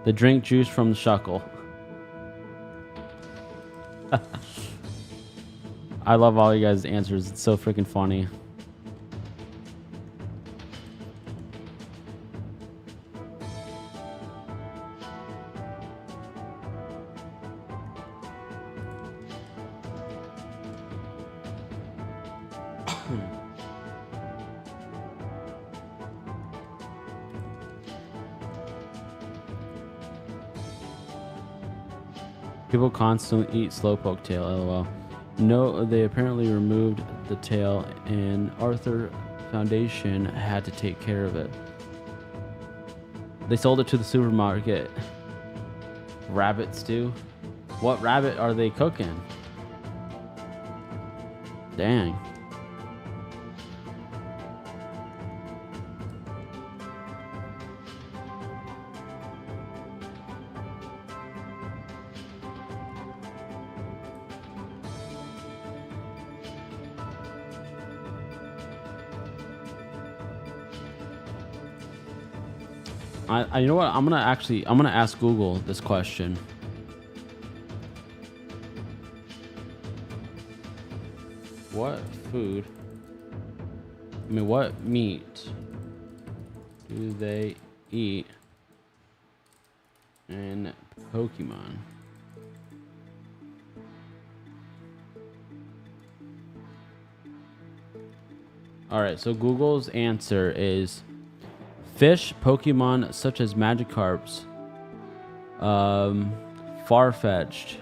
S1: The drink juice from the shuckle. I love all you guys' answers. It's so freaking funny. People constantly eat slowpoke tail, lol. No, they apparently removed the tail and Arthur Foundation had to take care of it. They sold it to the supermarket. Rabbit stew? What rabbit are they cooking? Dang. You know what? I'm gonna ask Google this question. What food? I mean, what meat do they eat in Pokemon? All right, so Google's answer is fish, Pokemon such as Magikarps, Farfetch'd,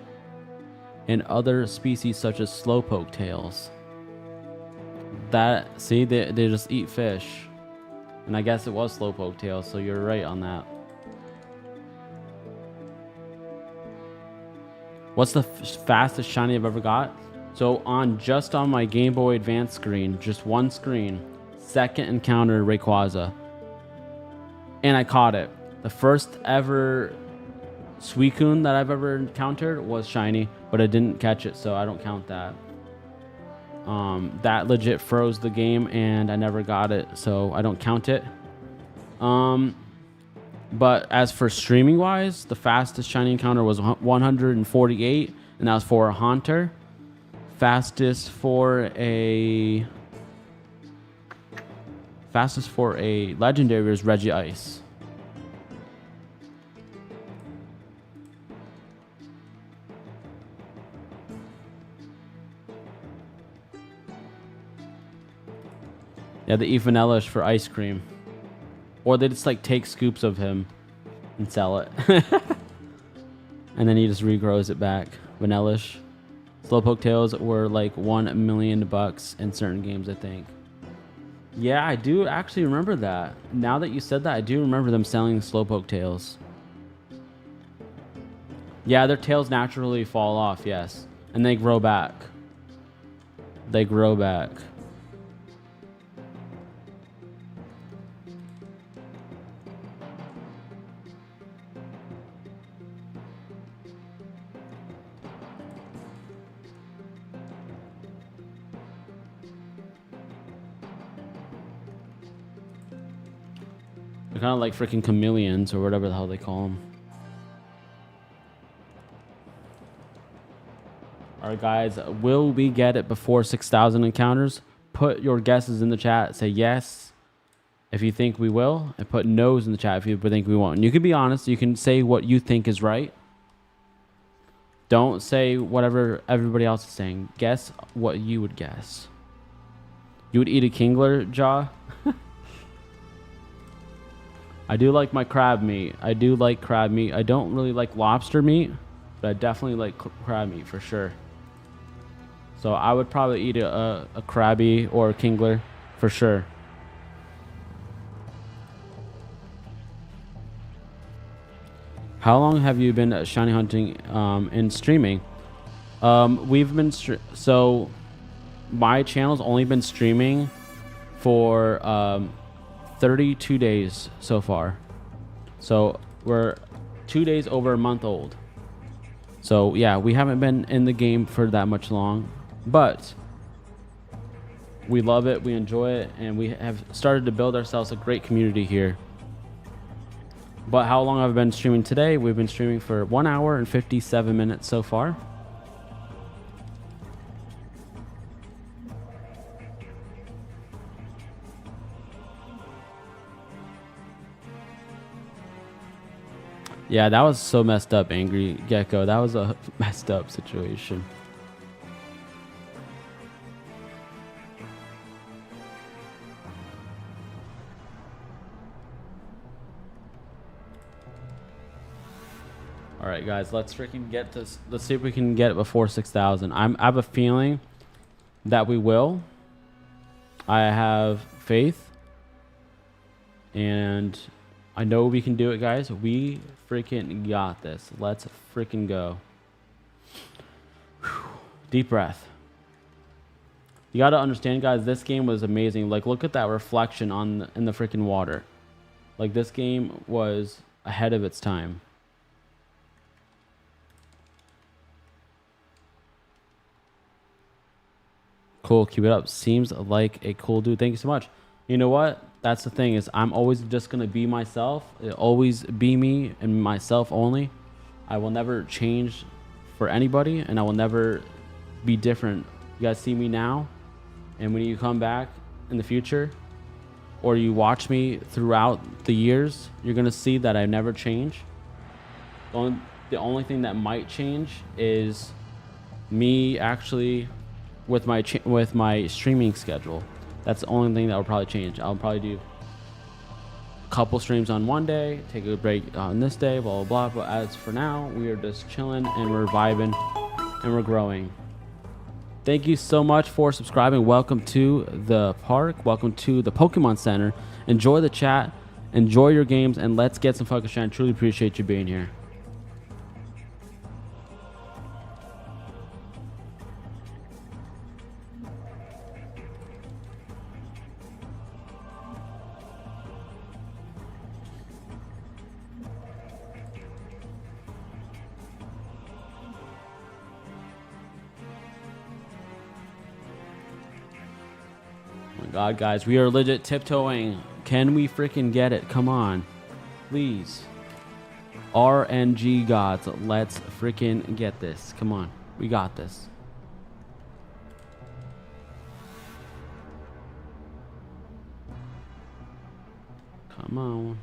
S1: and other species such as Slowpoke tails. That, see, they just eat fish. And I guess it was Slowpoke tails, so you're right on that. What's the fastest shiny I've ever got? So just on my Game Boy Advance screen, just one screen, second encounter Rayquaza. And I caught it. The first ever Suicune that I've ever encountered was shiny, but I didn't catch it, so I don't count that. That legit froze the game, and I never got it, so I don't count it. But as for streaming wise, the fastest shiny encounter was 148, and that was for a Haunter. Fastest for a legendary was Regice. Yeah, they eat Vanillish for ice cream. Or they just like take scoops of him and sell it. And then he just regrows it back. Vanillish. Slowpoke tails were like $1 million in certain games, I think. Yeah, I do actually remember that. Now that you said that, I do remember them selling Slowpoke tails. Yeah, their tails naturally fall off, yes. And they grow back. They grow back. They're kind of like freaking chameleons or whatever the hell they call them. Alright guys, will we get it before 6,000 encounters? Put your guesses in the chat. Say yes if you think we will, and put no's in the chat if you think we won't. And you can be honest. You can say what you think is right. Don't say whatever everybody else is saying. Guess what you would guess. You would eat a Kingler, Jaw? I do like my crab meat. I do like crab meat. I don't really like lobster meat, but I definitely like crab meat for sure. So I would probably eat a crabby or a Kingler for sure. How long have you been shiny hunting and streaming? We've been so my channel's only been streaming for 32 days so far. So we're 2 days over a month old. So yeah, we haven't been in the game for that much long, but We love it, we enjoy it, and we have started to build ourselves a great community here. But how long have I been streaming today? We've been streaming for 1 hour and 57 minutes so far. Yeah, that was so messed up, Angry Gecko. That was a messed up situation. All right, guys, let's freaking get this. Let's see if we can get it before 6,000. I have a feeling that we will. I have faith. And I know we can do it, guys. We freaking got this. Let's freaking go. Whew. Deep breath. You got to understand, guys, this game was amazing. Like, look at that reflection in the freaking water. Like, this game was ahead of its time. Cool, keep it up. Seems like a cool dude. Thank you so much. You know what? That's the thing, is I'm always just going to be myself. It'll always be me and myself only. I will never change for anybody, and I will never be different. You guys see me now, and when you come back in the future, or you watch me throughout the years, you're going to see that I never change. The only thing that might change is me actually with my streaming schedule. That's the only thing that will probably change. I'll probably do a couple streams on one day, take a break on this day, blah blah blah. But as for now, we are just chilling and we're vibing and we're growing. Thank you so much for subscribing. Welcome to the park. Welcome to the Pokemon Center. Enjoy the chat, enjoy your games, and let's get some fucking shine. Truly appreciate you being here. God, guys, we are legit tiptoeing. Can we freaking get it? Come on. Please. RNG gods, let's freaking get this. Come on. We got this. Come on.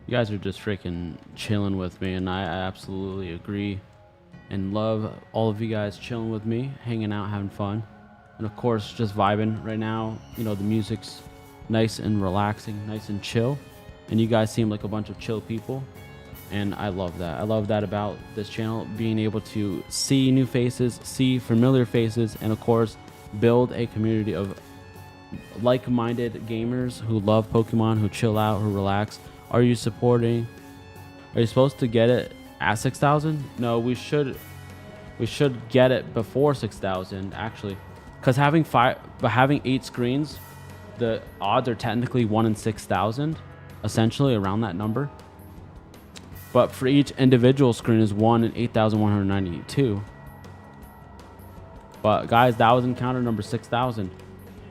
S1: You guys are just freaking chilling with me, and I absolutely agree and love all of you guys chilling with me, hanging out, having fun, and of course just vibing right now. You know, the music's nice and relaxing, nice and chill, and you guys seem like a bunch of chill people, and I love that. I love that about this channel, being able to see new faces, see familiar faces, and of course build a community of like-minded gamers who love Pokemon, who chill out, who relax. Are you supporting? Are you supposed to get it at 6,000? No, we should get it before 6,000 actually, because having 8 screens, the odds are technically 1 in 6,000, essentially around that number. But for each individual screen is 1 in 8,192. But guys, that was encounter number 6,000.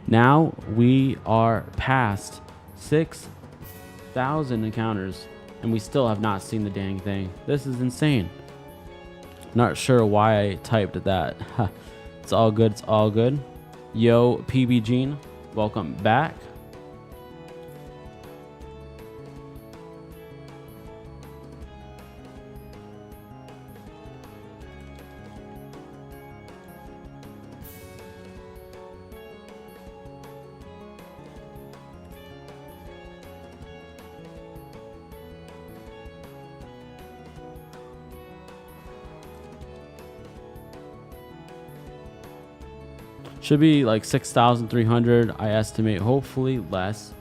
S1: Now we are past 6,000 encounters, and we still have not seen the dang thing. This is insane. Not sure why I typed that. It's all good. It's all good. Yo, PB Gene, welcome back. Should be like 6,300, I estimate. Hopefully less.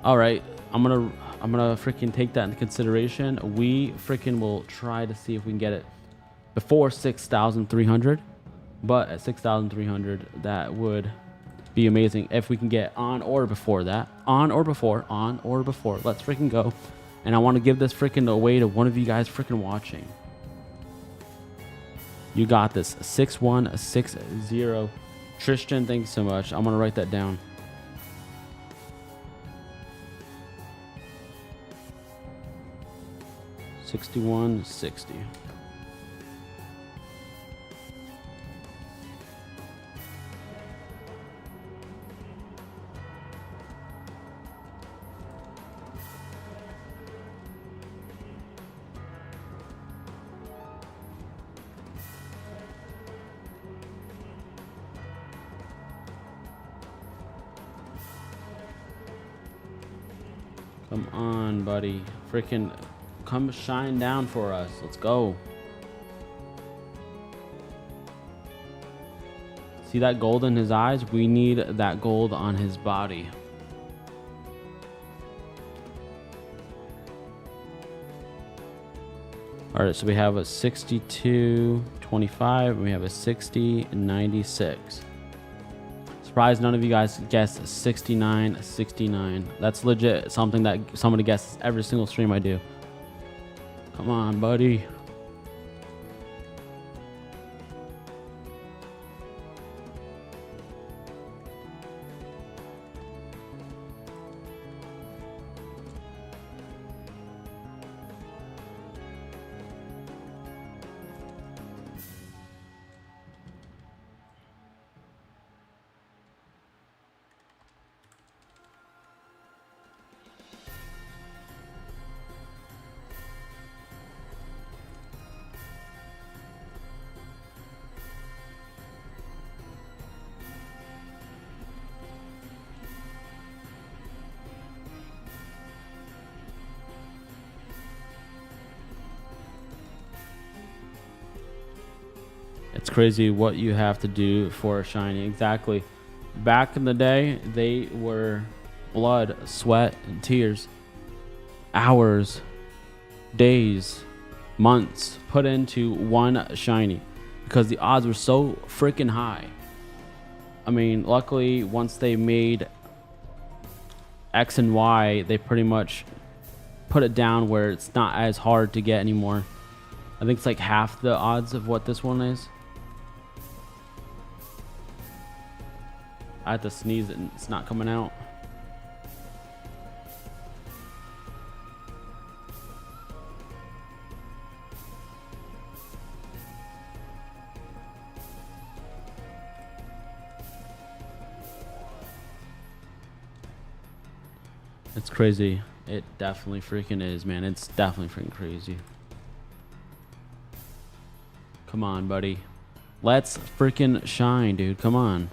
S1: All right, I'm gonna freaking take that into consideration. We freaking will try to see if we can get it before 6,300. But at 6,300, that would be amazing if we can get on or before that. On or before. Let's freaking go. And I want to give this freaking away to one of you guys freaking watching. You got this. 6160. Tristan, thanks so much. I'm going to write that down. $61.60. Come on, buddy. Freaking come shine down for us. Let's go. See that gold in his eyes? We need that gold on his body. All right, so we have a 62.25 and we have a 60.96. Surprised none of you guys guessed 69.69. That's legit something that somebody guesses every single stream I do. Come on, buddy. It's crazy what you have to do for a shiny. Exactly. Back in the day, they were blood, sweat, and tears. Hours, days, months put into one shiny because the odds were so freaking high. I mean, luckily, once they made X and Y, they pretty much put it down where it's not as hard to get anymore. I think it's like half the odds of what this one is. I had to sneeze and it's not coming out. It's crazy. It definitely freaking is, man. It's definitely freaking crazy. Come on, buddy. Let's freaking shine, dude. Come on.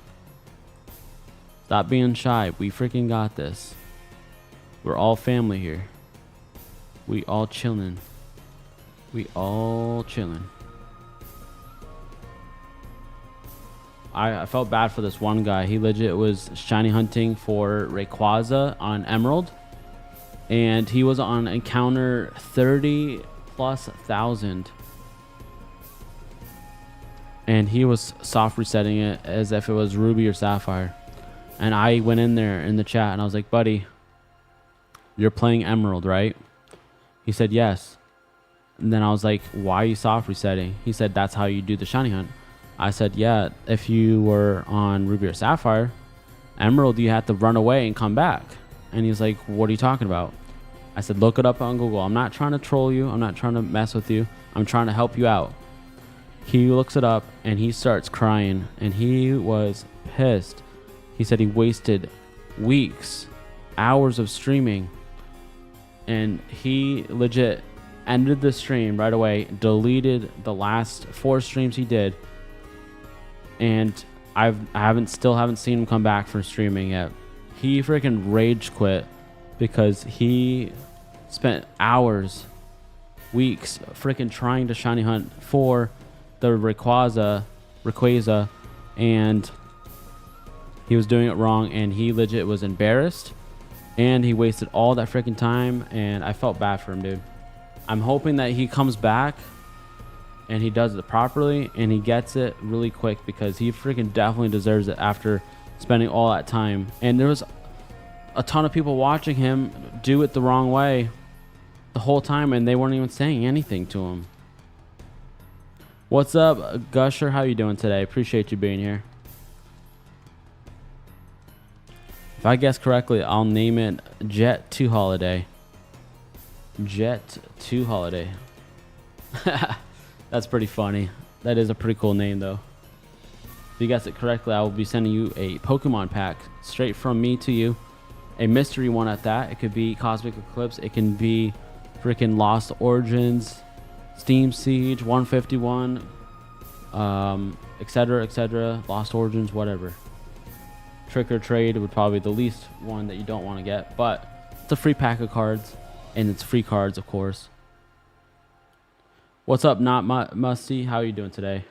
S1: Stop being shy. We freaking got this. We're all family here. We all chilling. We all chilling. I felt bad for this one guy. He legit was shiny hunting for Rayquaza on Emerald. And he was on encounter 30,000+. And he was soft resetting it as if it was Ruby or Sapphire. And I went in there in the chat and I was like, buddy, you're playing Emerald, right? He said, yes. And then I was like, why are you soft resetting? He said, that's how you do the shiny hunt. I said, yeah, if you were on Ruby or Sapphire, Emerald, you had to run away and come back. And he's like, what are you talking about? I said, look it up on Google. I'm not trying to troll you. I'm not trying to mess with you. I'm trying to help you out. He looks it up and he starts crying and he was pissed. He said he wasted weeks, hours of streaming, and he legit ended the stream right away, deleted the last 4 streams he did, and I still haven't seen him come back for streaming yet. He freaking rage quit because he spent hours, weeks freaking trying to shiny hunt for the Rayquaza, and he was doing it wrong, and he legit was embarrassed, and he wasted all that freaking time, and I felt bad for him, dude. I'm hoping that he comes back and he does it properly and he gets it really quick, because he freaking definitely deserves it after spending all that time. And there was a ton of people watching him do it the wrong way the whole time, and they weren't even saying anything to him. What's up, Gusher? How you doing today? Appreciate you being here. If I guess correctly, I'll name it Jet 2 Holiday. Jet 2 Holiday. That's pretty funny. That is a pretty cool name, though. If you guessed it correctly, I will be sending you a Pokemon pack straight from me to you. A mystery one at that. It could be Cosmic Eclipse. It can be freaking Lost Origins, Steam Siege, 151, etc., etc. Lost Origins, whatever. Trick or Trade would probably be the least one that you don't want to get, but it's a free pack of cards, and it's free cards, of course. What's up, Not Musty? How are you doing today?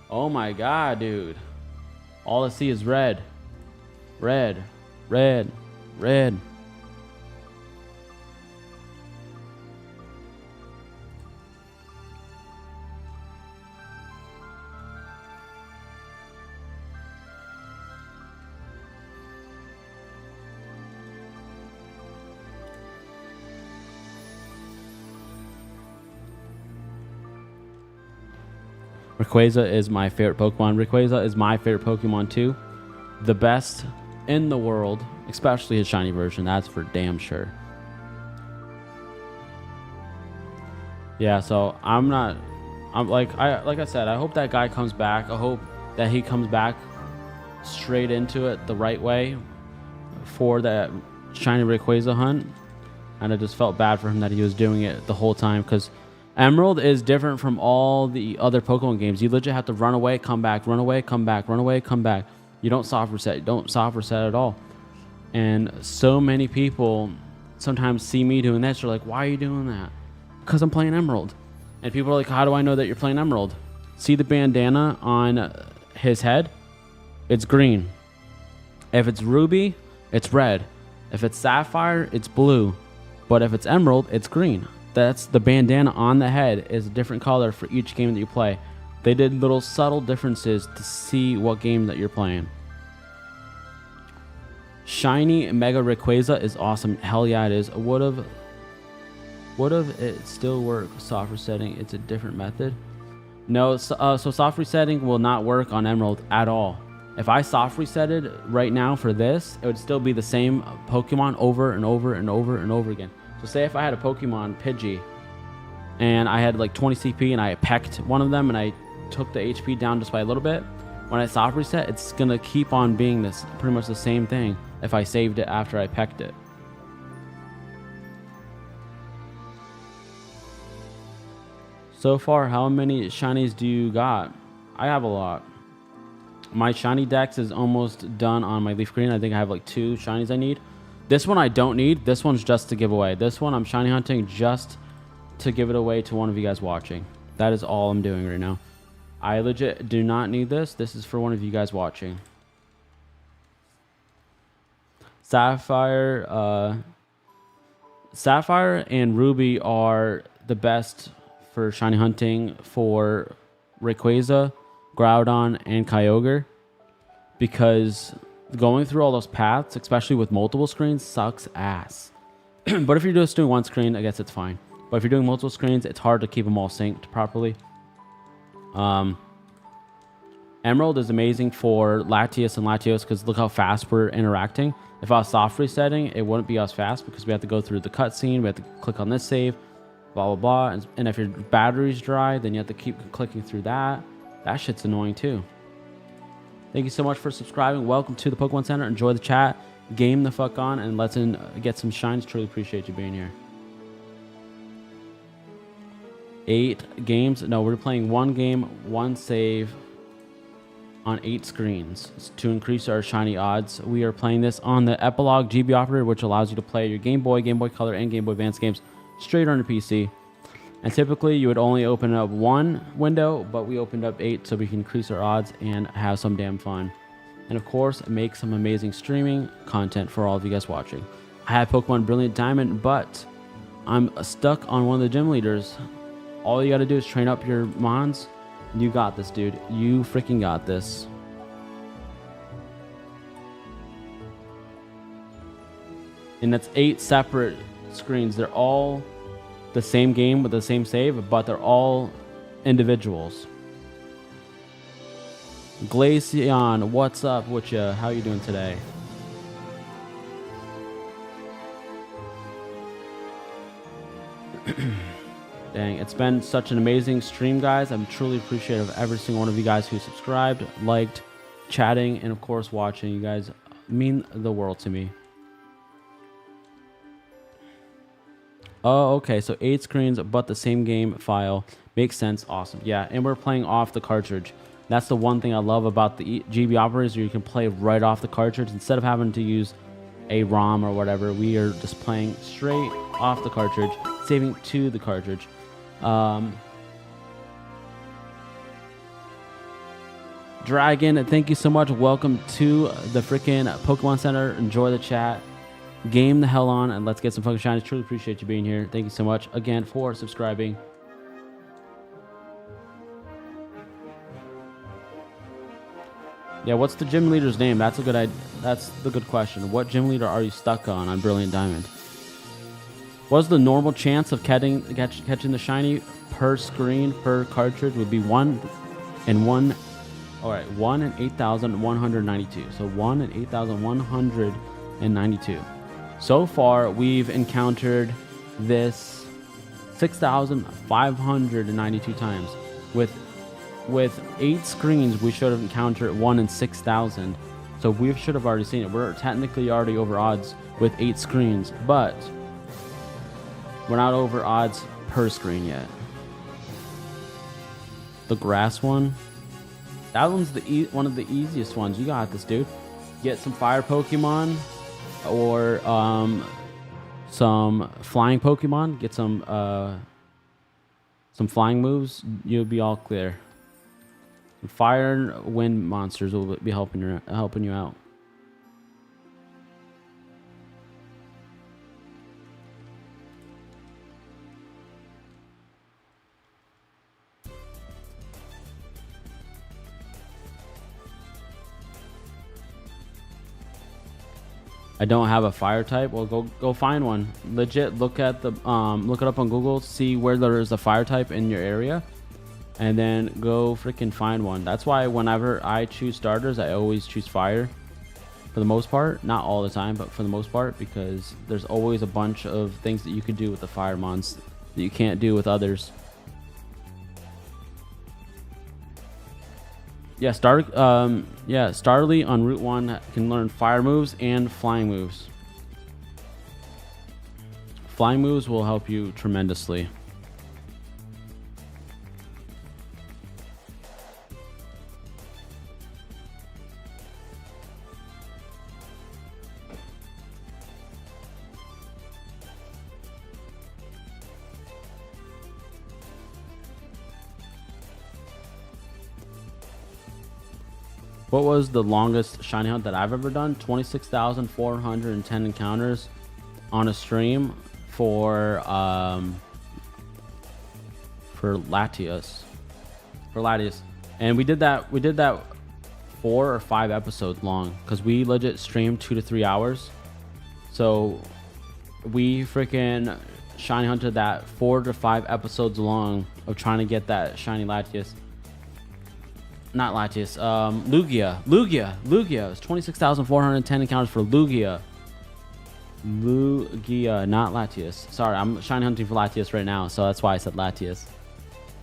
S1: Oh my god, dude. All I see is red. Red. Red. Red. Rayquaza is my favorite Pokemon. Rayquaza is my favorite Pokemon too. The best in the world, especially his shiny version. That's for damn sure. Yeah, so I'm like I said, I hope that guy comes back. I hope that he comes back straight into it the right way for that shiny Rayquaza hunt. And I just felt bad for him that he was doing it the whole time, because Emerald is different from all the other Pokemon games. You legit have to run away, come back, run away, come back, run away, come back. You don't soft reset. You don't soft reset at all. And so many people sometimes see me doing this. They're like, why are you doing that? Because I'm playing Emerald. And people are like, how do I know that you're playing Emerald? See the bandana on his head? It's green. If it's Ruby, it's red. If it's Sapphire, it's blue. But if it's Emerald, it's green. That's the bandana on the head is a different color for each game that you play. They did little subtle differences to see what game that you're playing. Shiny Mega Rayquaza is awesome. Hell yeah, it is. Would have it still work? Soft resetting, it's a different method. No, so soft resetting will not work on Emerald at all. If I soft resetted right now for this, it would still be the same Pokemon over and over and over and over again. So say if I had a Pokemon Pidgey and I had like 20 CP and I pecked one of them and I took the HP down just by a little bit, when I soft reset, it's going to keep on being this pretty much the same thing if I saved it after I pecked it. So far, how many shinies do you got? I have a lot. My shiny dex is almost done on my Leaf Green. I think I have like 2 shinies I need. This one I don't need. This one's just to give away. This one I'm shiny hunting just to give it away to one of you guys watching. That is all I'm doing right now. I legit do not need this. This is for one of you guys watching. Sapphire and Ruby are the best for shiny hunting for Rayquaza, Groudon, and Kyogre, because going through all those paths, especially with multiple screens, sucks ass. But if you're just doing one screen, I guess it's fine. But if you're doing multiple screens, it's hard to keep them all synced properly. Emerald is amazing for Latias and Latios because look how fast we're interacting. If I was soft resetting, it wouldn't be as fast because we have to go through the cutscene. We have to click on this save, blah, blah, blah. And if your battery's dry, then you have to keep clicking through that. That shit's annoying too. Thank you so much for subscribing. Welcome to the Pokemon Center. Enjoy the chat. Game the fuck on and let's get some shines. Truly appreciate you being here. 8 games. No, we're playing 1 game, 1 save on 8 screens to increase our shiny odds. We are playing this on the Epilogue GB operator, which allows you to play your Game Boy, Game Boy Color, and Game Boy Advance games straight on your PC. And typically you would only open up one window, but we opened up 8 so we can increase our odds and have some damn fun. And of course, make some amazing streaming content for all of you guys watching. I have Pokemon Brilliant Diamond, but I'm stuck on one of the gym leaders. All you gotta do is train up your mons. You got this, dude. You freaking got this. And that's 8 separate screens. They're all the same game with the same save, but they're all individuals. Glaceon, what's up with ya? How you doing today? Dang, it's been such an amazing stream, guys. I'm truly appreciative of every single one of you guys who subscribed, liked, chatting, and of course watching. You guys mean the world to me. Oh, okay, so 8 screens, but the same game file. Makes sense. Awesome. Yeah, and we're playing off the cartridge. That's the one thing I love about the GB operators. You can play right off the cartridge instead of having to use a ROM or whatever. We are just playing straight off the cartridge, saving to the cartridge. Dragon, thank you so much. Welcome to the freaking Pokemon Center. Enjoy the chat. Game the hell on, and let's get some fucking shinies. Truly appreciate you being here. Thank you so much again for subscribing. Yeah, what's the gym leader's name? That's the good question. What gym leader are you stuck on Brilliant Diamond? What's the normal chance of catching the shiny per screen per cartridge? Would be 1 in 1. All right, 1 in 8,192. So 1 in 8,192. So far, we've encountered this 6,592 times. With 8 screens, we should have encountered 1 in 6,000. So we should have already seen it. We're technically already over odds with 8 screens, but we're not over odds per screen yet. The grass one, that one's one of the easiest ones. You got this, dude. Get some fire Pokemon or some flying Pokemon. Get some flying moves. You'll be all clear. Fire and wind monsters will be helping you out. I don't have a fire type. Well, go find one. Legit, look at the look it up on Google. See where there is a fire type in your area. And then go freaking find one. That's why whenever I choose starters, I always choose fire. For the most part. Not all the time, but for the most part. Because there's always a bunch of things that you can do with the fire mons that you can't do with others. Yeah, Starly on Route 1 can learn fire moves and flying moves. Flying moves will help you tremendously. What was the longest shiny hunt that I've ever done? 26,410 encounters on a stream for Latias. And we did that 4 or 5 episodes long because we legit streamed 2 to 3 hours. So we freaking shiny hunted that 4 to 5 episodes long of trying to get that shiny Latias. Not Latias, Lugia. It was 26,410 encounters for Lugia. Not Latias. Sorry, I'm shiny hunting for Latias right now, so that's why I said Latias.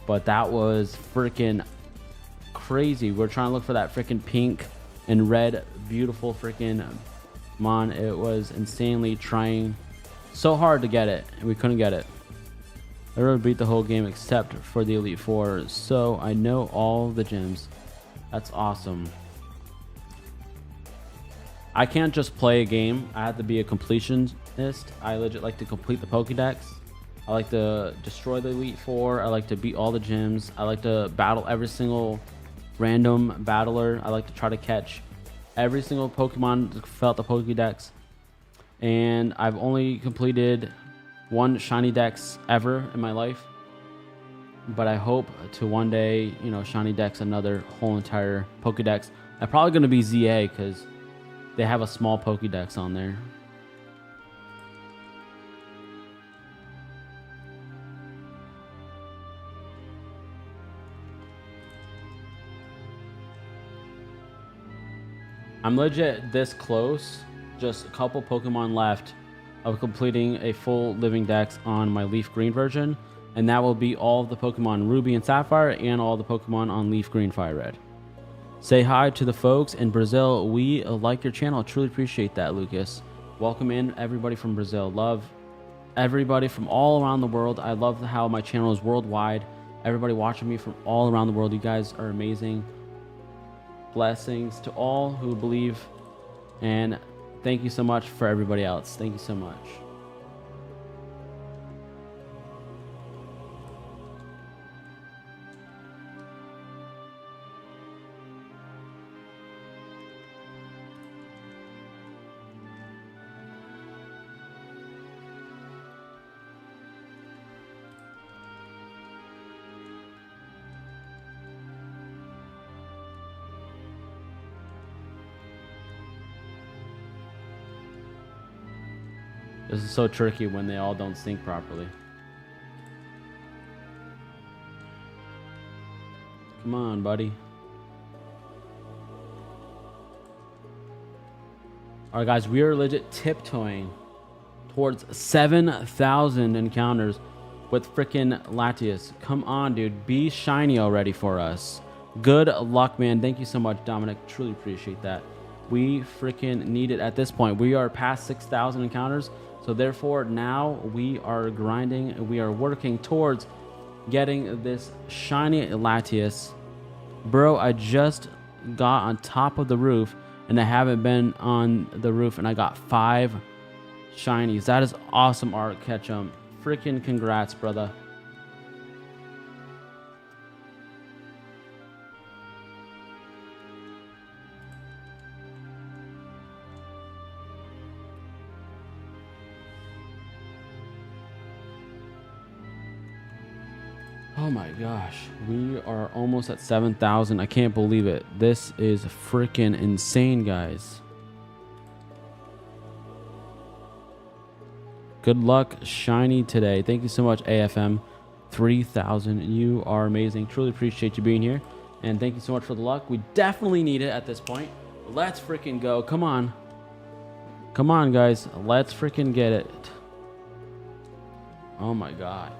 S1: But that was freaking crazy. We're trying to look for that freaking pink and red, beautiful freaking mon. It was insanely trying so hard to get it, and we couldn't get it. I really beat the whole game except for the Elite Four, so I know all the gyms. That's awesome. I can't just play a game. I have to be a completionist. I legit like to complete the Pokédex. I like to destroy the Elite Four. I like to beat all the gyms. I like to battle every single random battler. I like to try to catch every single Pokemon throughout the Pokédex. And I've only completed one shiny dex ever in my life. But I hope to one day, you know, shiny dex another whole entire Pokédex. I'm probably going to be ZA because they have a small Pokédex on there. I'm legit this close. Just a couple Pokemon left of completing a full living dex on my Leaf Green version. And that will be all of the Pokemon Ruby and Sapphire and all the Pokemon on Leaf Green Fire Red. Say hi to the folks in Brazil. We like your channel. Truly appreciate that, Lucas. Welcome in everybody from Brazil. Love everybody from all around the world. I love how my channel is worldwide. Everybody watching me from all around the world. You guys are amazing. Blessings to all who believe. And thank you so much for everybody else. Thank you so much. This is so tricky when they all don't sync properly. Come on, buddy. Alright, guys, we are legit tiptoeing towards 7,000 encounters with freaking Latias. Come on, dude. Be shiny already for us. Good luck, man. Thank you so much, Dominic. Truly appreciate that. We freaking need it at this point. We are past 6,000 encounters. So therefore, now we are grinding. We are working towards getting this shiny Latias. Bro, I just got on top of the roof, and I haven't been on the roof, and I got 5 shinies. That is awesome, Art Ketchum. Freaking congrats, brother. Oh my gosh, we are almost at 7,000. I can't believe it. This is freaking insane, guys. Good luck, shiny today. Thank you so much, AFM 3000. You are amazing. Truly appreciate you being here. And thank you so much for the luck. We definitely need it at this point. Let's freaking go. Come on. Come on, guys. Let's freaking get it. Oh my god.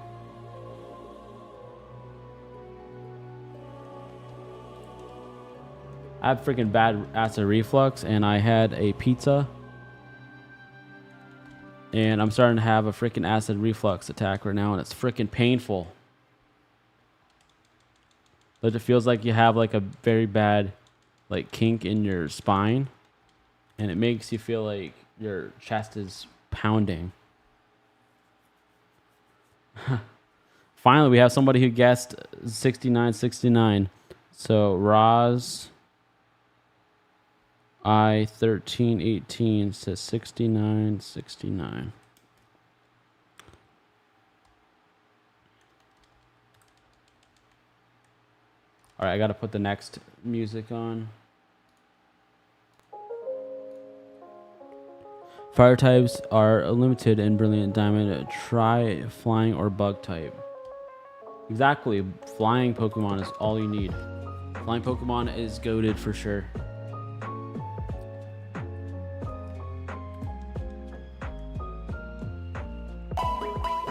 S1: I have freaking bad acid reflux, and I had a pizza, and I'm starting to have a freaking acid reflux attack right now, and it's freaking painful. But it feels like you have like a very bad like kink in your spine, and it makes you feel like your chest is pounding. Finally, we have somebody who guessed 6969. So Roz I1318 says 6969. All right, I got to put the next music on. Fire types are limited in Brilliant Diamond. Try flying or bug type. Exactly. Flying Pokemon is all you need. Flying Pokemon is goated for sure.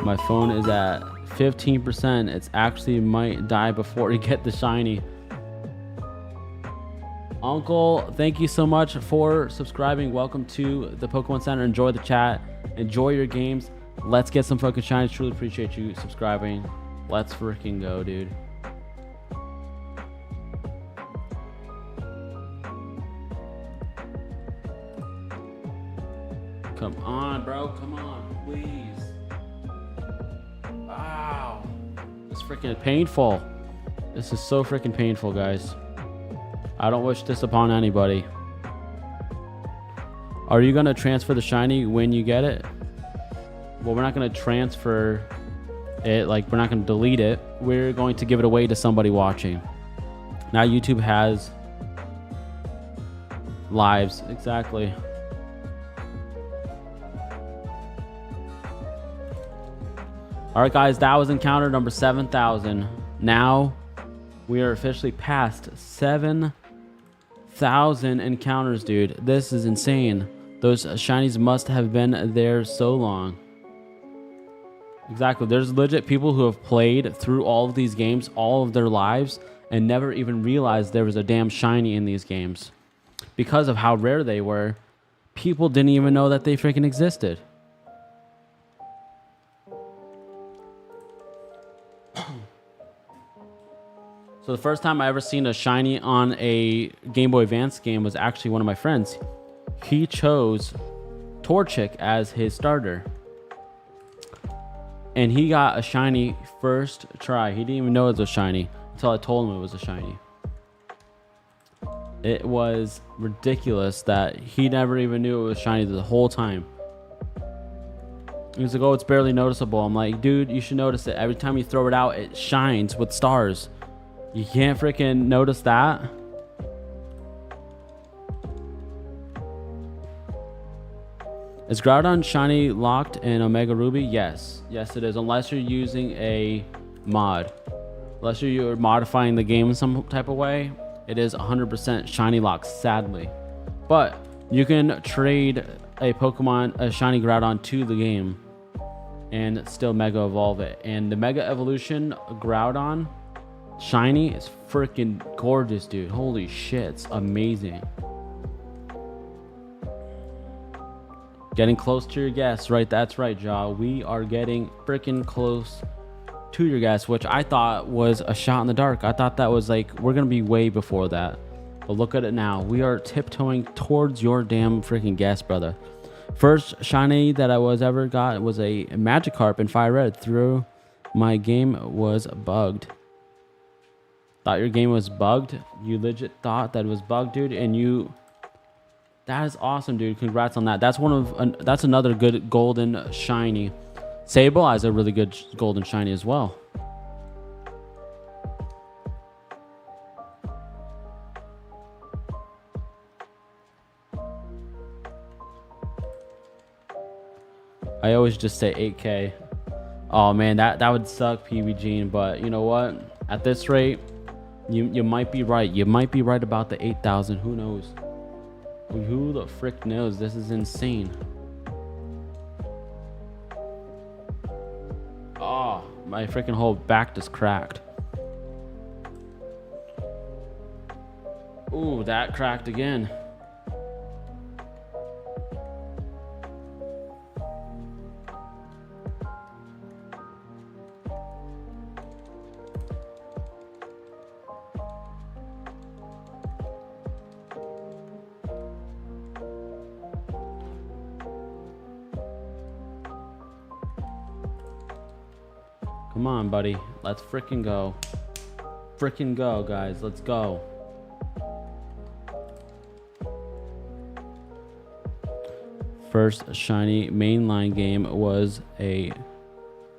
S1: My phone is at 15%. It's actually might die before you get the shiny. Uncle, thank you so much for subscribing. Welcome to the Pokemon Center. Enjoy the chat. Enjoy your games. Let's get some fucking shinies. Truly appreciate you subscribing. Let's freaking go, dude. Come on, bro. Come on, please. freaking painful. This is so freaking painful, guys. I don't wish this upon anybody. Are you gonna transfer the shiny when you get it? Well, we're not gonna transfer it, like we're not gonna delete it. We're going to give it away to somebody watching. Now YouTube has lives, exactly. All right, guys, that was encounter number 7,000. Now we are officially past 7,000 encounters, dude. This is insane. Those shinies must have been there so long. Exactly. There's legit people who have played through all of these games all of their lives and never even realized there was a damn shiny in these games. Because of how rare they were, people didn't even know that they freaking existed. So the first time I ever seen a shiny on a Game Boy Advance game was actually one of my friends. He chose Torchic as his starter. And he got a shiny first try. He didn't even know it was a shiny until I told him it was a shiny. It was ridiculous that he never even knew it was shiny the whole time. He was like, oh, it's barely noticeable. I'm like, dude, you should notice it. Every time you throw it out, it shines with stars. You can't freaking notice that. Is Groudon shiny locked in Omega Ruby? Yes. Yes, it is. Unless you're using a mod. Unless you're modifying the game in some type of way, it is 100% shiny locked, sadly. But you can trade a Pokemon, a shiny Groudon to the game and still Mega Evolve it. And the Mega Evolution Groudon shiny is freaking gorgeous, dude. Holy shit, it's amazing. Getting close to your guess, right? That's right, Jaw. We are getting freaking close to your guess, which I thought was a shot in the dark. I thought that was like, we're gonna be way before that. But look at it now. We are tiptoeing towards your damn freaking guess, brother. First shiny that I ever got was a Magikarp in Fire Red. Through my game was bugged. Thought your game was bugged? You legit thought that it was bugged, dude? And you... That is awesome, dude. Congrats on that. That's that's another good golden shiny. Sable has a really good golden shiny as well. I always just say 8K. Oh man, that would suck, PB but you know what? At this rate, you might be right. You might be right about the 8,000. Who knows? Who the frick knows? This is insane. Oh, my freaking whole back just cracked. Ooh, that cracked again. Come on, buddy. Let's freaking go. Freaking go, guys. Let's go. First shiny mainline game was a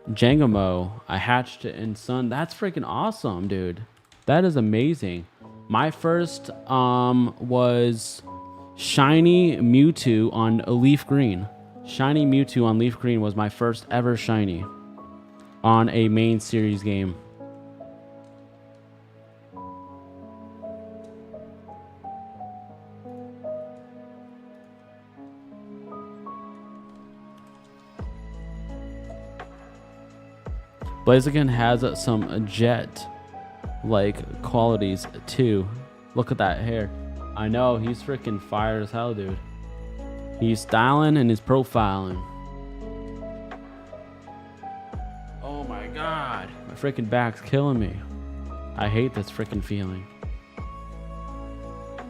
S1: Jangamo. I hatched it in Sun. That's freaking awesome, dude. That is amazing. My first was shiny Mewtwo on Leaf Green. Shiny Mewtwo on Leaf Green was my first ever shiny on a main series game. Blaziken has some jet like qualities too. Look at that hair. I know, he's freaking fire as hell, dude. He's styling and he's profiling. Oh my god, my freaking back's killing me. I hate this freaking feeling.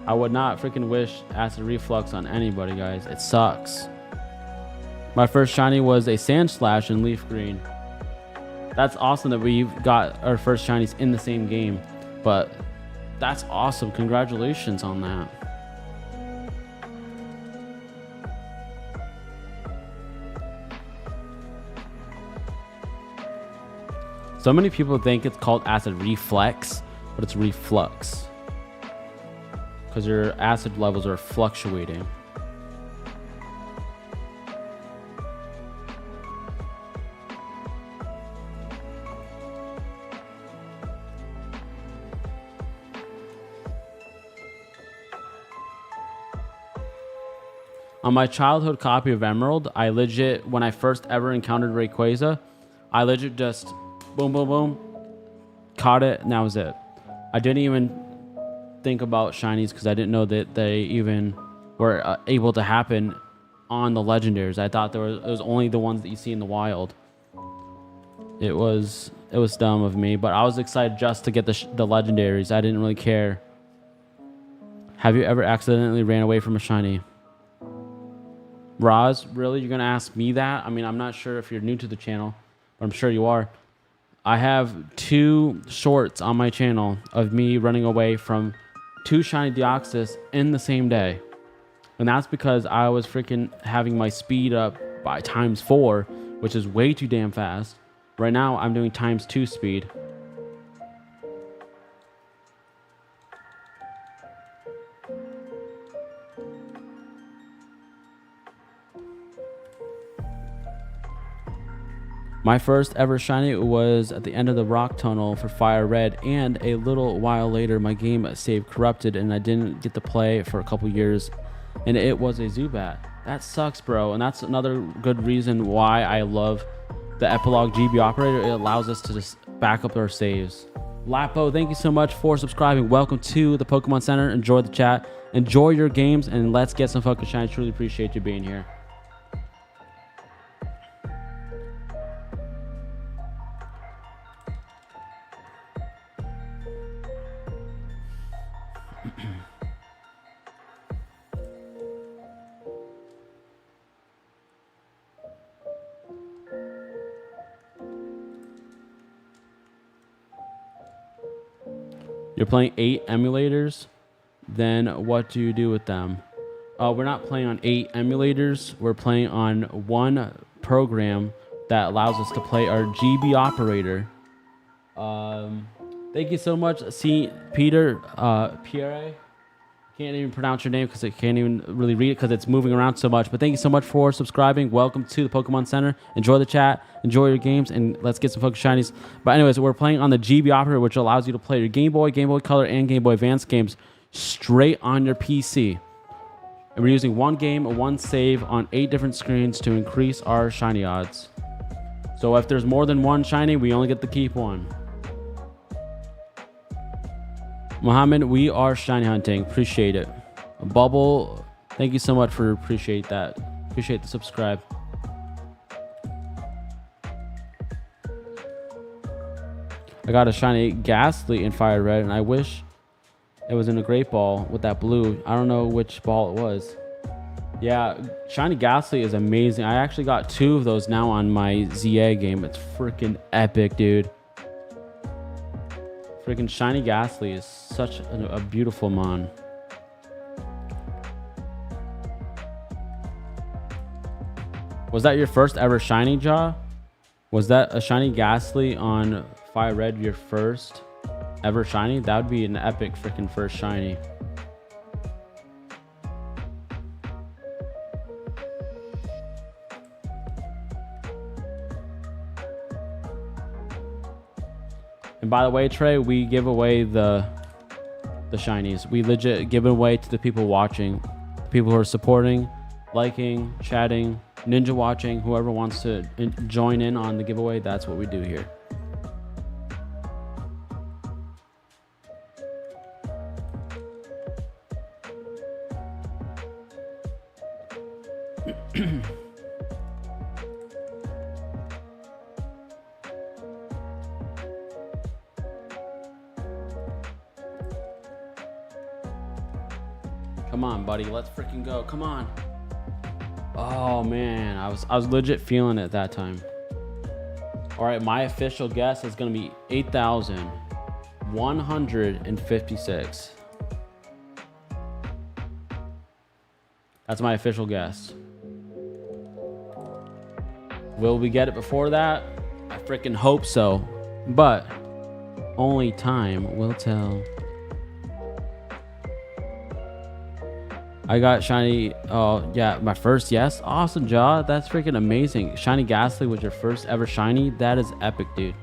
S1: I would not freaking wish acid reflux on anybody, guys. It sucks. My first shiny was a Sand Slash in Leaf Green. That's awesome that we've got our first shinies in the same game. But that's awesome. Congratulations on that. So many people think it's called acid reflex, but it's reflux. Because your acid levels are fluctuating. On my childhood copy of Emerald, I legit, when I first ever encountered Rayquaza, I legit just boom, boom, boom, caught it, and that was it. I didn't even think about shinies because I didn't know that they even were able to happen on the legendaries. I thought it was only the ones that you see in the wild. It was dumb of me, but I was excited just to get the legendaries. I didn't really care. Have you ever accidentally ran away from a shiny? Roz, really? You're going to ask me that? I mean, I'm not sure if you're new to the channel, but I'm sure you are. I have 2 shorts on my channel of me running away from 2 shiny Deoxys in the same day. And that's because I was freaking having my speed up by ×4, which is way too damn fast. Right now, I'm doing ×2 speed. My first ever shiny was at the end of the rock tunnel for Fire Red, and a little while later my game save corrupted and I didn't get to play for a couple years, and it was a Zubat. That sucks, bro, and that's another good reason why I love the Epilogue GB operator. It allows us to just back up our saves. Lapo, thank you so much for subscribing. Welcome to the Pokemon Center. Enjoy the chat, enjoy your games, and let's get some fucking shiny. Truly appreciate you being here. You're playing 8 emulators, then what do you do with them? We're not playing on 8 emulators. We're playing on 1 program that allows us to play our GB operator. Thank you so much. See, Peter, Pierre. Can't even pronounce your name because I can't even really read it because it's moving around so much. But thank you so much for subscribing. Welcome to the Pokemon Center. Enjoy the chat, enjoy your games, and let's get some fucking shinies. But anyways, we're playing on the GB operator, which allows you to play your Game Boy, Game Boy Color, and Game Boy Advance games straight on your PC. And we're using 1 game, 1 save on 8 different screens to increase our shiny odds. So if there's more than 1 shiny, we only get to keep 1. Mohammed, we are shiny hunting. Appreciate it. Bubble, thank you so much for appreciate that. Appreciate the subscribe. I got a shiny Ghastly in Fire Red, and I wish it was in a Great Ball with that blue. I don't know which ball it was. Yeah, shiny Ghastly is amazing. I actually got 2 of those now on my ZA game. It's freaking epic, dude. Freaking shiny Ghastly is such a beautiful mon. Was that your first ever shiny, Jaw? Was that a shiny Ghastly on Fire Red your first ever shiny? That would be an epic freaking first shiny. And by the way, Trey, we give away the shinies. We legit give it away to the people watching, the people who are supporting, liking, chatting, ninja watching, whoever wants to join in on the giveaway. That's what we do here. Come on, buddy. Let's freaking go. Come on. Oh man, I was legit feeling it that time. All right, my official guess is going to be 8,156. That's my official guess. Will we get it before that? I freaking hope so. But only time will tell. I got shiny. Oh, yeah. My first, yes. Awesome, Jaw. That's freaking amazing. Shiny Ghastly was your first ever shiny. That is epic, dude.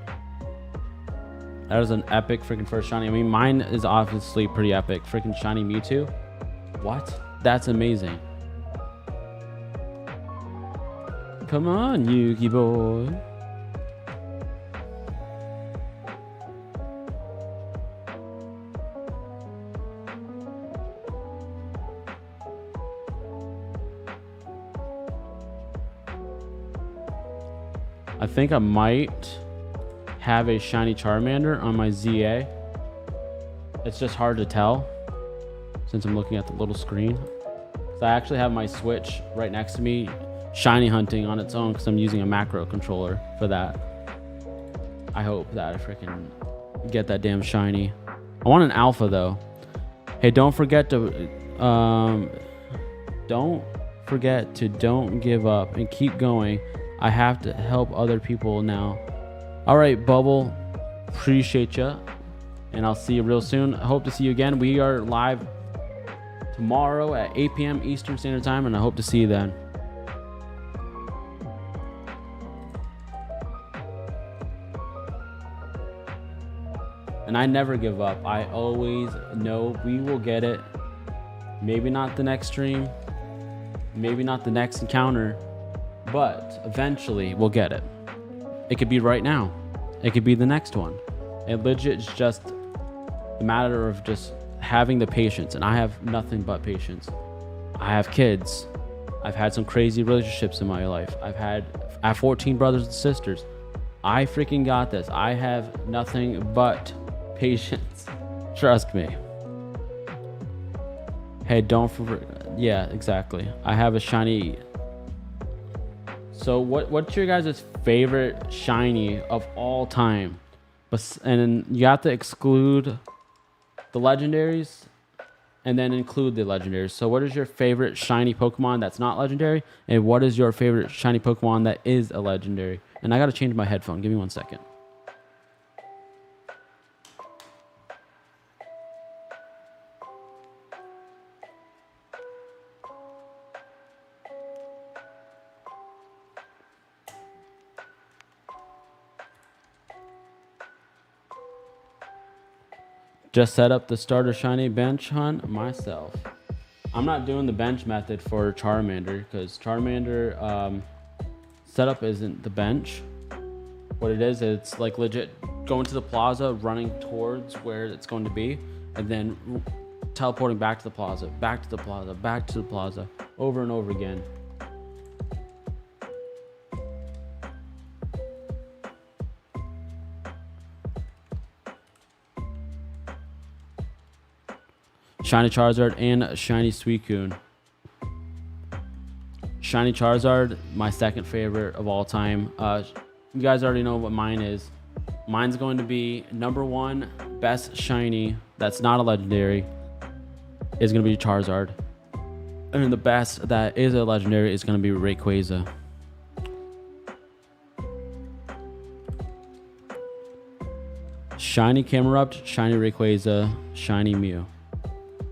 S1: That is an epic freaking first shiny. I mean, mine is obviously pretty epic. Freaking shiny Mewtwo. What? That's amazing. Come on, Yugi boy. I think I might have a shiny Charmander on my ZA. It's just hard to tell since I'm looking at the little screen. So I actually have my Switch right next to me, shiny hunting on its own because I'm using a macro controller for that. I hope that I freaking get that damn shiny. I want an alpha though. Hey, don't forget to don't give up and keep going. I have to help other people now. All right, Bubble, appreciate you, and I'll see you real soon. I hope to see you again. We are live tomorrow at 8 p.m. Eastern Standard Time, and I hope to see you then. And I never give up. I always know we will get it. Maybe not the next stream, maybe not the next encounter, but eventually we'll get it. It could be right now. It could be the next one. It legit is just a matter of just having the patience, and I have nothing but patience. I have kids. I've had some crazy relationships in my life. I have 14 brothers and sisters. I freaking got this. I have nothing but patience. Trust me. Hey, don't forget. Yeah, exactly. I have a shiny. So what's your guys' favorite shiny of all time? And you have to exclude the legendaries and then include the legendaries. So what is your favorite shiny Pokemon that's not legendary? And what is your favorite shiny Pokemon that is a legendary? And I got to change my headphone. Give me 1 second. Just set up the starter shiny bench hunt myself. I'm not doing the bench method for Charmander because Charmander setup isn't the bench. What it is, it's like legit going to the plaza, running towards where it's going to be, and then teleporting back to the plaza, back to the plaza, back to the plaza, over and over again. Shiny Charizard and Shiny Suicune. Shiny Charizard, my second favorite of all time. You guys already know what mine is. Mine's going to be #1 best shiny that's not a legendary is going to be Charizard. And the best that is a legendary is going to be Rayquaza. Shiny Camerupt, Shiny Rayquaza, Shiny Mew.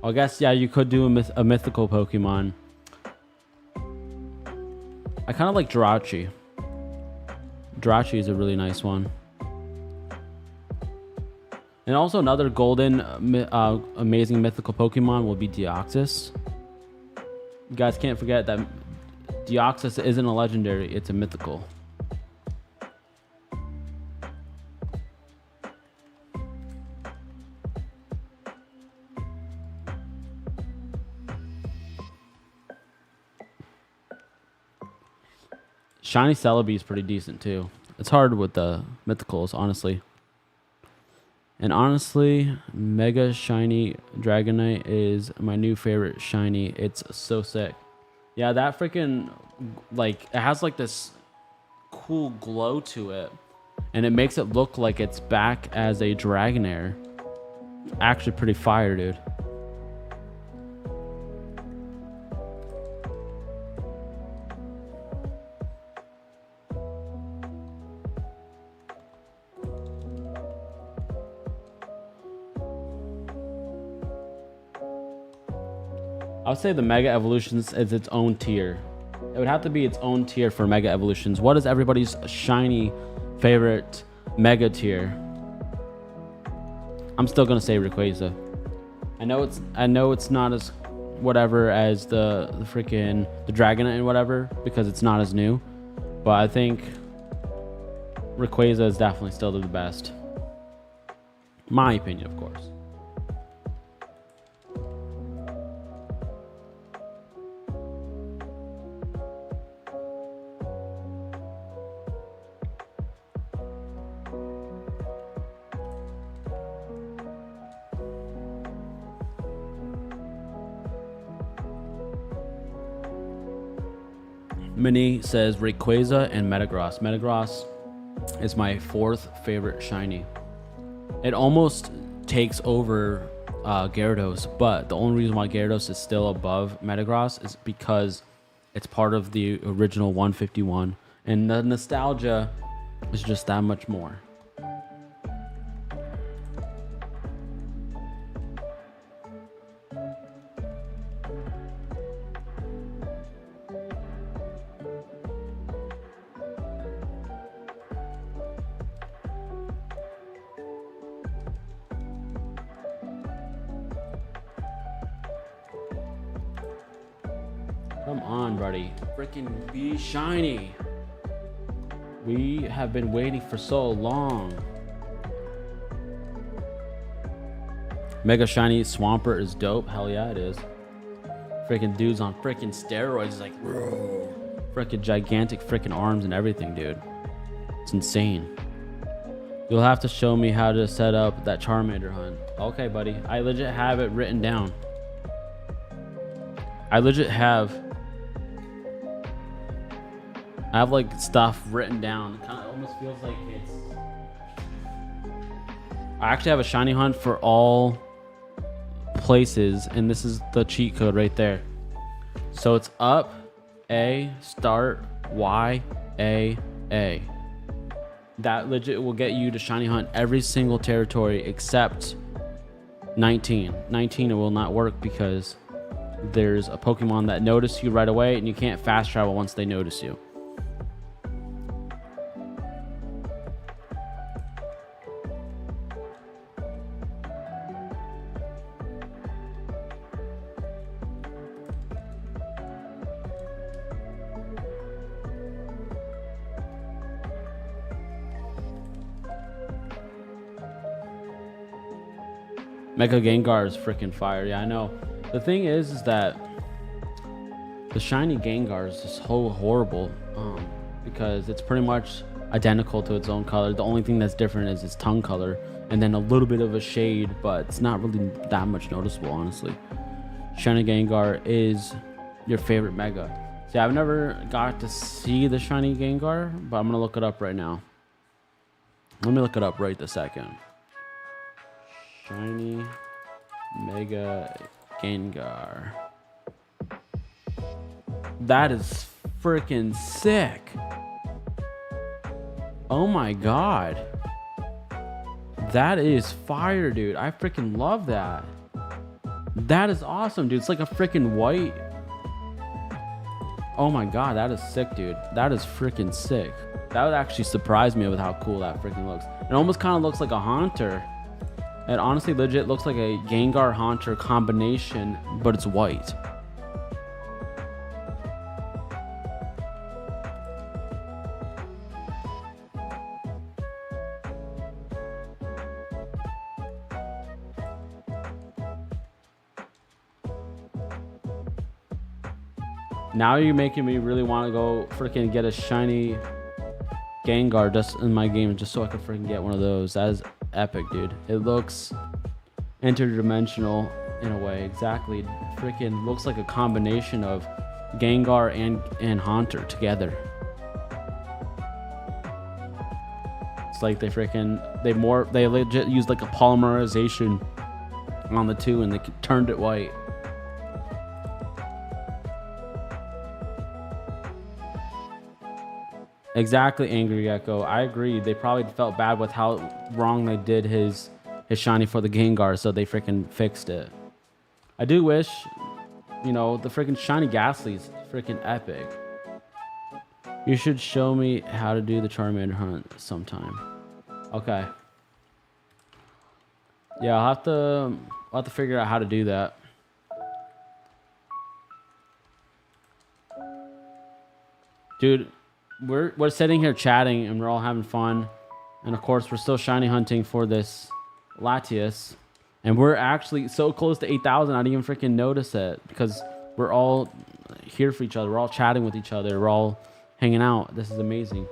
S1: I guess, yeah, you could do a mythical Pokemon. I kind of like Jirachi. Jirachi is a really nice one. And also another golden, amazing mythical Pokemon will be Deoxys. You guys can't forget that Deoxys isn't a legendary, it's a mythical. Shiny Celebi is pretty decent too. It's hard with the mythicals, honestly. And honestly, Mega Shiny Dragonite is my new favorite shiny. It's so sick. Yeah, that freaking, like, it has like this cool glow to it. and it makes it look like it's back as a Dragonair. Actually pretty fire, dude. I would say the Mega Evolutions is its own tier. It would have to be its own tier for Mega Evolutions. What is everybody's shiny favorite Mega tier? I'm still gonna say Rayquaza. I know it's not as whatever as the freaking the Dragonite and whatever, because it's not as new. But I think Rayquaza is definitely still the best. My opinion, of course. Mini says Rayquaza and Metagross. Metagross is my 4th favorite shiny. It almost takes over Gyarados, but the only reason why Gyarados is still above Metagross is because it's part of the original 151, and the nostalgia is just that much more. Come on, buddy. Freaking be shiny. We have been waiting for so long. Mega shiny Swampert is dope. Hell yeah, it is. Freaking dude's on freaking steroids. He's like, freaking gigantic freaking arms and everything, dude. It's insane. You'll have to show me how to set up that Charmander hunt. Okay, buddy. I legit have it written down. I have like stuff written down. It kind of almost feels like it's... I actually have a shiny hunt for all places, and this is the cheat code right there. So it's up, A, start, Y, A. That legit will get you to shiny hunt every single territory except 19. 19 it will not work because there's a Pokemon that notice you right away, and you can't fast travel once they notice you. Mega Gengar is freaking fire. Yeah, I know. The thing is that the shiny Gengar is just so horrible because it's pretty much identical to its own color. The only thing that's different is its tongue color and then a little bit of a shade, but it's not really that much noticeable, honestly. Shiny Gengar is your favorite Mega. See, I've never got to see the shiny Gengar, but I'm going to look it up right now. Let me look it up right this second. Shiny Mega Gengar. That is freaking sick. Oh my god. That is fire, dude. I freaking love that. That is awesome, dude. It's like a freaking white. Oh my god, that is sick, dude. That is freaking sick. That would actually surprise me with how cool that freaking looks. It almost kind of looks like a Haunter. It honestly legit looks like a Gengar Haunter combination, but it's white. Now you're making me really want to go freaking get a shiny Gengar just in my game just so I can freaking get one of those. That is epic, dude. It looks interdimensional in a way. Exactly. Freaking looks like a combination of Gengar and Haunter together. looks like they legit used like a polymerization on the two and they turned it white. Exactly, Angry Gecko. I agree. They probably felt bad with how wrong they did his shiny for the Gengar, so they freaking fixed it. I do wish, you know, the freaking shiny Ghastly's freaking epic. You should show me how to do the Charmander hunt sometime. Okay. Yeah, I'll have to figure out how to do that. Dude, we're sitting here chatting and we're all having fun. And of course, we're still shiny hunting for this Latias. And we're actually so close to 8,000, I didn't even freaking notice it because we're all here for each other. We're all chatting with each other. We're all hanging out. This is amazing.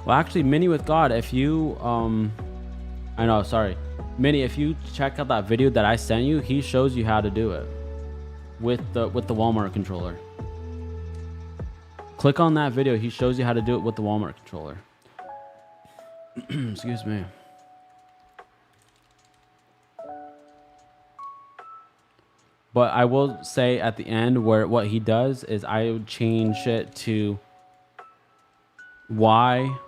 S1: Well, actually, Mini with God, if you, I know, sorry. Mini, if you check out that video that I sent you, he shows you how to do it with the Walmart controller. Click on that video. He shows you how to do it with the Walmart controller. Excuse me. But I will say at the end where what he does is I would change it to YAA.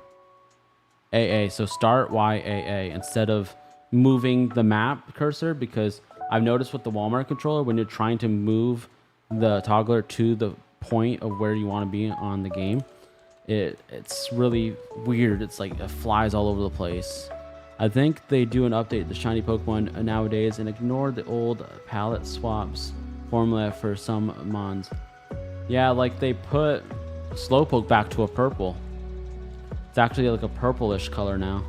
S1: So start YAA instead of moving the map cursor, because I've noticed with the Walmart controller, when you're trying to move the toggler to the point of where you want to be on the game, it's really weird. It's like it flies all over the place. I think they do an update the shiny Pokemon nowadays and ignore the old palette swaps formula for some mons. Yeah, like they put Slowpoke back to a purple. It's actually like a purplish color now.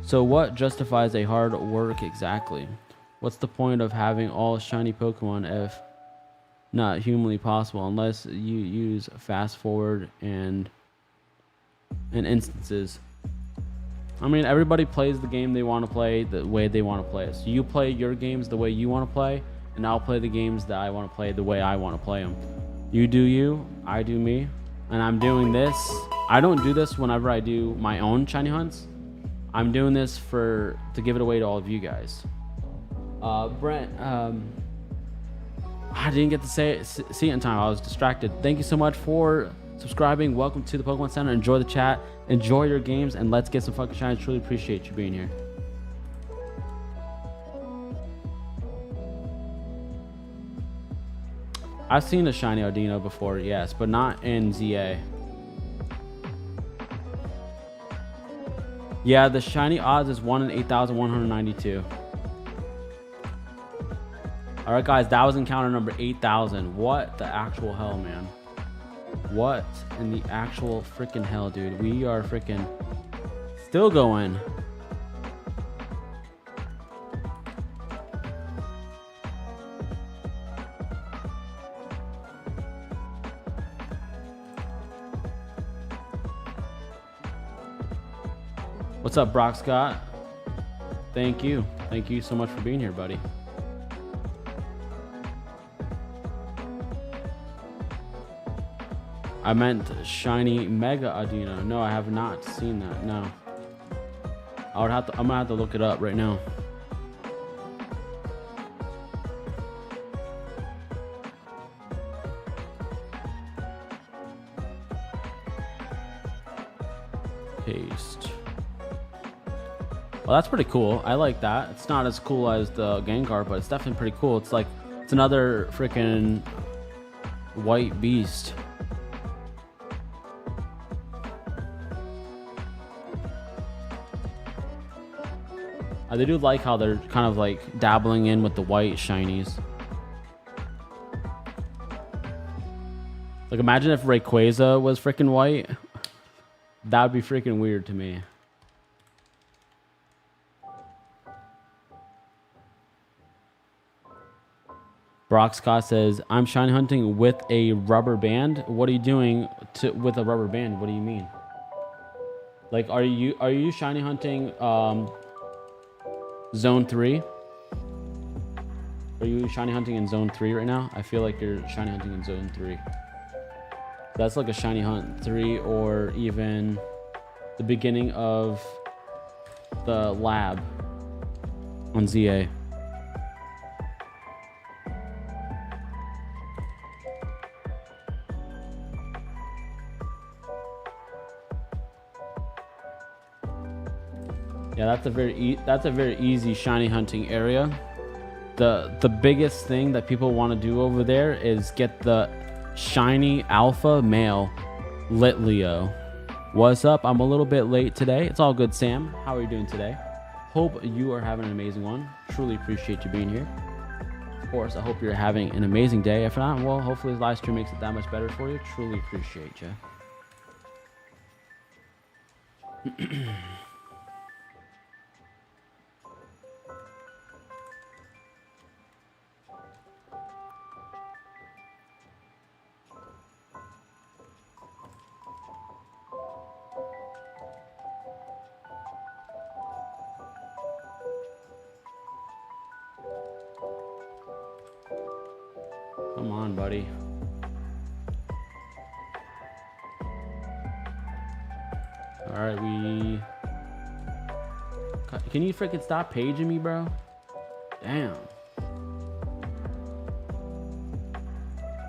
S1: So what justifies a hard work exactly? What's the point of having all shiny Pokemon if not humanly possible, unless you use fast forward and instances? I mean, everybody plays the game they want to play the way they want to play it. So you play your games the way you want to play, and I'll play the games that I want to play the way I want to play them. You do you, I do me, and I'm doing this. I don't do this whenever I do my own shiny hunts. I'm doing this to give it away to all of you guys. Brent, I didn't get to see it in time. I was distracted. Thank you so much for subscribing. Welcome to the Pokemon Center. Enjoy the chat. Enjoy your games, and let's get some fucking shinies. Truly appreciate you being here. I've seen a shiny Audino before, yes, but not in ZA. Yeah, the shiny odds is 1 in 8,192. All right, guys, that was encounter number 8,000. What the actual hell, man? What in the actual freaking hell, dude? We are freaking still going. What's up, Brock Scott? Thank you. Thank you so much for being here, buddy. I meant shiny Mega Audino. No, I have not seen that. No. I'm gonna have to look it up right now. Paste. Well, that's pretty cool. I like that. It's not as cool as the Gengar, but it's definitely pretty cool. It's like, it's another freaking white beast. They do like how they're kind of like dabbling in with the white shinies. Like, imagine if Rayquaza was freaking white. That would be freaking weird to me. Brock Scott says, I'm shiny hunting with a rubber band. What are you doing with a rubber band? What do you mean? Like, are you shiny hunting zone 3? Are you shiny hunting in zone 3 right now? I feel like you're shiny hunting in zone 3. That's like a shiny hunt 3, or even the beginning of the lab on ZA. Yeah, that's a very easy shiny hunting area. The biggest thing that people want to do over there is get the shiny alpha male Litleo. What's up? I'm a little bit late today. It's all good, Sam. How are you doing today? Hope you are having an amazing one. Truly appreciate you being here. Of course, I hope you're having an amazing day. If not, well, hopefully this live stream makes it that much better for you. Truly appreciate you. Come on, buddy. All right, can you freaking stop paging me, bro? Damn.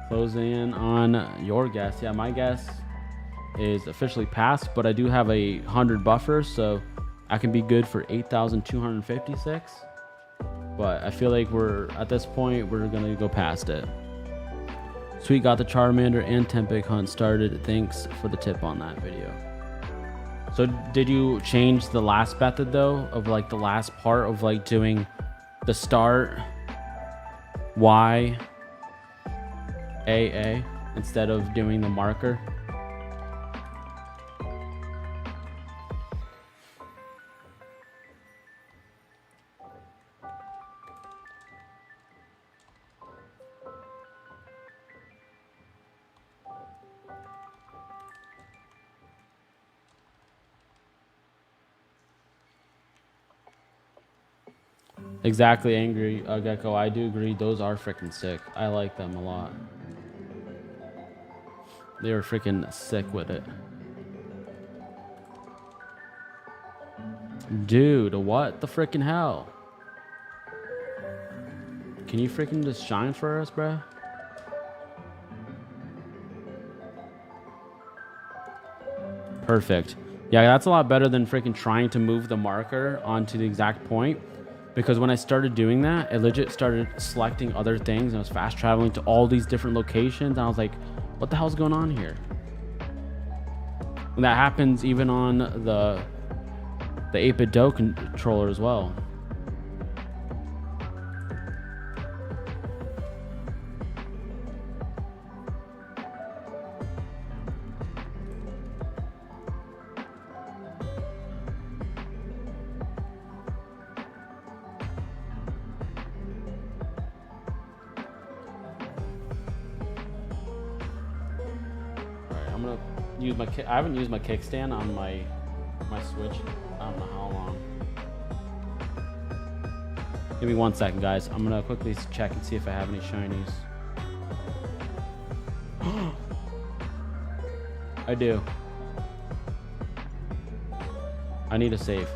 S1: Close in on your guess. Yeah, my guess is officially passed, but I do have 100 buffers, so I can be good for 8,256. But I feel like at this point, we're gonna go past it. Sweet got the Charmander and Tempest hunt started. Thanks for the tip on that video. So did you change the last method though, of like the last part of like doing the start Y A instead of doing the marker? Exactly, Angry Gecko. I do agree. Those are freaking sick. I like them a lot. They are freaking sick with it. Dude, what the freaking hell? Can you freaking just shine for us, bro? Perfect. Yeah, that's a lot better than freaking trying to move the marker onto the exact point. Because when I started doing that, it legit started selecting other things, and I was fast traveling to all these different locations. And I was like, what the hell's going on here? And that happens even on the 8-bit Do controller as well. I haven't used my kickstand on my Switch. I don't know how long. Give me 1 second, guys. I'm gonna quickly check and see if I have any shinies. I do. I need a save.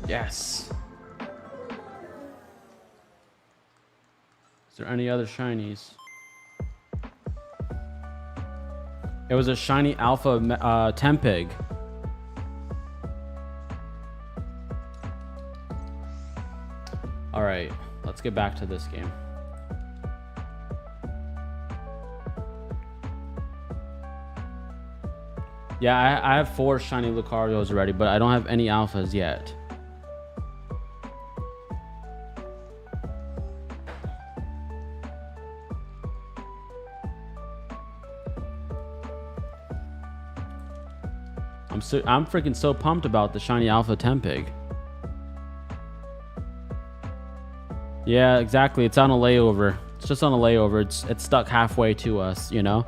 S1: Yes. Is there any other shinies? It was a shiny alpha Tempig. All right, let's get back to this game. Yeah, I have 4 shiny Lucarios already, but I don't have any alphas yet. I'm freaking so pumped about the shiny alpha Tempig. Yeah, exactly. It's on a layover. It's just on a layover. It's stuck halfway to us, you know?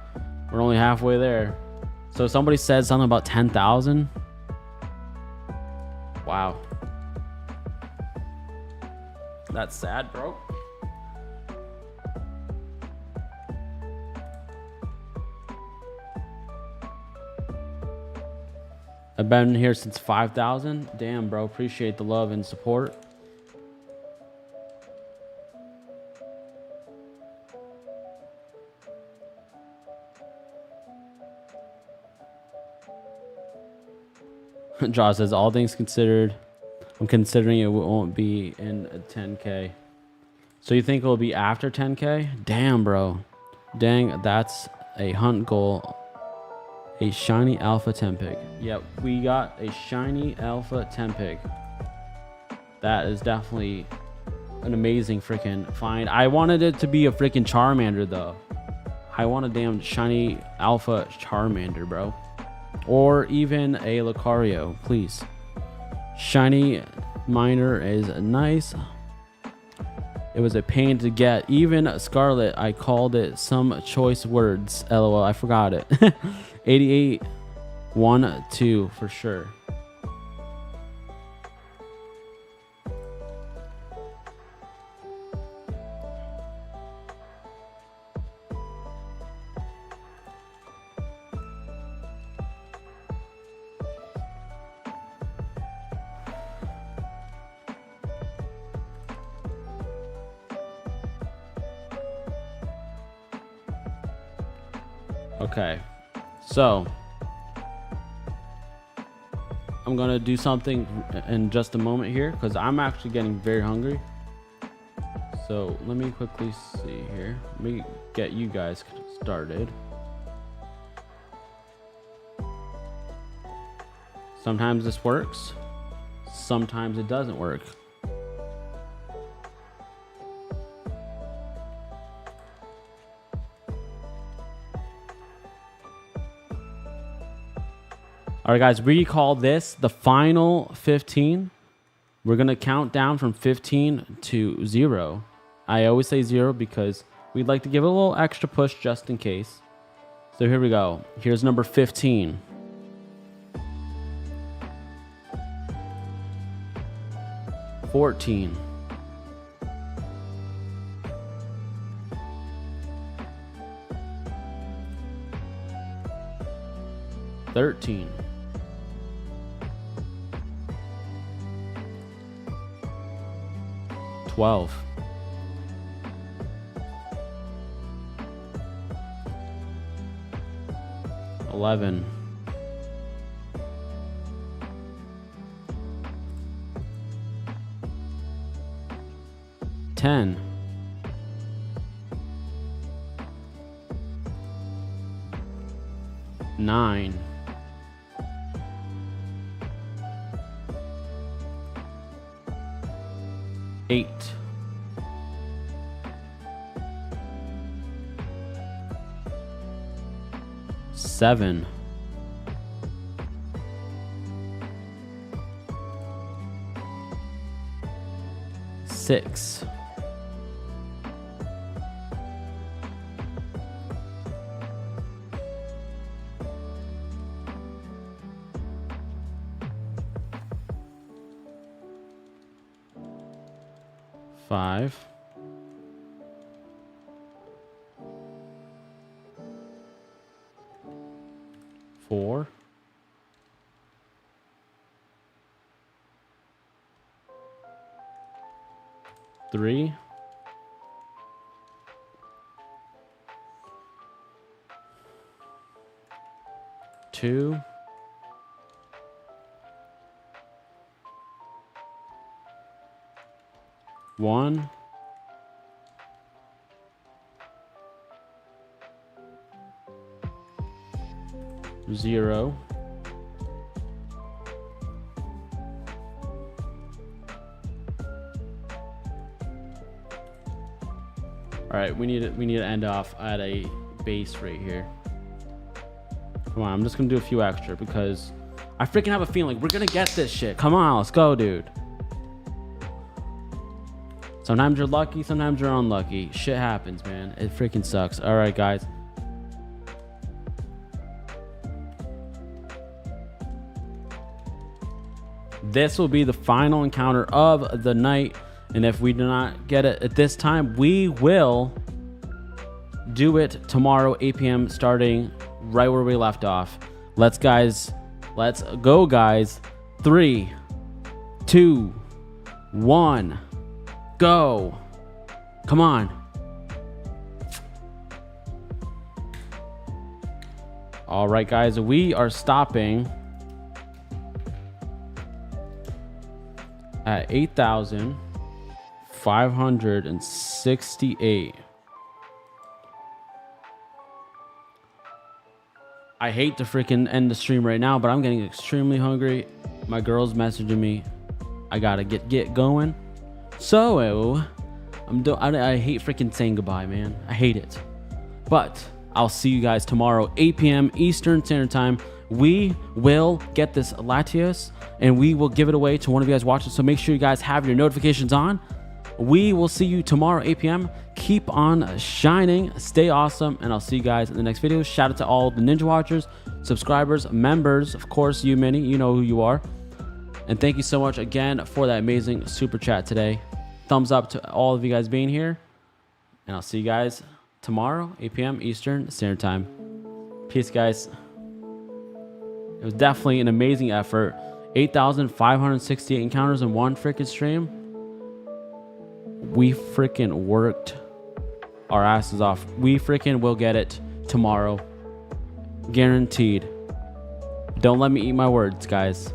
S1: We're only halfway there. So somebody said something about 10,000. Wow. That's sad, bro. I've been here since 5,000. Damn, bro. Appreciate the love and support. Jaw says, all things considered, I'm considering it won't be in a 10K. So you think it will be after 10K? Damn, bro. Dang, that's a hunt goal. A shiny alpha Tempig. Yep, we got a shiny alpha Tempig. That is definitely an amazing freaking find. I wanted it to be a freaking Charmander, though. I want a damn shiny alpha Charmander, bro. Or even a Lucario, please. Shiny Miner is nice. It was a pain to get. Even Scarlet, I called it some choice words. LOL, I forgot it. 88, 1, 2 for sure. Okay, so I'm gonna do something in just a moment here because I'm actually getting very hungry. So let me quickly see here. Let me get you guys started. Sometimes this works, sometimes it doesn't work. All right, guys, we call this the final 15. We're going to count down from 15 to 0. I always say 0 because we'd like to give it a little extra push just in case. So here we go. Here's number 15. 14. 13. 12. 11. 10. 9. 8. 7. 6. 5. 4. 3. 2. 1. 0. right, we need to end off at a base right here. Come on, I'm just gonna do a few extra because I freaking have a feeling we're gonna get this shit. Come on, let's go, dude. Sometimes you're lucky, sometimes you're unlucky. Shit happens, man. It freaking sucks. All right, guys. This will be the final encounter of the night. And if we do not get it at this time, we will do it tomorrow, 8 p.m. starting right where we left off. Let's go, guys. 3, 2, 1, go. Come on. All right, guys, we are stopping at 8,568. I hate to freaking end the stream right now, but I'm getting extremely hungry. My girl's messaging me. I gotta get going. So I hate freaking saying goodbye, man. I hate it. But I'll see you guys tomorrow, 8 p.m. Eastern Standard Time. We will get this Latias and we will give it away to one of you guys watching. So make sure you guys have your notifications on. We will see you tomorrow, 8 p.m. Keep on shining. Stay awesome. And I'll see you guys in the next video. Shout out to all the Ninja Watchers, subscribers, members. Of course, you many. You know who you are. And thank you so much again for that amazing super chat today. Thumbs up to all of you guys being here. And I'll see you guys tomorrow, 8 p.m. Eastern Standard Time. Peace, guys. It was definitely an amazing effort. 8,568 encounters in one freaking stream. We freaking worked our asses off. We freaking will get it tomorrow. Guaranteed. Don't let me eat my words, guys.